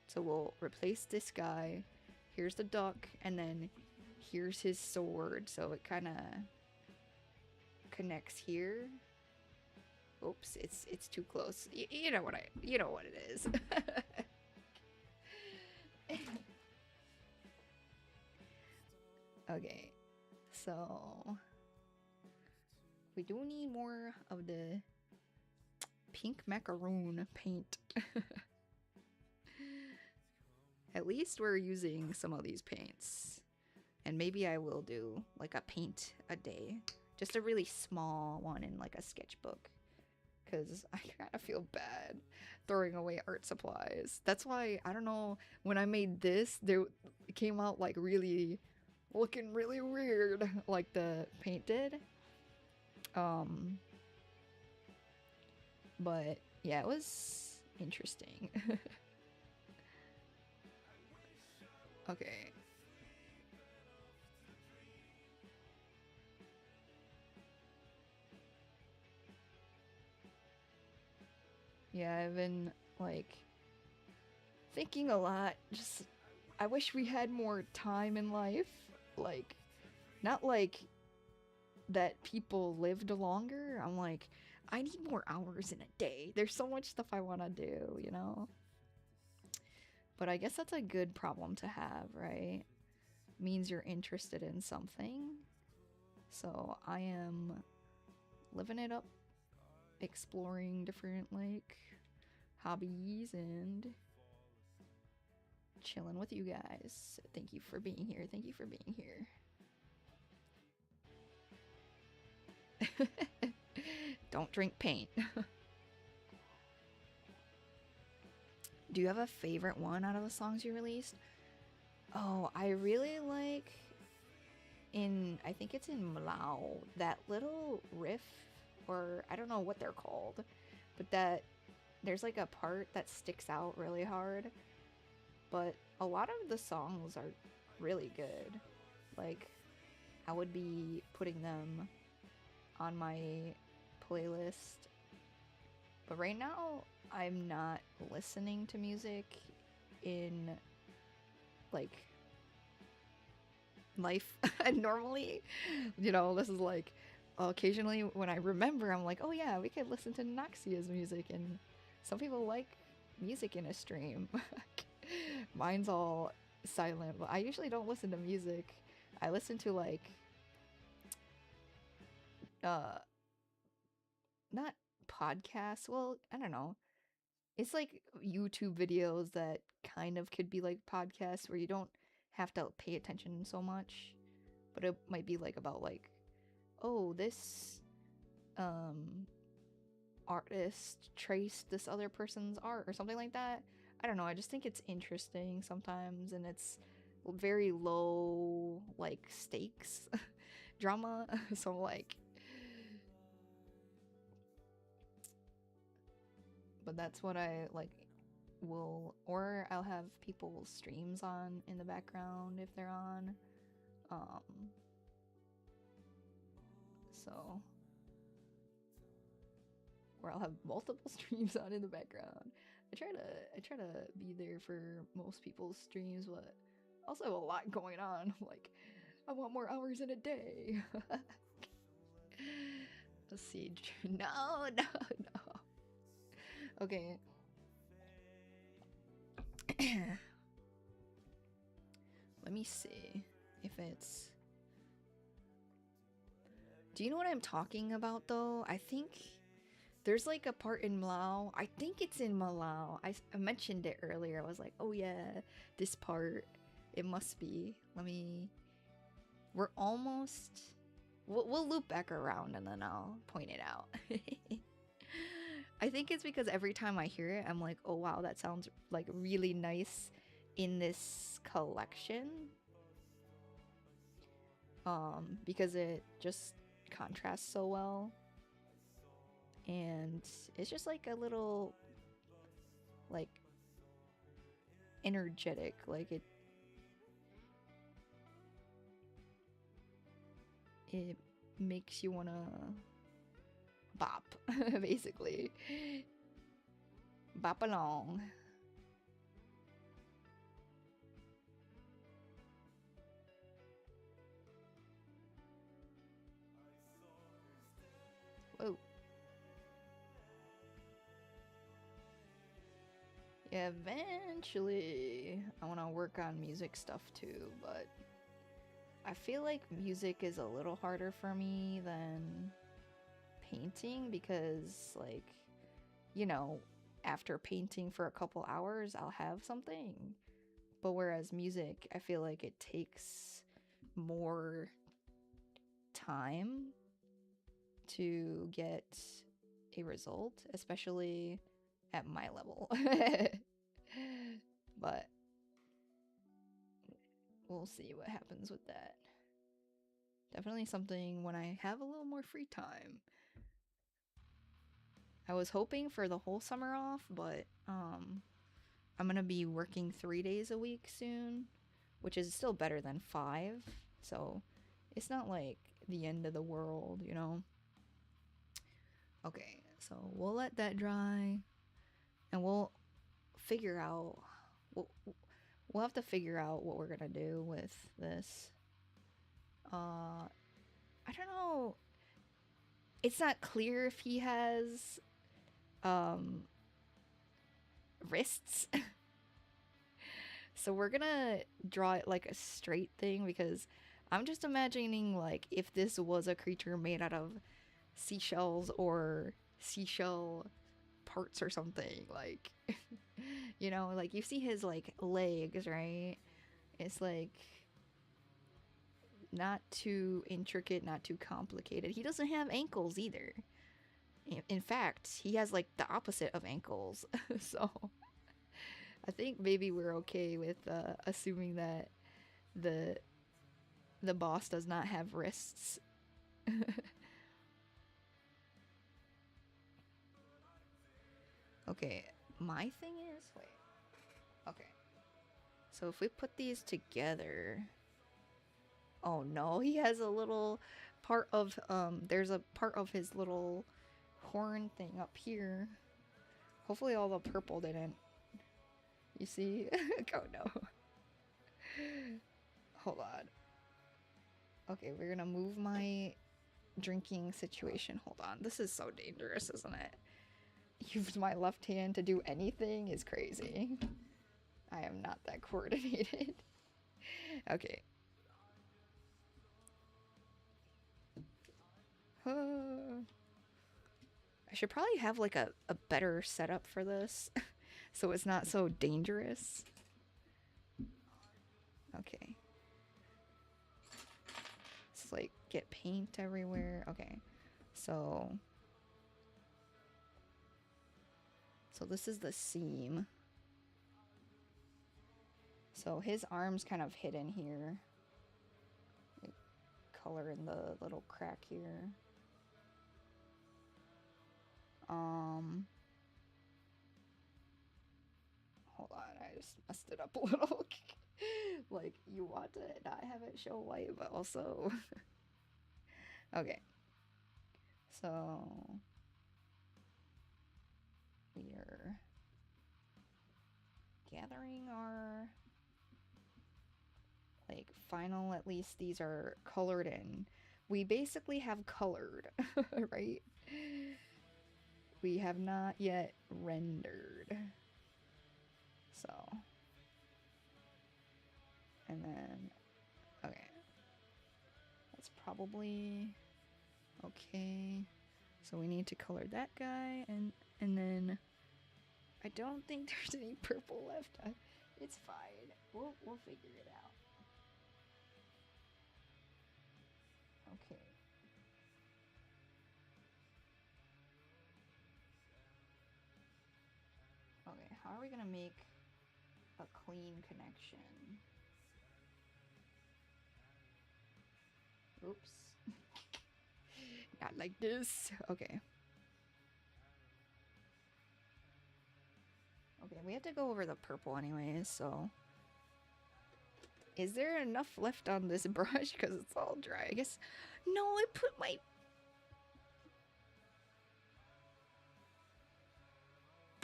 So we'll replace this guy. Here's the duck, and then here's his sword. So it kind of connects here. Oops, it's too close. You know what it is. Okay, so We do need more of the pink macaroon paint. At least we're using some of these paints. And maybe I will do like a paint a day. Just a really small one in like a sketchbook. Because I kind of feel bad throwing away art supplies. That's why, I don't know, when I made this, it came out like really, looking really weird, like the paint did. But yeah, it was interesting. Okay. Yeah, I've been like thinking a lot. Just, I wish we had more time in life. Like, not like that people lived longer. I'm like, I need more hours in a day. There's so much stuff I want to do, you know? But I guess that's a good problem to have, right? Means you're interested in something. So I am living it up, exploring different like hobbies and chilling with you guys. Thank you for being here. Thank you for being here. Don't drink paint. Do you have a favorite one out of the songs you released? Oh, I really like I think it's in Mlao, that little riff, or I don't know what they're called, but there's like a part that sticks out really hard. But a lot of the songs are really good. Like, I would be putting them on my playlist. But right now, I'm not listening to music in like life normally. You know, this is like occasionally when I remember, I'm like, oh yeah, we could listen to Noxia's music, and some people like music in a stream. Mine's all silent, but I usually don't listen to music. I listen to like not podcasts. Well, I don't know. It's like YouTube videos that kind of could be like podcasts where you don't have to pay attention so much, but it might be like about like, oh, this artist traced this other person's art or something like that. I don't know. I just think it's interesting sometimes, and it's very low like stakes drama. So I'm like, but that's what I like will, or I'll have people's streams on in the background if they're on. So, or I'll have multiple streams on in the background. I try to be there for most people's streams, but also have a lot going on. Like, I want more hours in a day. Let's see. No, no, no. Okay. Let me see if it's... Do you know what I'm talking about, though? I think there's like a part in Mlao. I think it's in Mlao. I mentioned it earlier. I was like, oh yeah, this part. It must be. Let me... We're almost... We'll loop back around and then I'll point it out. I think it's because every time I hear it, I'm like, oh wow, that sounds like really nice in this collection. Because it just contrasts so well. And it's just like a little, like, energetic. Like, it makes you wanna bop, basically. Bop along. Whoa. Yeah, eventually I want to work on music stuff too, but I feel like music is a little harder for me than painting because, like, you know, after painting for a couple hours, I'll have something. But whereas music, I feel like it takes more time to get a result, especially at my level. But we'll see what happens with that. Definitely something when I have a little more free time. I was hoping for the whole summer off, but I'm gonna be working 3 days a week soon, which is still better than 5. So it's not like the end of the world, you know? Okay, so we'll let that dry and we'll figure out. We'll have to figure out what we're gonna do with this. I don't know. It's not clear if he has wrists. So we're gonna draw it like a straight thing because I'm just imagining like if this was a creature made out of seashells or seashell parts or something, like you know, like you see his like legs, right? It's like not too intricate, not too complicated. He doesn't have ankles either. In fact, he has like the opposite of ankles. So I think maybe we're okay with assuming that the boss does not have wrists. Okay, my thing is wait. Okay. So if we put these together, oh no, he has a little part of there's a part of his little horn thing up here. Hopefully all the purple didn't. You see? Oh no. Hold on. Okay, we're gonna move my drinking situation. Hold on. This is so dangerous, isn't it? Use my left hand to do anything is crazy. I am not that coordinated. Okay. I should probably have like a better setup for this so it's not so dangerous. Okay. It's like get paint everywhere. Okay. So this is the seam. So his arm's kind of hidden here. Like, color in the little crack here. Hold on, I just messed it up a little. Like, you want to not have it show white, but also... Okay. So... we are... gathering our... like, final, at least these are colored in. We basically have colored, right? We have not yet rendered. So... and then... okay. That's probably... okay. So we need to color that guy, and then... I don't think there's any purple left. It's fine. We'll figure it out. Okay. Okay, how are we gonna make a clean connection? Oops. Not like this. Okay. Okay, we have to go over the purple anyways, so... is there enough left on this brush? Because it's all dry. I guess... no, I put my...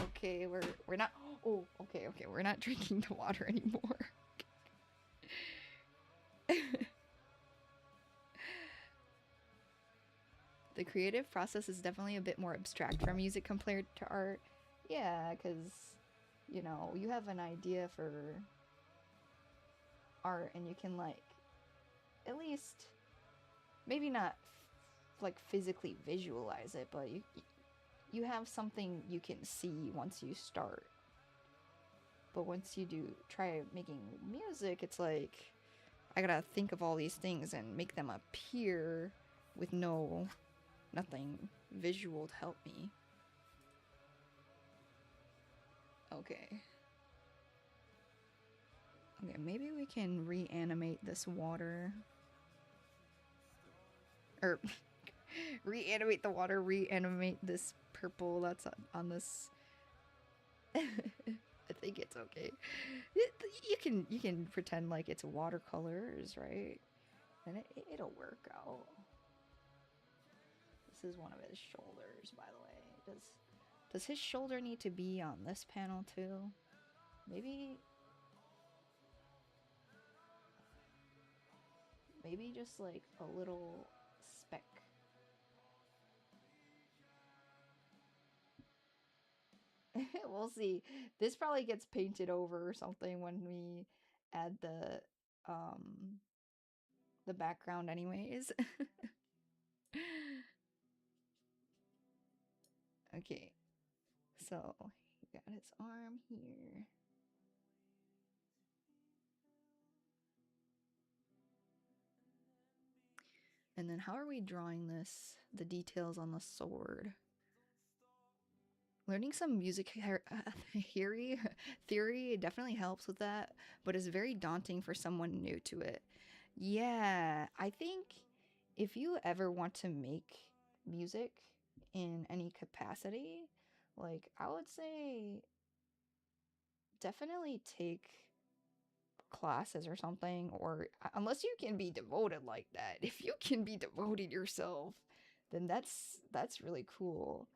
okay, we're not... oh, okay, we're not drinking the water anymore. The creative process is definitely a bit more abstract for music compared to art. Yeah, because, you know, you have an idea for art and you can, like, at least, maybe not like physically visualize it, but you have something you can see once you start. But once you do try making music, it's like I gotta think of all these things and make them appear with nothing visual to help me. Okay. Okay, maybe we can reanimate this water. Or reanimate the water, reanimate this purple that's on this. I think it's okay. You can pretend like it's watercolors, right? And it'll work out. This is one of his shoulders, by the way. Does his shoulder need to be on this panel too? Maybe just like a little speck. We'll see. This probably gets painted over or something when we add the background anyways. Okay. So, he got his arm here. And then how are we drawing this? The details on the sword. Learning some music theory definitely helps with that, but it's very daunting for someone new to it. Yeah, I think if you ever want to make music in any capacity, like I would say definitely take classes or something, or unless you can be devoted like that. If you can be devoted yourself, then that's really cool.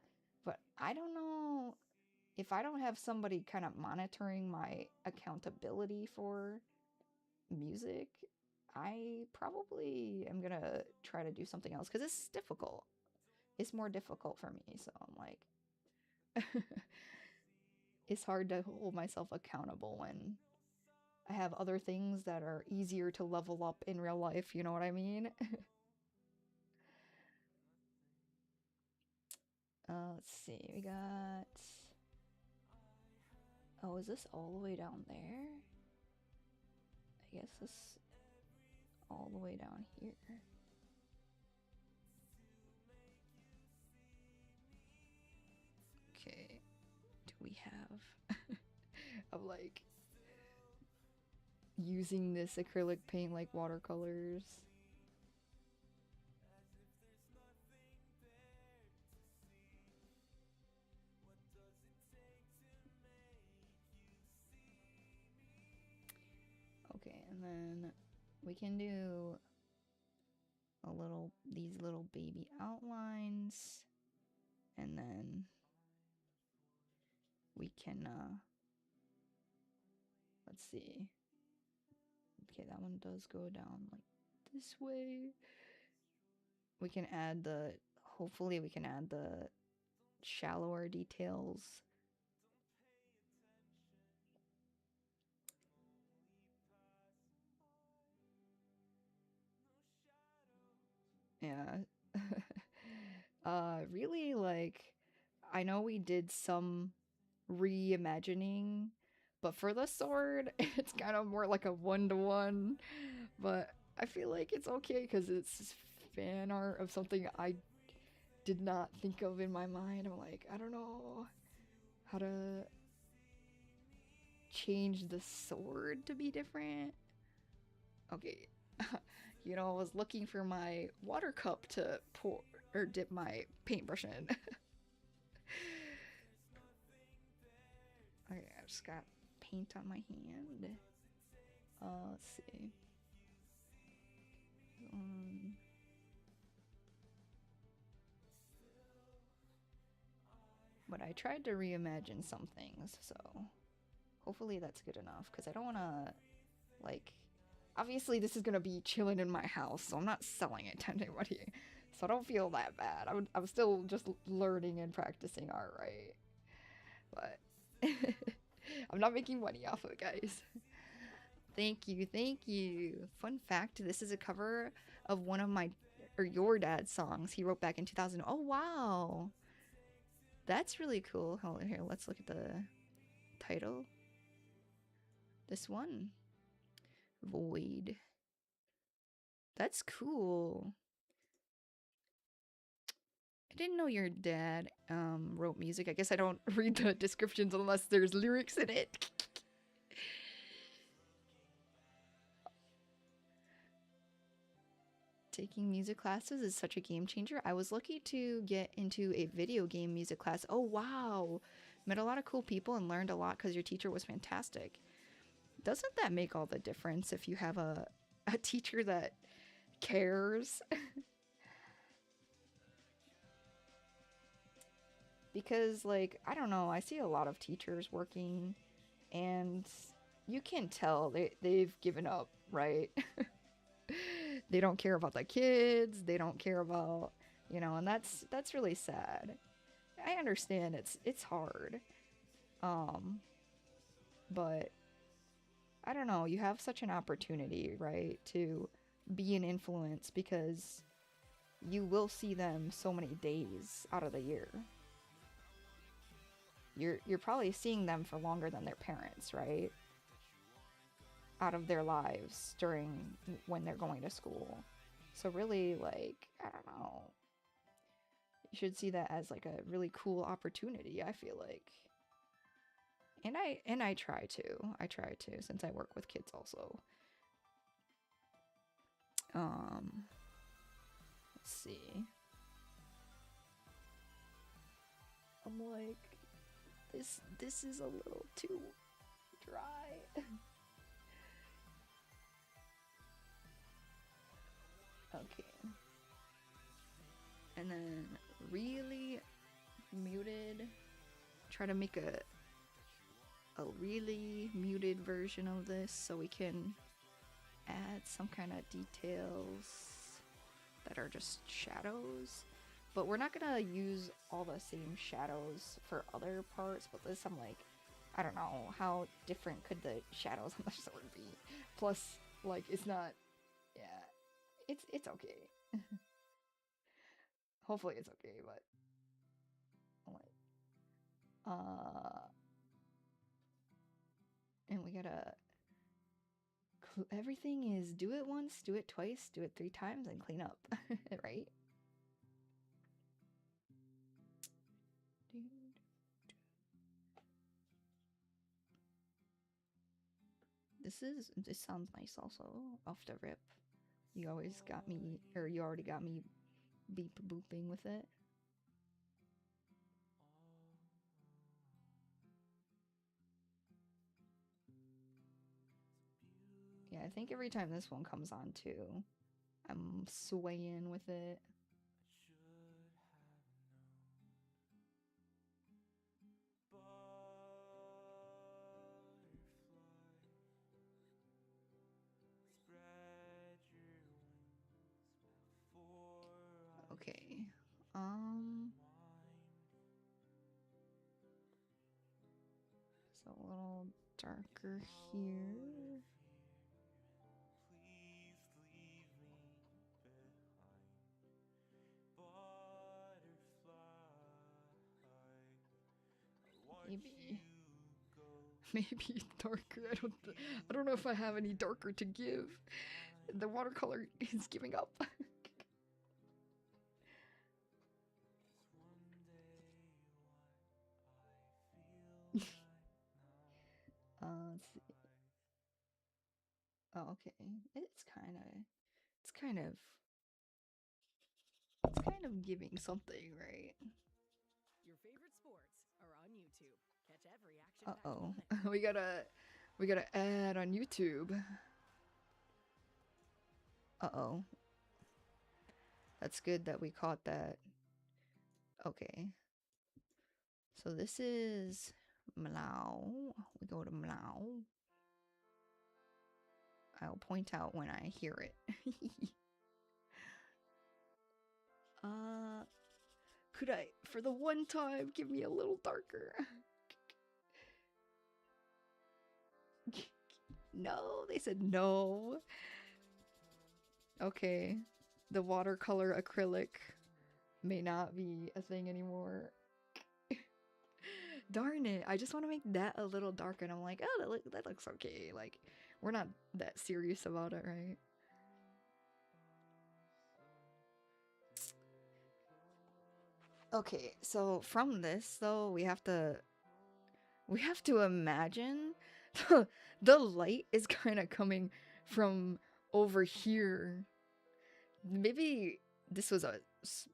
But I don't know if I don't have somebody kind of monitoring my accountability for music, I probably am gonna try to do something else because it's difficult. It's more difficult for me, so I'm like, it's hard to hold myself accountable when I have other things that are easier to level up in real life, you know what I mean? Let's see, we got... Oh, is this all the way down there? I guess this all the way down here. Okay, do we have... I'm like... using this acrylic paint like watercolors. Okay, and then we can do these little baby outlines, and then we can let's see. Okay, that one does go down like this way. We can add hopefully we can add the shallower details. Yeah. Really, like, I know we did some reimagining, but for the sword, it's kind of more like a one-to-one. But I feel like it's okay because it's fan art of something I did not think of in my mind. I'm like, I don't know how to change the sword to be different. Okay. You know, I was looking for my water cup to pour or dip my paintbrush in. Okay, I just got paint on my hand. Let's see. But I tried to reimagine some things, so hopefully that's good enough, because I don't want to, like, obviously this is going to be chilling in my house, so I'm not selling it to anybody, so I don't feel that bad. I'm still just learning and practicing art, right? But I'm not making money off of it, guys. Thank you, thank you. Fun fact, this is a cover of one of my or your dad's songs he wrote back in 2000. Oh wow, that's really cool. Hold on here, let's look at the title. This one, Void. That's cool. I didn't know your dad wrote music. I guess I don't read the descriptions unless there's lyrics in it. Taking music classes is such a game changer. I was lucky to get into a video game music class. Oh wow. Met a lot of cool people and learned a lot because your teacher was fantastic. Doesn't that make all the difference if you have a teacher that cares? Because like, I don't know, I see a lot of teachers working and you can tell they've given up, right? They don't care about the kids, they don't care about, you know, and that's really sad. I understand it's hard. But I don't know, you have such an opportunity, right, to be an influence because you will see them so many days out of the year. You're probably seeing them for longer than their parents, right? Out of their lives during when they're going to school. So really, like, I don't know. You should see that as like a really cool opportunity, I feel like. And I try to. I try to since I work with kids also. Let's see. I'm like, this is a little too dry. Okay. And then really muted. Try to make a really muted version of this so we can add some kind of details that are just shadows. But we're not gonna use all the same shadows for other parts, but this I'm like, I don't know, how different could the shadows on the sword be? Plus, like, it's not, yeah, it's okay. Hopefully it's okay, but and we gotta everything is do it once, do it twice, do it 3 times, and clean up, right? This sounds nice also off the rip. You always got me, or you already got me beep booping with it. Yeah, I think every time this one comes on too, I'm swaying with it. Okay. So a little darker here. Maybe darker. I don't know if I have any darker to give. The watercolor is giving up. Let's see. Oh, okay. It's kind of giving something, right? Your favorite sports are on YouTube. Catch every action. Uh-oh. we gotta add on YouTube. Uh-oh. That's good that we caught that. Okay. So this is Mlau. We go to Mlau. I'll point out when I hear it. Could I, for the one time, give me a little darker? No, they said no. Okay. the watercolor acrylic may not be a thing anymore. Darn it, I just want to make that a little darker, and I'm like, oh, that looks okay. Like, we're not that serious about it, right? Okay, so from this though, we have to imagine the light is kind of coming from over here. Maybe this was a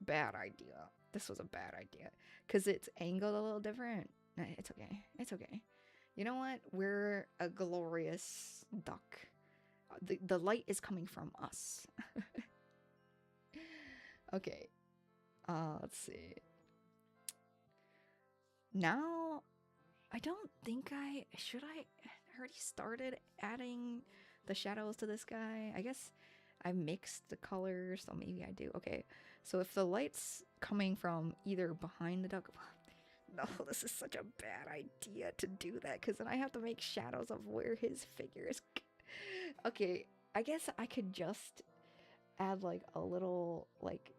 bad idea. This was a bad idea because it's angled a little different. It's okay. It's okay. You know what? We're a glorious duck. The light is coming from us. Okay. Let's see. Now, I don't think I already started adding the shadows to this guy. I guess I mixed the colors, so maybe I do. Okay, so if the light's coming from either behind the duck, no, this is such a bad idea to do that because then I have to make shadows of where his figure is. Okay, I guess I could just add like a little like,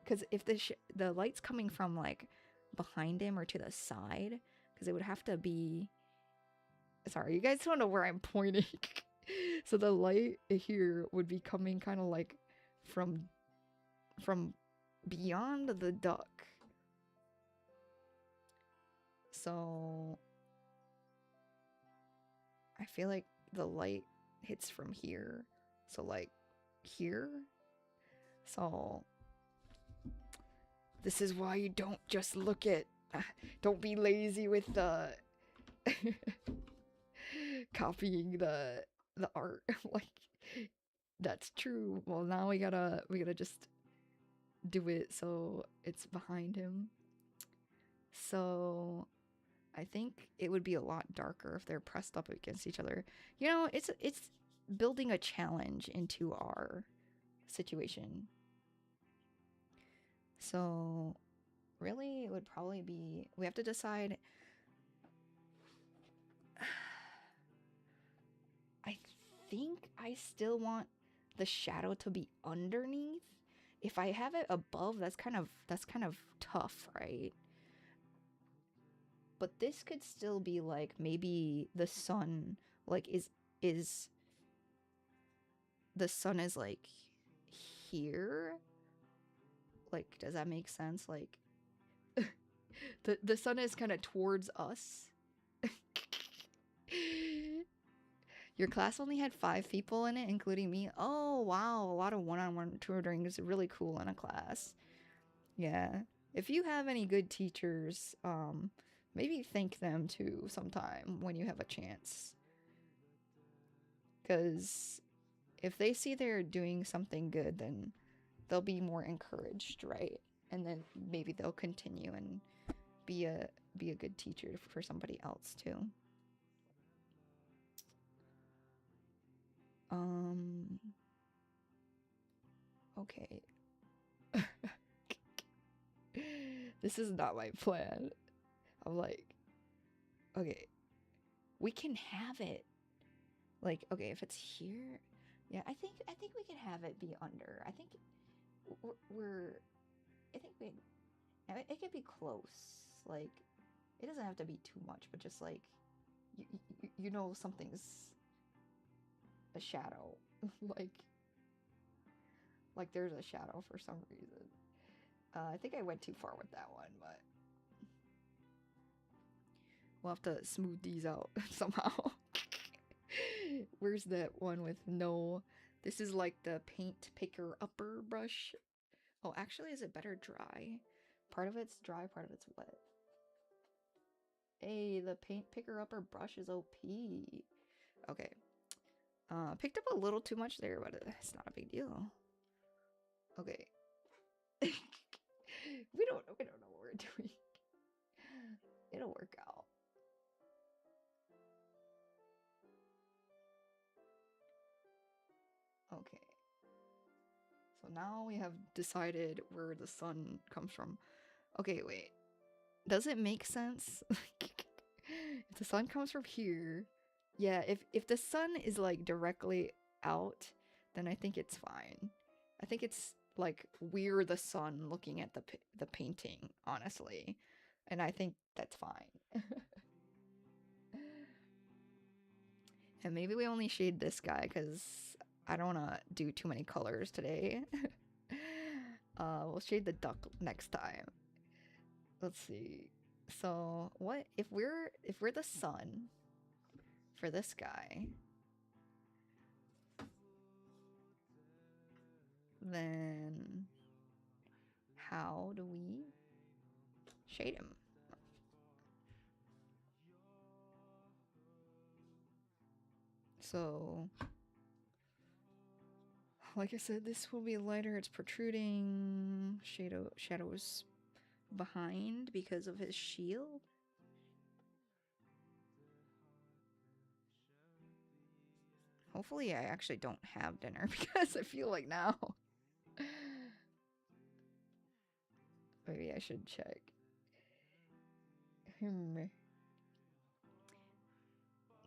because if the light's coming from like behind him or to the side, because it would have to be, sorry, you guys don't know where I'm pointing. So the light here would be coming kind of like from beyond the duck. So I feel like the light hits from here. So like here. So this is why you don't just look at, don't be lazy with the copying the art. Like, that's true. Well, now we gotta just do it so it's behind him. So I think it would be a lot darker if they're pressed up against each other. You know, it's building a challenge into our situation. So really, it would probably be, we have to decide. I think I still want the shadow to be underneath. If I have it above, that's kind of tough, right? But this could still be like, maybe the sun like is the sun is like here. Like, does that make sense? Like the sun is kind of towards us. Your class only had 5 people in it, including me. Oh, wow. A lot of one-on-one tutoring is really cool in a class. Yeah. If you have any good teachers, maybe thank them too sometime when you have a chance. Because if they see they're doing something good, then they'll be more encouraged, right? And then maybe they'll continue and be a good teacher for somebody else too. Okay. This is not my plan. I'm like, okay, we can have it. Like, okay, if it's here, yeah, I think we can have it be under. I think it could be close. Like, it doesn't have to be too much, but just like, you know, something's a shadow. like there's a shadow for some reason. I think I went too far with that one, but we'll have to smooth these out somehow. Where's that one with no? This is like the paint picker upper brush. Oh, actually, is it better dry? Part of it's dry, part of it's wet. Hey, the paint picker upper brush is OP. Okay. Picked up a little too much there, but it's not a big deal. Okay. we don't know what we're doing. It'll work out. Okay. So now we have decided where the sun comes from. Okay, wait. Does it make sense? If the sun comes from here, yeah, if the sun is like directly out, then I think it's fine. I think it's like we're the sun looking at the painting, honestly. And I think that's fine. And maybe we only shade this guy because I don't want to do too many colors today. We'll shade the duck next time. Let's see. So what if we're the sun for this guy, then how do we shade him? So, like I said, this will be lighter. It's protruding. Shadows behind because of his shield. Hopefully I actually don't have dinner because I feel like now. Maybe I should check.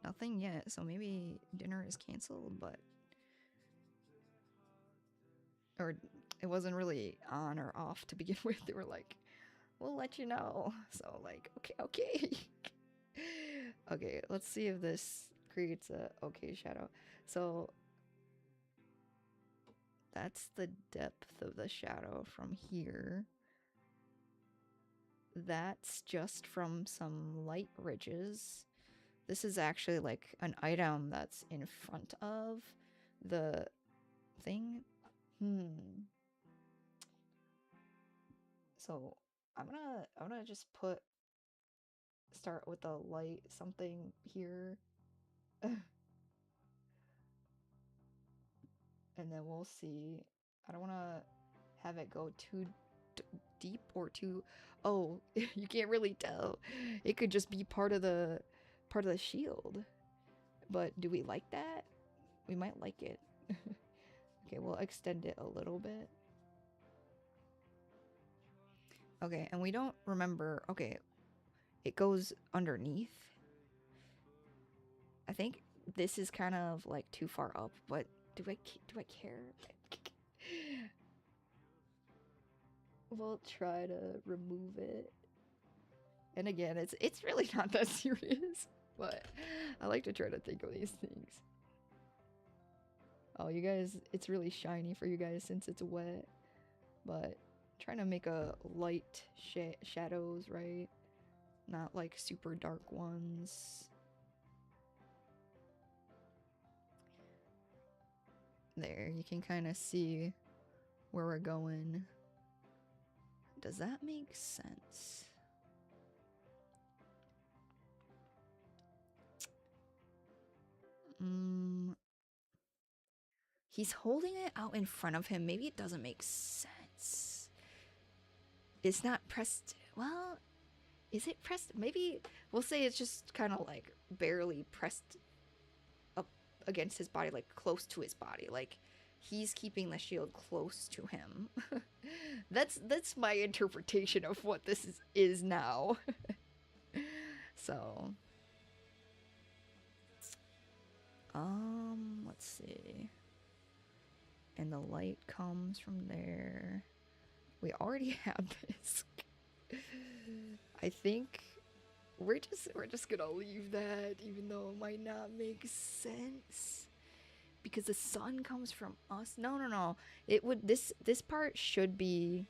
Nothing yet, so maybe dinner is canceled, but... Or it wasn't really on or off to begin with. They were like, we'll let you know. So like, okay. Okay, let's see if this creates a okay shadow. So that's the depth of the shadow from here. That's just from some light ridges. This is actually like an item that's in front of the thing. So I'm gonna just start with a light something here. And then we'll see. I don't want to have it go too deep or too... Oh, you can't really tell. It could just be part of the shield. But do we like that? We might like it. Okay, we'll extend it a little bit. Okay, and we don't remember... Okay, it goes underneath. I think this is kind of like too far up, but do I care? We'll try to remove it. And again, it's really not that serious, but I like to try to think of these things. Oh, you guys, it's really shiny for you guys since it's wet, but trying to make a light shadows, right? Not like super dark ones. There, you can kind of see where we're going. Does that make sense? He's holding it out in front of him. Maybe it doesn't make sense. It's not pressed. Well, is it pressed? Maybe we'll say it's just kind of like barely pressed up against his body, like close to his body. Like he's keeping the shield close to him. That's my interpretation of what this is now. So, let's see. And the light comes from there. We already have this. I think we're just gonna leave that, even though it might not make sense. Because the sun comes from us. No. It would this part should be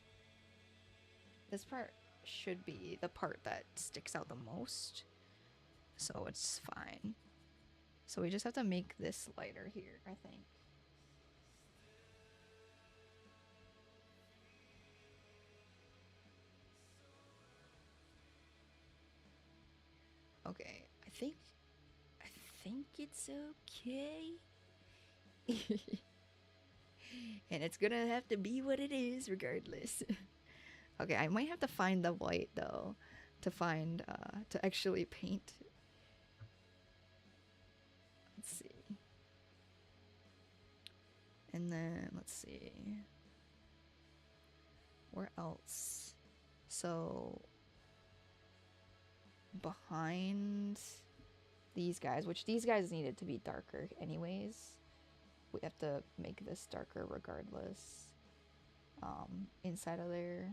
the part that sticks out the most. So it's fine. So we just have to make this lighter here, I think. Okay, I think it's okay. And it's gonna have to be what it is regardless. Okay, I might have to find the white though to find to actually paint. Let's see. And then let's see. Where else? So behind these guys, which these guys needed to be darker anyways. We have to make this darker regardless. inside of there.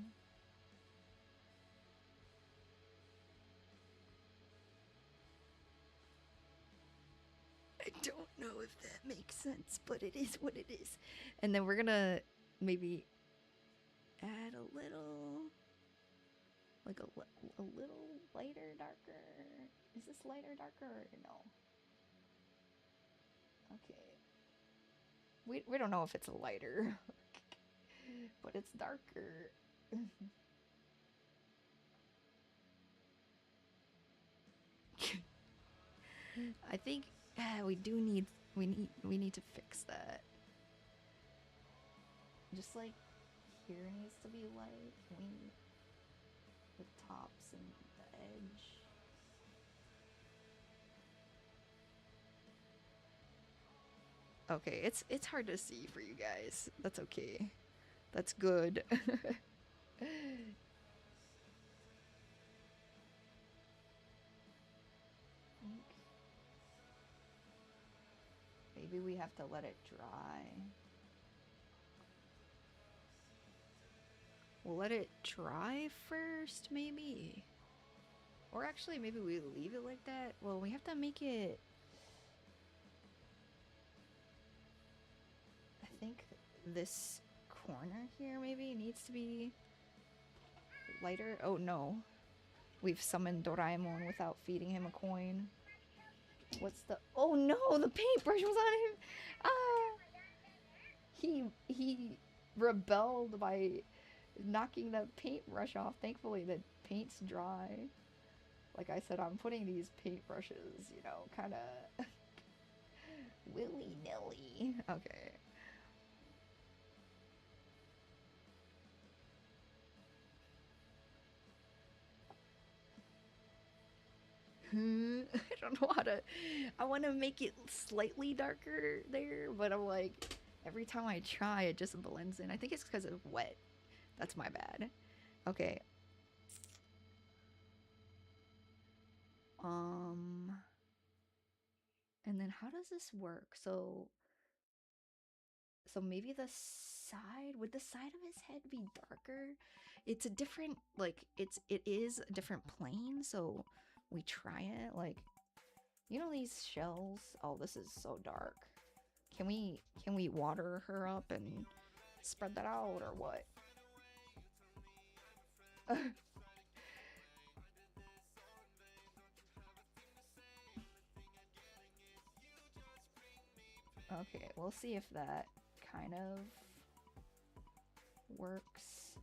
I don't know if that makes sense, but it is what it is. And then we're gonna maybe add a little, like a little lighter, darker. Is this lighter, darker, or no? Okay. We don't know if it's lighter, but it's darker. I think we need to fix that. Just like here needs to be light. The tops and the edge. Okay, it's hard to see for you guys. That's okay. That's good. Maybe we have to let it dry. We'll let it dry first, maybe. Or actually, maybe we leave it like that. Well, we have to make it... I think this corner here maybe needs to be lighter. Oh no. We've summoned Doraemon without feeding him a coin. What's the... Oh no, the paintbrush was on him! Ah! He rebelled by knocking the paintbrush off. Thankfully the paint's dry. Like I said, I'm putting these paintbrushes, you know, kind of willy-nilly. Okay. I don't know how to... I want to make it slightly darker there, but I'm like... Every time I try, it just blends in. I think it's because it's wet. That's my bad. Okay. And then how does this work? So maybe the side... Would the side of his head be darker? It's a different... Like, it is a different plane, so... We try it, like... You know these shells? Oh, this is so dark. Can we water her up and spread that out, or what? Okay, we'll see if that kind of works.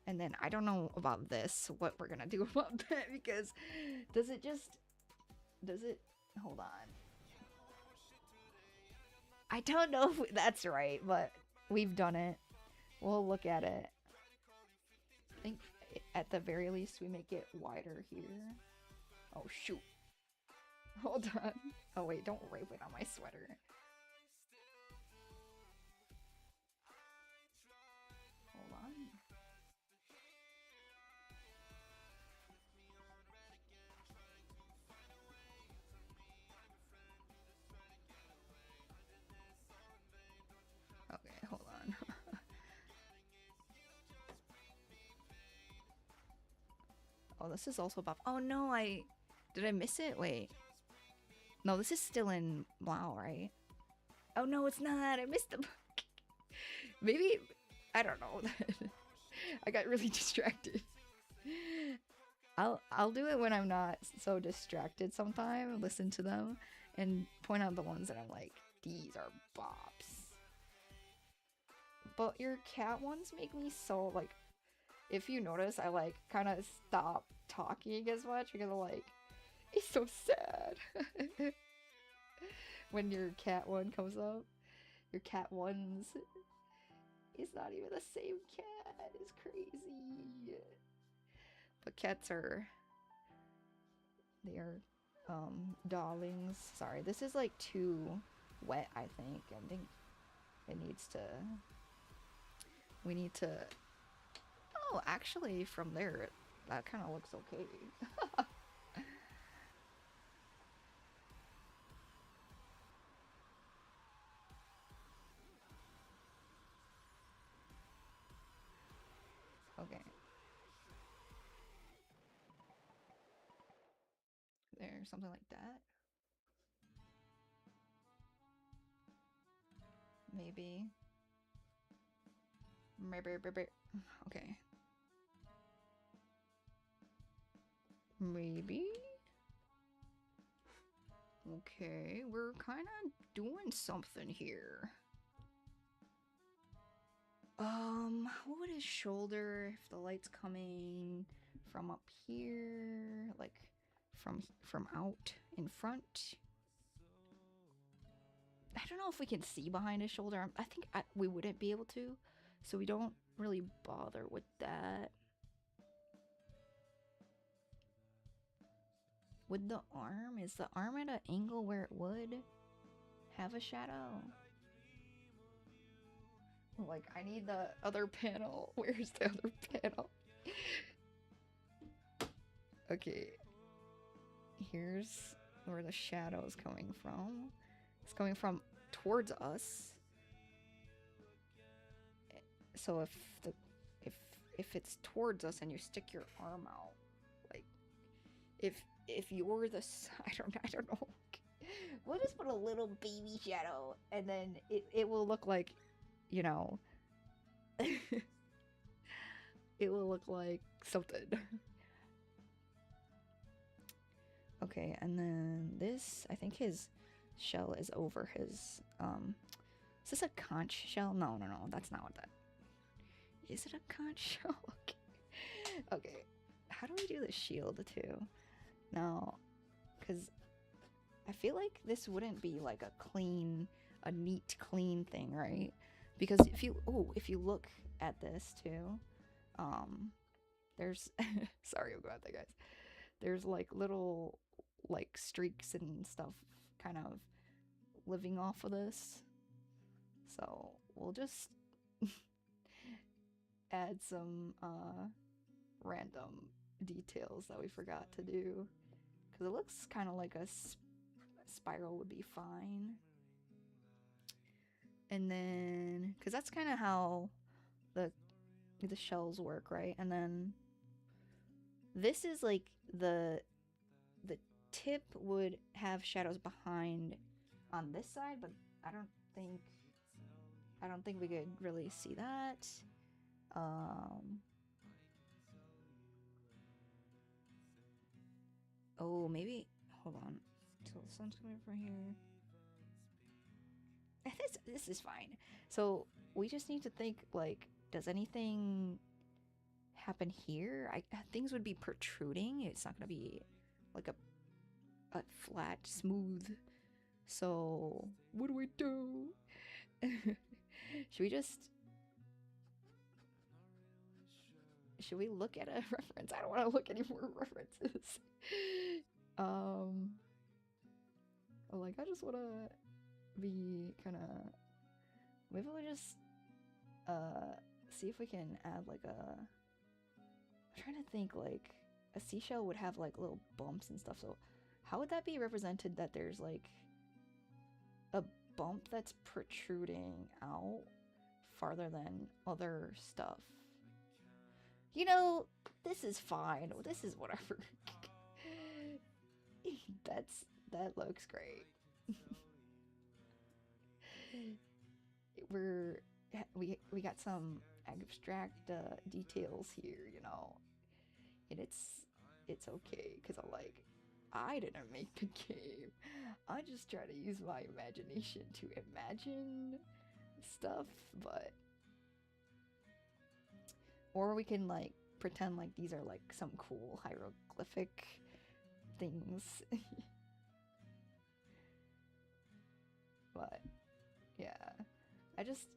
And then I don't know about this, what we're gonna do about that, because does it... Hold on. I don't know if that's right, but we've done it. We'll look at it. I think at the very least we make it wider here. Oh shoot. Hold on. Oh wait, don't rape it on my sweater. Hold on. Okay, hold on. Oh, this is also about... Oh no, did I miss it? Wait. No, this is still in WoW, right? Oh no, it's not. I missed the book. Maybe... I don't know. I got really distracted. I'll do it when I'm not so distracted sometime. Listen to them and point out the ones that I'm like, these are bops. But your cat ones make me so, like, if you notice, I like kind of stop talking as much because I'm like, it's so sad. When your cat one comes up, your cat ones, it's not even the same cat. It's crazy. But cats are, they are darlings. Sorry, this is like too wet, I think. I think it needs to, we need to... Oh, actually, from there, that kind of looks okay. Okay. There, something like that. Maybe. Maybe. Okay. Maybe. Okay, we're kind of doing something here. What would his shoulder if the light's coming from up here, like from out in front? I don't know if we can see behind his shoulder. I think we wouldn't be able to, so we don't really bother with that. With the arm, is the arm at an angle where it would have a shadow? Like, I need the other panel. Where's the other panel? Okay. Here's where the shadow is coming from. It's coming from towards us. So if it's towards us and you stick your arm out, like if you're the I don't know. We'll just put a little baby shadow and then it will look like, you know, it will look like something. Okay, and then this, I think his shell is over his, is this a conch shell? No, that's not what that, is it a conch shell? Okay, how do we do the shield too? No, because I feel like this wouldn't be like a neat, clean thing, right? Because if you look at this too, there's, sorry about that, guys. There's like little like streaks and stuff kind of living off of this. So we'll just add some random details that we forgot to do. Because it looks kind of like a spiral would be fine. And then, because that's kind of how the shells work, right? And then this is like the tip would have shadows behind on this side, but I don't think we could really see that. Oh, maybe, hold on. So the sun's coming from here. This is fine. So we just need to think, like, does anything happen here? Things would be protruding. It's not gonna be like a flat, smooth. So what do we do? Should we look at a reference? I don't want to look any more references. Like, I just want to be kind of, maybe we just see if we can add like I'm trying to think, like a seashell would have like little bumps and stuff, so how would that be represented, that there's like a bump that's protruding out farther than other stuff? You know, this is fine. This is whatever. That looks great. We got some abstract details here, you know, and it's okay, because I didn't make the game. I just try to use my imagination to imagine stuff, but or we can like pretend like these are like some cool hieroglyphic things. But yeah, I just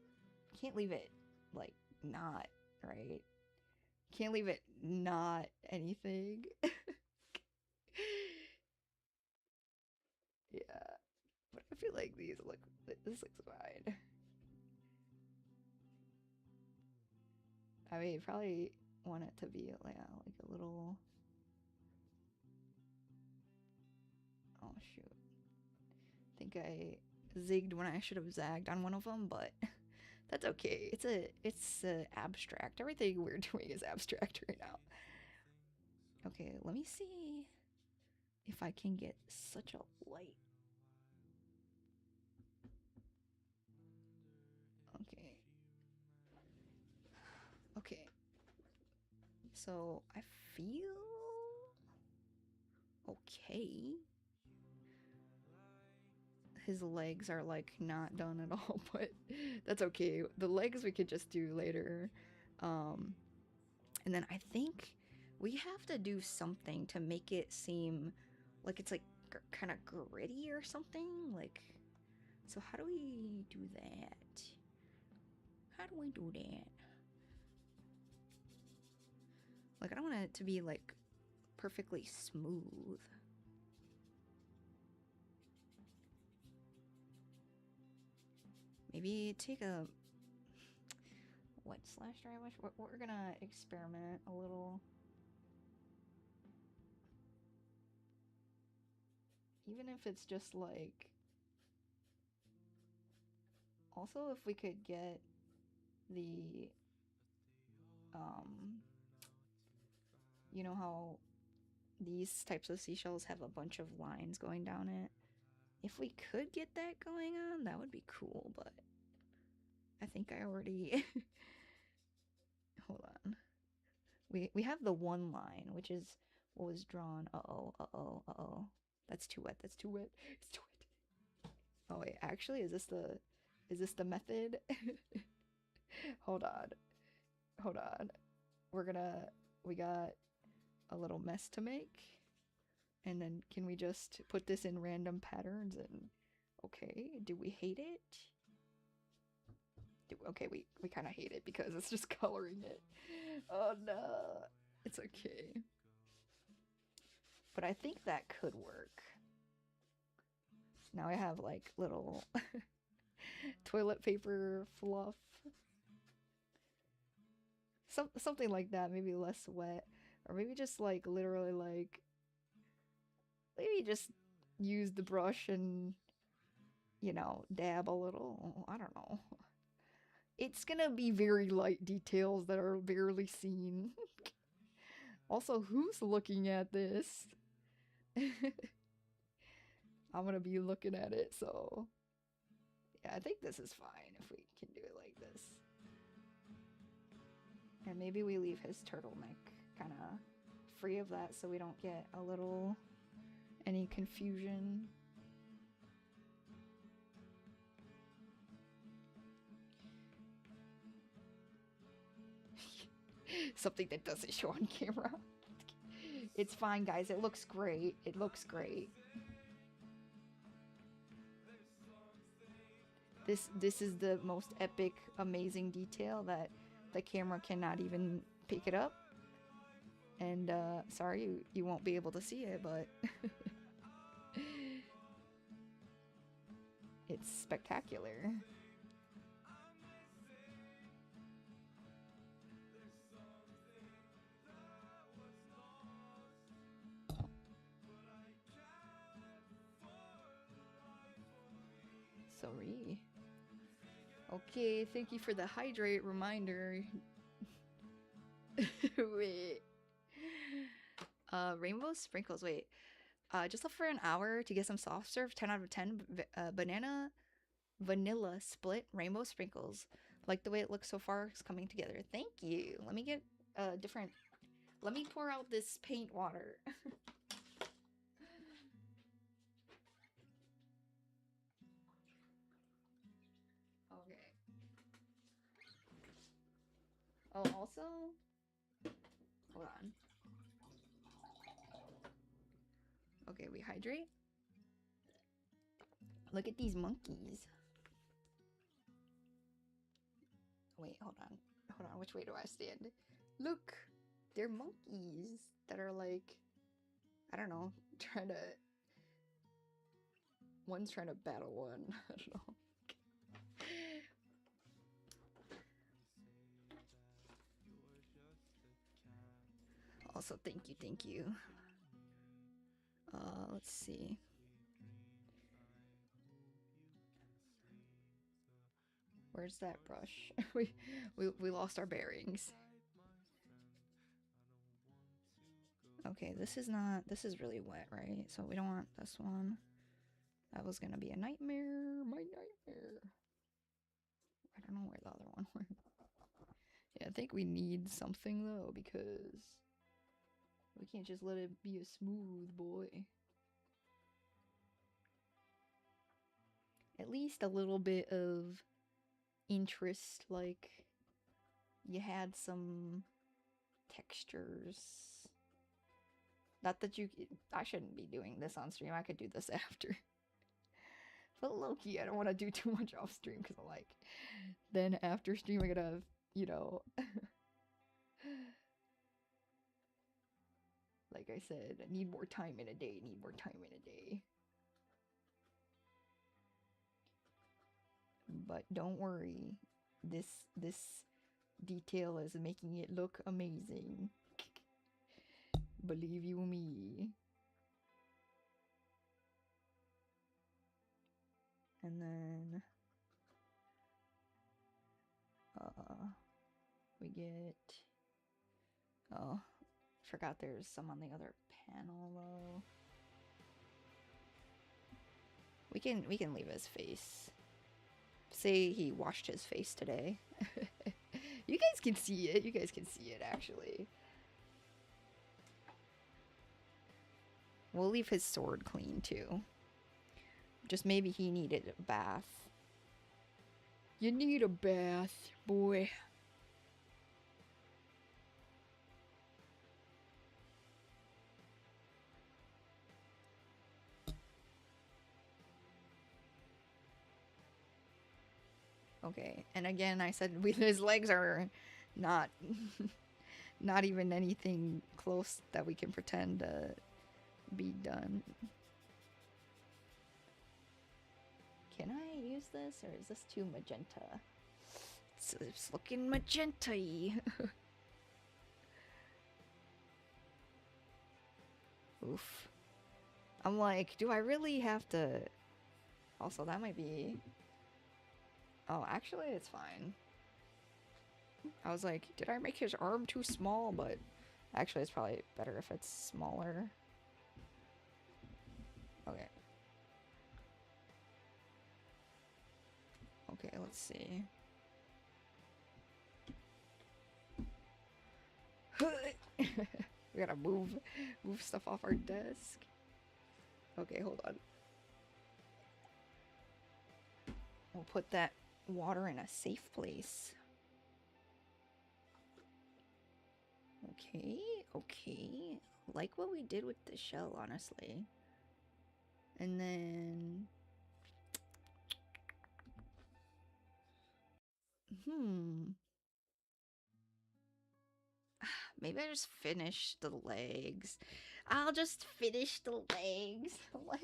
can't leave it like not right. Can't leave it not anything. Yeah, but I feel like this looks fine. I mean, probably want it to be like a little. Oh shoot! I think I zigged when I should have zagged on one of them, but That's okay. It's abstract. Everything we're doing is abstract right now. Okay, let me see if I can get such a light. Okay. Okay. So I feel okay. His legs are like not done at all, but that's okay. The legs we could just do later. And then I think we have to do something to make it seem like it's like kind of gritty or something. Like, so how do we do that? How do we do that? Like, I don't want it to be like perfectly smooth. Maybe take a wet slash dry wash. We're gonna experiment a little. Even if it's just like. Also, if we could get the you know how these types of seashells have a bunch of lines going down it? If we could get that going on, that would be cool, but I think I already hold on. We have the one line, which is what was drawn. Uh-oh. That's too wet. It's too wet. Oh wait, actually, is this the method? Hold on. We got a little mess to make. And then can we just put this in random patterns and okay, do we hate it? Okay, we kind of hate it because it's just coloring it. Oh no. It's okay. But I think that could work. Now I have like little toilet paper fluff. Something like that, maybe less wet. Or maybe just like literally like maybe just use the brush and you know, dab a little. I don't know. It's gonna be very light details that are barely seen. Also, who's looking at this? I'm gonna be looking at it, so yeah, I think this is fine if we can do it like this. And maybe we leave his turtleneck kind of free of that so we don't get a little any confusion. Something that doesn't show on camera. It's fine, guys. It looks great. It looks great. This is the most epic, amazing detail that the camera cannot even pick it up. And sorry, you won't be able to see it, but it's spectacular. Sorry. Okay, thank you for the hydrate reminder. Wait. Rainbow sprinkles. Wait. Just left for an hour to get some soft serve. 10 out of 10. Banana vanilla split rainbow sprinkles. Like the way it looks so far. It's coming together. Thank you. Let me get different. Let me pour out this paint water. Okay. Oh, also, hold on. Okay, we hydrate. Look at these monkeys. Wait, hold on. Hold on, which way do I stand? Look! They're monkeys that are like, I don't know, trying to... One's trying to battle one. I don't know. Also, thank you. Let's see. Where's that brush? we lost our bearings. Okay, this is really wet, right? So we don't want this one. That was gonna be a nightmare. My nightmare. I don't know where the other one went. Yeah, I think we need something though, because we can't just let it be a smooth boy. At least a little bit of interest, like you had some textures. Not that I shouldn't be doing this on stream. I could do this after. But low-key, I don't want to do too much off stream because I'm like, then after stream, I gotta have, you know, like I said, I need more time in a day, But don't worry, this detail is making it look amazing. Believe you me. And then we get, oh, forgot there's some on the other panel though. We can leave his face. Say he washed his face today. You guys can see it. You guys can see it actually. We'll leave his sword clean too. Just maybe he needed a bath. You need a bath, boy. Okay, and again, I said his legs are not not even anything close that we can pretend to be done. Can I use this, or is this too magenta? It's looking magenta-y. Oof. I'm like, do I really have to... Also, that might be... Oh, actually, it's fine. I was like, did I make his arm too small? But actually, it's probably better if it's smaller. Okay. Okay, let's see. We gotta move stuff off our desk. Okay, hold on. We'll put that water in a safe place. Okay, okay. Like what we did with the shell, honestly. And then... Maybe I just finish the legs. I'll just finish the legs. Like...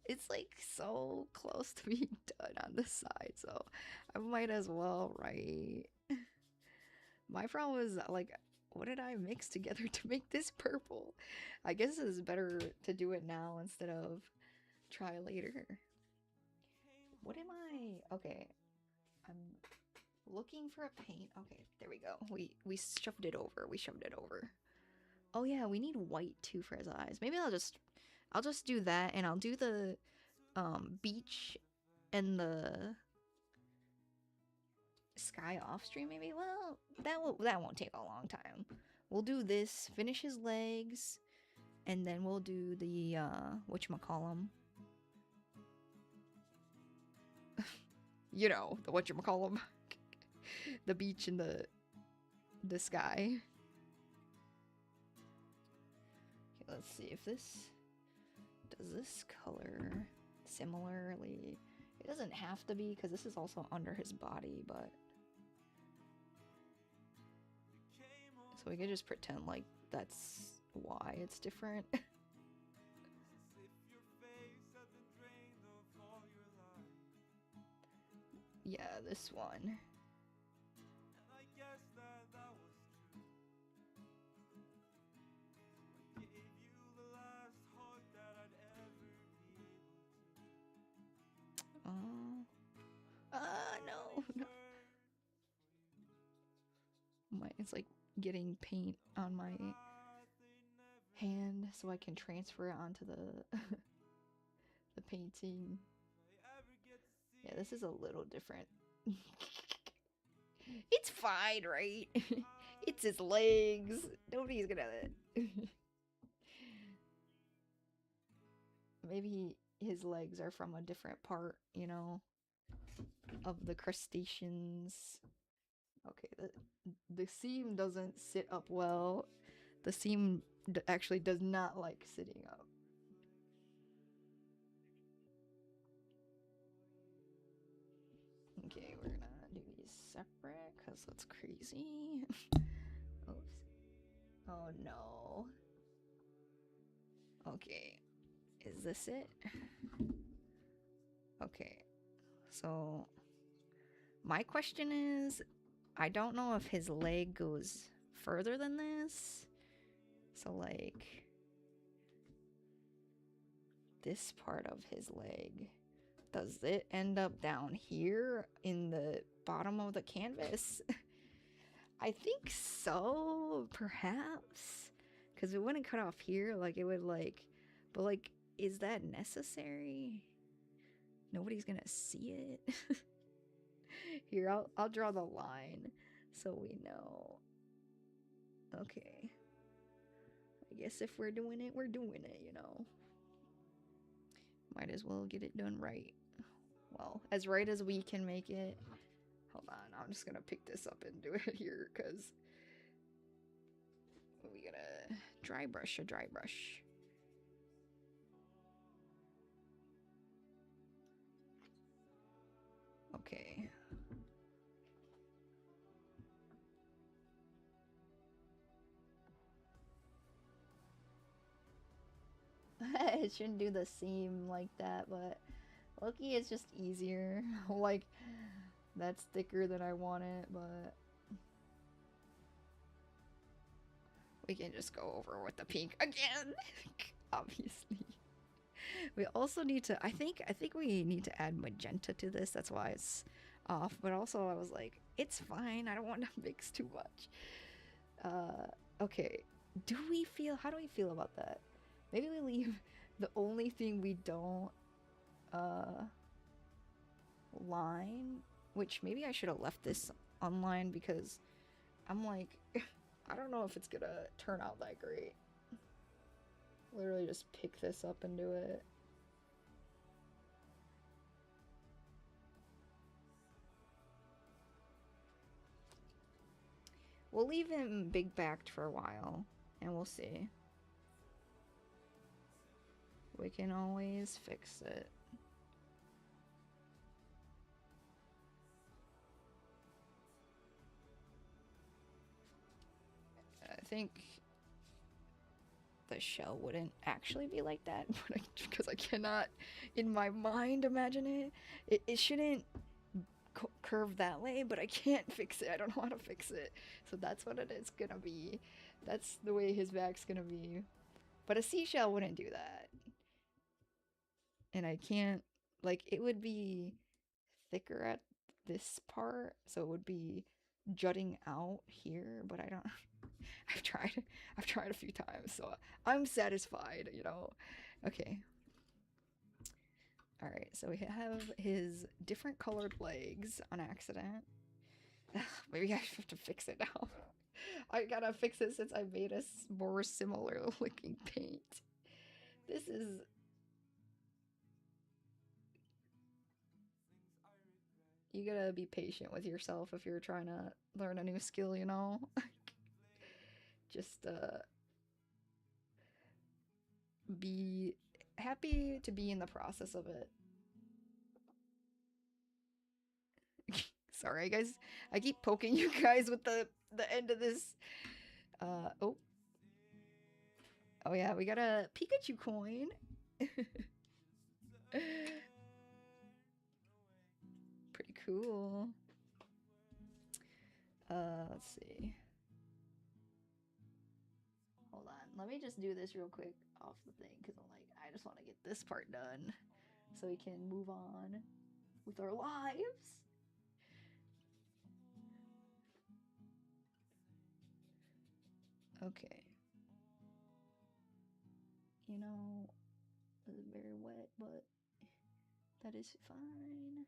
It's like so close to being done on the side, so I might as well, right? My problem is like, what did I mix together to make this purple? I guess it's better to do it now instead of try later. What am I? Okay, I'm looking for a paint. Okay, there we go. We shoved it over. We shoved it over. Oh yeah, we need white too for his eyes. Maybe I'll just do that, and I'll do the beach and the sky off stream maybe. Well, that won't take a long time. We'll do this, finish his legs, and then we'll do the whatchamacallem. You know, the whatchamacallem. The beach and the sky. Okay, let's see if this does this color similarly. It doesn't have to be because this is also under his body, but so we could just pretend like that's why it's different. Yeah, this one. It's like getting paint on my hand so I can transfer it onto the the painting. Yeah, this is a little different. It's fine, right? It's his legs. Nobody's gonna. Maybe his legs are from a different part, you know, of the crustaceans. Okay, the seam doesn't sit up well. The seam actually does not like sitting up. Okay, we're gonna do these separate because that's crazy. Oops. Oh no. Okay, is this it? Okay, so my question is, I don't know if his leg goes further than this. So like this part of his leg, does it end up down here in the bottom of the canvas? I think so, perhaps. Because it wouldn't cut off here, like it would like, but like, is that necessary? Nobody's gonna see it. Here, I'll draw the line so we know. Okay. I guess if we're doing it, we're doing it, you know. Might as well get it done right. Well, as right as we can make it. Hold on, I'm just gonna pick this up and do it here, because we gotta dry brush a dry brush. Okay. It shouldn't do the seam like that, but Lucky is just easier. Like, that's thicker than I want it, but we can just go over with the pink again. Obviously. We also need to, I think we need to add magenta to this. That's why it's off. But also I was like, it's fine. I don't want to mix too much. Okay. How do we feel about that? Maybe we leave the only thing we don't line, which maybe I should have left this online, because I'm like, I don't know if it's gonna turn out that great. Literally just pick this up and do it. We'll leave him big backed for a while and we'll see. We can always fix it. I think the shell wouldn't actually be like that, but because I cannot in my mind imagine it. It shouldn't curve that way, but I can't fix it. I don't know how to fix it. So that's what it is gonna be. That's the way his back's gonna be. But a seashell wouldn't do that. And I can't, like, it would be thicker at this part, so it would be jutting out here, but I don't I've tried a few times, so I'm satisfied, you know. Okay. All right, so we have his different colored legs on accident. Maybe I have to fix it now. I gotta fix it since I made a more similar looking paint. This is... You gotta be patient with yourself if you're trying to learn a new skill, you know? Just, be happy to be in the process of it. Sorry, guys. I keep poking you guys with the end of this. Oh. Oh yeah, we got a Pikachu coin. Pretty cool. Let's see. Hold on. Let me just do this real quick off the thing, because I'm like, I just want to get this part done so we can move on with our lives. Okay. You know, it's very wet, but that is fine.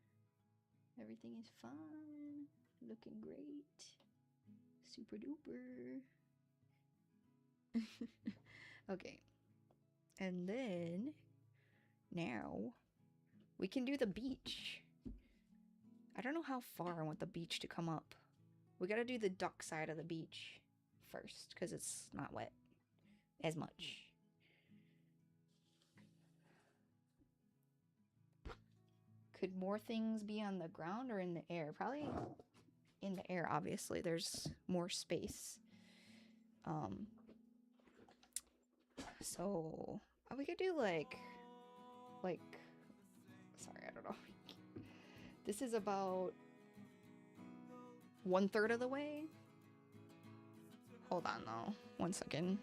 Everything is fine. Looking great. Super duper. Okay. And then now we can do the beach. I don't know how far I want the beach to come up. We gotta do the duck side of the beach first because it's not wet as much. Could more things be on the ground or in the air? Probably in the air, obviously. There's more space. So we could do like sorry, I don't know. This is about 1/3 of the way. Hold on though. 1 second.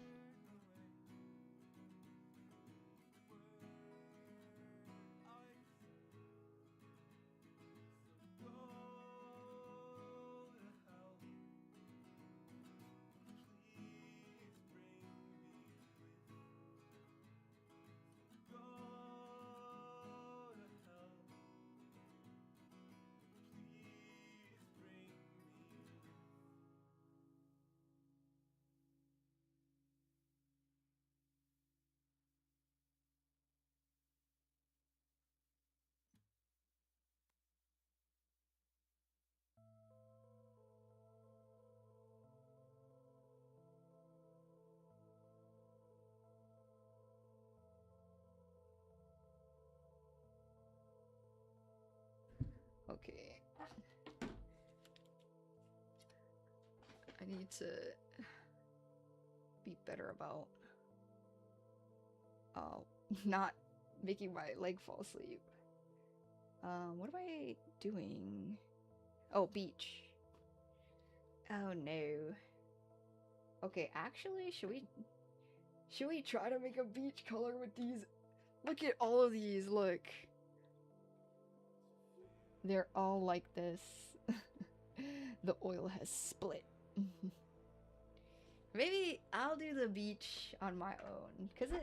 Okay. I need to be better about not making my leg fall asleep. What am I doing? Oh, beach. Oh no. Okay, actually, should we try to make a beach color with these? Look at all of these, look. They're all like this. The oil has split. Maybe I'll do the beach on my own, because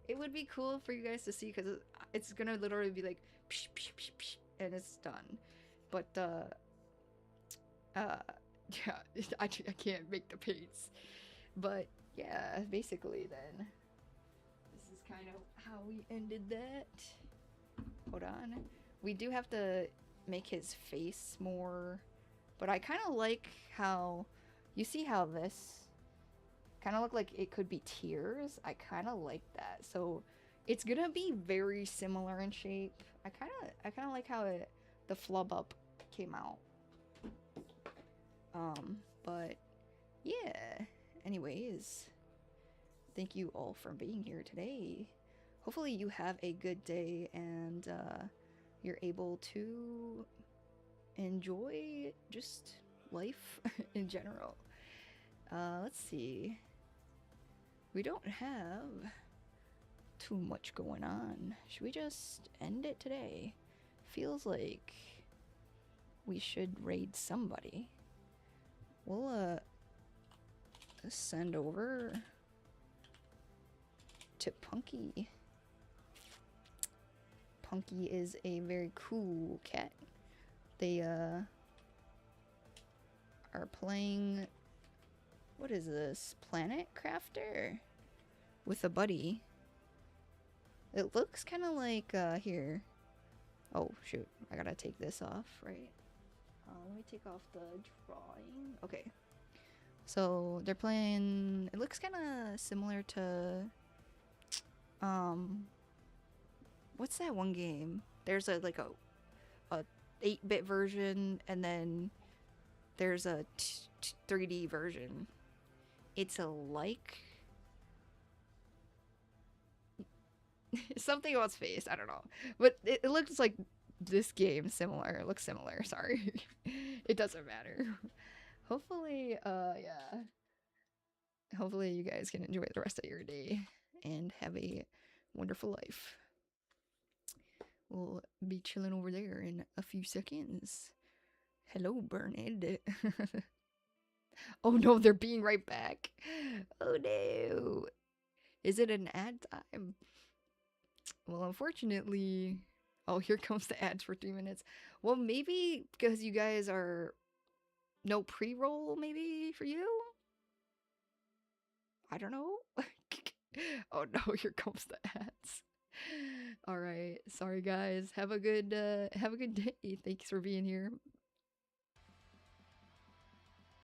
it would be cool for you guys to see, because it's gonna literally be like psh, psh, psh, psh, and it's done. But yeah, I can't make the paints. But yeah, basically then this is kind of how we ended that. Hold on. We do have to make his face more, but I kind of like how, you see how this kind of look like it could be tears? I kind of like that. So it's gonna be very similar in shape. I kind of like how the flub up came out. But yeah. Anyways, thank you all for being here today. Hopefully you have a good day and you're able to enjoy just life in general. Let's see. We don't have too much going on. Should we just end it today? Feels like we should raid somebody. We'll send over to Punky. Punky is a very cool cat. They are playing, what is this, Planet Crafter with a buddy. It looks kind of like here. Oh shoot, I gotta take this off, right? Let me take off the drawing. Okay, so they're playing, it looks kind of similar to what's that one game? There's a 8-bit version, and then there's a 3D version. It's a like something about space, I don't know, but it looks like this game similar. It looks similar, sorry. It doesn't matter. Hopefully yeah, hopefully you guys can enjoy the rest of your day and have a wonderful life. We'll be chilling over there in a few seconds. Hello, Bernard. Oh no, they're being right back. Oh no. Is it an ad time? Well, unfortunately. Oh, here comes the ads for 3 minutes. Well, maybe because you guys are no pre-roll, maybe for you? I don't know. Oh no, here comes the ads. All right. Sorry guys. Have a good day. Thanks for being here.